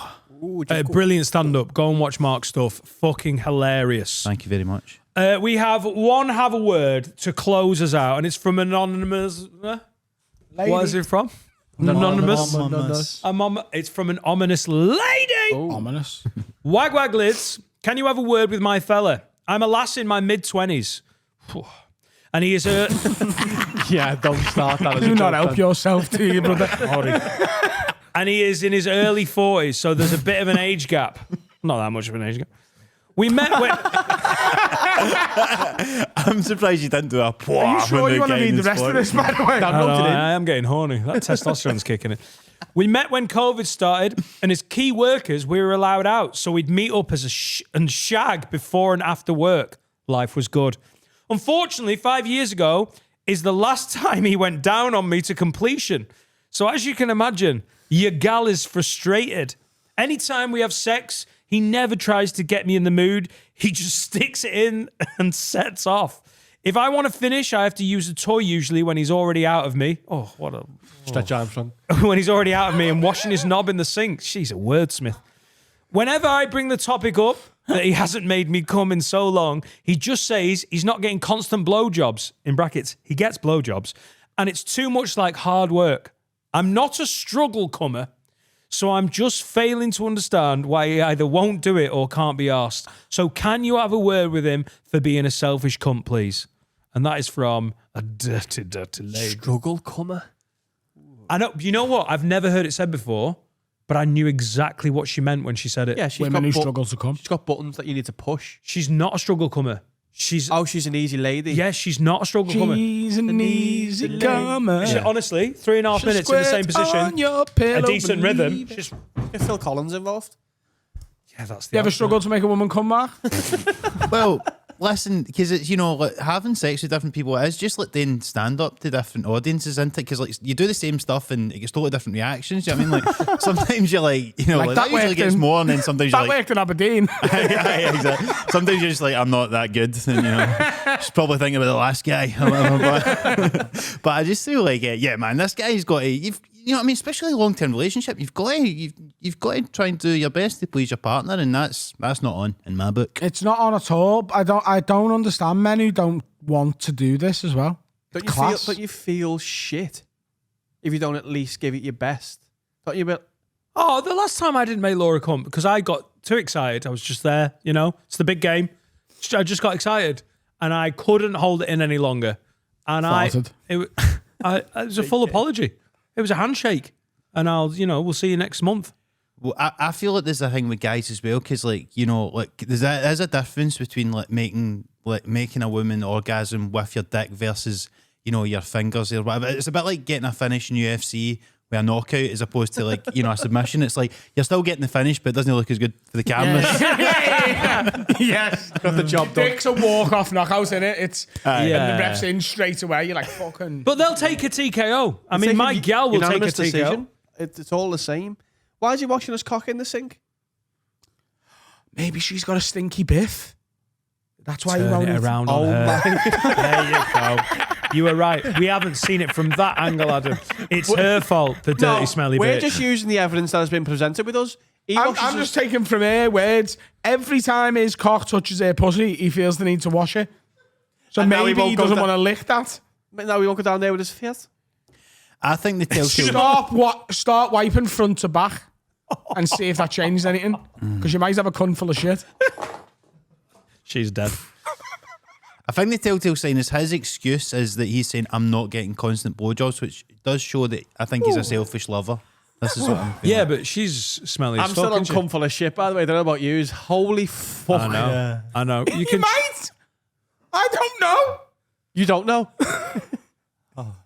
Brilliant stand-up. Go and watch Mark's stuff. Fucking hilarious. Thank you very much. We have have a word to close us out, and it's from anonymous. What is it from? Anonymous. It's from an ominous lady. Ominous. Wag wag lids. Can you have a word with my fella? I'm a lass in my mid-20s. And he is a... Yeah, don't start that as a Do not joke, help then. yourself, do you, brother? And he is in his early 40s, so there's a bit of an age gap. Not that much of an age gap. We met when... I'm surprised you didn't do a pwah. Are you sure you want to read the rest of this, by the way? I am getting horny. That testosterone's kicking in. We met when COVID started, and as key workers, we were allowed out, so we'd meet up as and shag before and after work. Life was good. Unfortunately, 5 years ago is the last time he went down on me to completion. So as you can imagine, your gal is frustrated. Anytime we have sex, he never tries to get me in the mood. He just sticks it in and sets off. If I want to finish, I have to use a toy usually when he's already out of me. Oh, what a... Stretch Armstrong. when he's already out of me and washing his knob in the sink. She's a wordsmith. Whenever I bring the topic up that he hasn't made me come in so long, he just says he's not getting constant blowjobs. In brackets, he gets blowjobs. And it's too much like hard work. I'm not a struggle comer, so I'm just failing to understand why he either won't do it or can't be asked. So can you have a word with him for being a selfish cunt, please? And that is from a dirty, dirty lady. Struggle comer. I know. You know what? I've never heard it said before, but I knew exactly what she meant when she said it. Yeah, she's Women got who struggle to come. She's got buttons that you need to push. She's not a struggle comer. She's She's an easy lady. yeah, she's not a struggle comer. She's an easy comer. She- honestly, 3.5 minutes in the same position, a decent rhythm. She's Get Phil Collins involved. Yeah, that's the You ever answer. struggled to make a woman come, Mark? Well, listen, because it's, like having sex with different people, it's just like doing stand up to different audiences, isn't it? Because like you do the same stuff and it gets totally different reactions. Do you know what I mean? Like sometimes you're like, like that usually gets more, and then sometimes you're That like, worked in Aberdeen. yeah, exactly. Sometimes you're just like, I'm not that good, and just probably thinking about the last guy. Or whatever, but I just feel like, yeah, man, this guy's got to. You know what I mean? Especially a long-term relationship, you've got to try and do your best to please your partner, and that's not on in my book. It's not on at all. I don't understand men who don't want to do this as well. Don't you feel shit if you don't at least give it your best? Don't you? Oh, the last time I didn't make Laura come because I got too excited. I was just there, it's the big game. I just got excited and I couldn't hold it in any longer. And it was a full apology. It was a handshake, and we'll see you next month. Well, I feel like there's a thing with guys as well, because there's a difference between making a woman orgasm with your dick versus your fingers or whatever. It's a bit like getting a finish in UFC with a knockout as opposed to a submission. It's like you're still getting the finish, but it doesn't look as good for the cameras. Yes, Got the job done. Dick's a walk-off knockout, innit? It's and the ref's in straight away. You're like, fucking. But they'll take a TKO. I mean, my gal will take a Unanimous TKO. decision. It's all the same. Why is he washing his cock in the sink? Maybe she's got a stinky biff. That's why you Turn won't. it around on her. There you go. You were right. We haven't seen it from that angle, Adam. It's her fault, the dirty, smelly we're bitch. just using the evidence that has been presented with us. I'm just taking from her words. Every time his cock touches her pussy, he feels the need to wash it. So And now maybe he won't he go doesn't down- want to lick that. Now we won't go down there with his face. I think the telltale. Start wiping front to back and see if that changes anything. Because you might have a cunt full of shit. She's dead. I think the telltale sign is his excuse is that he's saying I'm not getting constant blowjobs, which does show that I think he's a selfish lover. This is what I'm feeling. Yeah, but she's smelly as I'm fuck, still on isn't she? cum full of shit, by the way. I don't know about you. Holy fuck. I know. I know. You You can. might. I don't know. You don't know?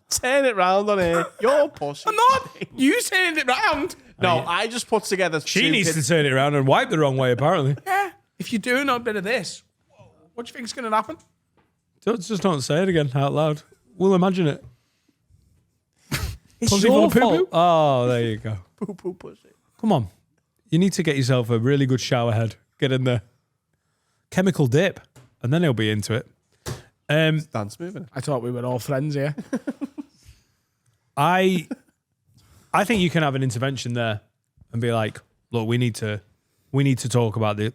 Turn it round on here. Your pussy. I'm not. You turned it round. No, I just put together She two needs to kids. turn it around and wipe the wrong way, apparently. Yeah. If you're doing a bit of this, what do you think's going to happen? Just don't say it again out loud. We'll imagine it. It's Pussy your full of fault. poo-poo? Oh, there you go. Poo-poo pussy. Come on. You need to get yourself a really good shower head. Get in there. Chemical dip. And then he'll be into it. Dance moving. I thought we were all friends here. I think you can have an intervention there and be like, look, we need to talk about this.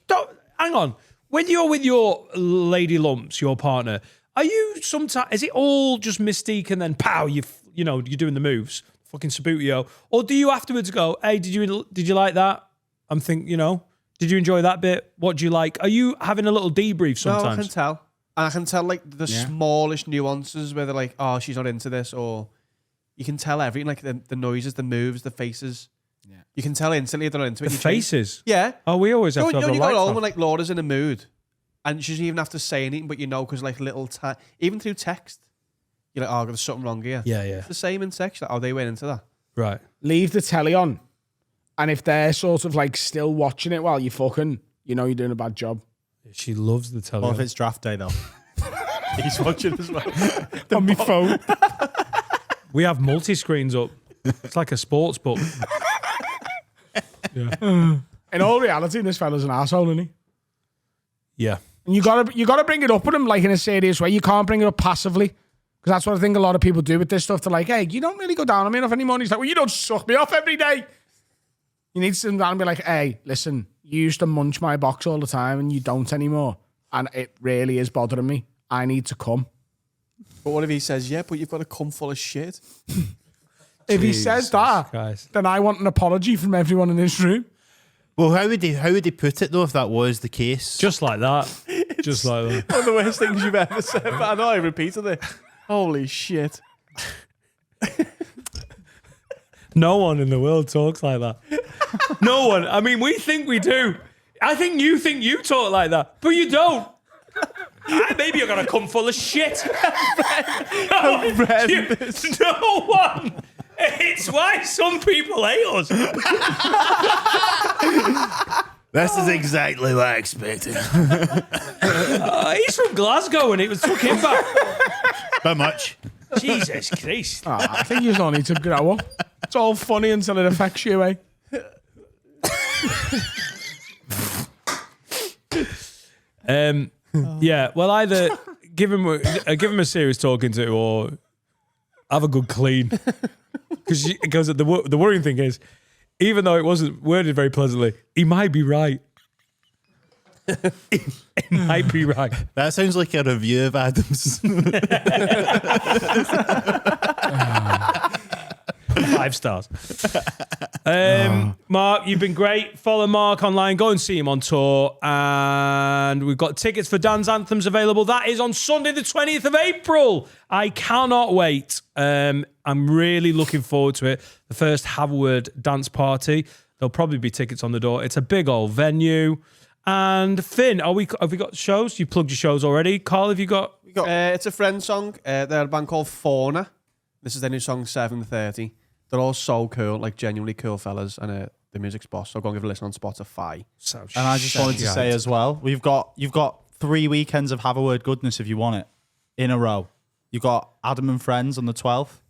Don't hang on. When you're with your lady lumps, your partner, are you sometimes, is it all just mystique and then pow, you're doing the moves, fucking Sabutio, or do you afterwards go, hey, did you like that? I'm thinking, did you enjoy that bit? What do you like? Are you having a little debrief No, I can sometimes? tell. And I can tell like the smallish nuances where they're like, oh, she's not into this, or you can tell everything, like the noises, the moves, the faces. Yeah. You can tell instantly they're not into it. The You change. faces? Yeah. Oh, we always have to have You a go light home off. when like Laura's in a mood, and she doesn't even have to say anything, but because like little even through text, you're like, oh, there's something wrong here. Yeah, yeah. It's the same in text. Like, oh, they went into that. Right. Leave the telly on. And if they're sort of like still watching it while you're fucking, you're doing a bad job. She loves the telly. Well, if it's draft day though, he's watching as well. On my phone. We have multi-screens up. It's like a sports book. Yeah. In all reality, this fella's an asshole, isn't he? Yeah. And you gotta bring it up with him like in a serious way. You can't bring it up passively. Because that's what I think a lot of people do with this stuff. They're like, hey, you don't really go down on me enough anymore. And he's like, well, you don't suck me off every day. You need to sit down and be like, hey, listen, you used to munch my box all the time and you don't anymore. And it really is bothering me. I need to come. But what if he says, yeah, but you've got a cum full of shit? If he says that, Christ. then I want an apology from everyone in this room. Well, how would he put it though if that was the case? Just like that. Just like that. One of the worst things you've ever said, but I know I repeated it. Holy shit. No one in the world talks like that. No one. I mean, we think we do. I think you talk like that, but you don't. Maybe you're gonna come full of shit. No one. It's why some people hate us. This is exactly what I expected. He's from Glasgow and it took him back. How much? Jesus Christ. I think you don't need to grow up. It's all funny until it affects you, eh? Yeah, well, either give him a serious talking to or have a good clean. Because the worrying thing is, even though it wasn't worded very pleasantly, he might be right. He might be right. That sounds like a review of Adam's. 5 stars. Mark, you've been great. Follow Mark online. Go and see him on tour. And we've got tickets for Dan's Anthems available. That is on Sunday, the 20th of April. I cannot wait. I'm really looking forward to it. The first Have a Word dance party. There'll probably be tickets on the door. It's a big old venue. And Finn, have we got shows? You plugged your shows already. Carl, have you got? It's a friend song. They're a band called Fauna. This is their new song, 7:30. They're all so cool, like genuinely cool fellas, and the music's boss. So go and give a listen on Spotify. And I just wanted to say as well, you've got 3 weekends of Have a Word goodness if you want it in a row. You've got Adam and Friends on the 12th.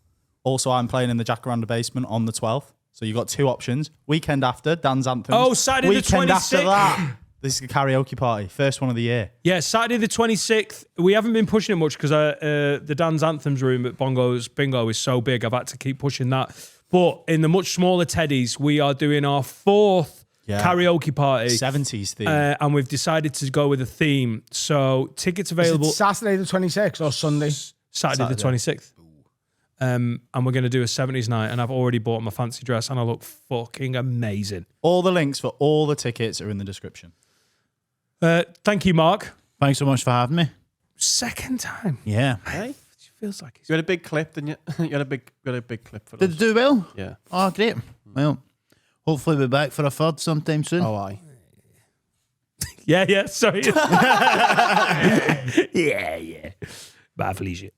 Also, I'm playing in the Jacaranda Basement on the 12th. So you've got 2 options. Weekend after, Dan's Anthems. Oh, Saturday the 26th. Weekend after that, this is a karaoke party. First one of the year. Yeah, Saturday the 26th. We haven't been pushing it much because the Dan's Anthems room at Bongo's Bingo is so big. I've had to keep pushing that. But in the much smaller Teddies, we are doing our 4th karaoke party. 70s theme. And we've decided to go with a theme. So tickets available. Is it Saturday the 26th or Sunday? Saturday the 26th. And we're going to do a 70s night. And I've already bought my fancy dress and I look fucking amazing. All the links for all the tickets are in the description. Thank you, Mark. Thanks so much for having me. Second time. Yeah. Hey? It feels like it's... You had a big clip, didn't you? You had a big clip for Did us. it do well? Yeah. Oh, great. Well, hopefully we'll be back for a third sometime soon. Oh, aye. Yeah, sorry. Yeah. Bye, Felicia.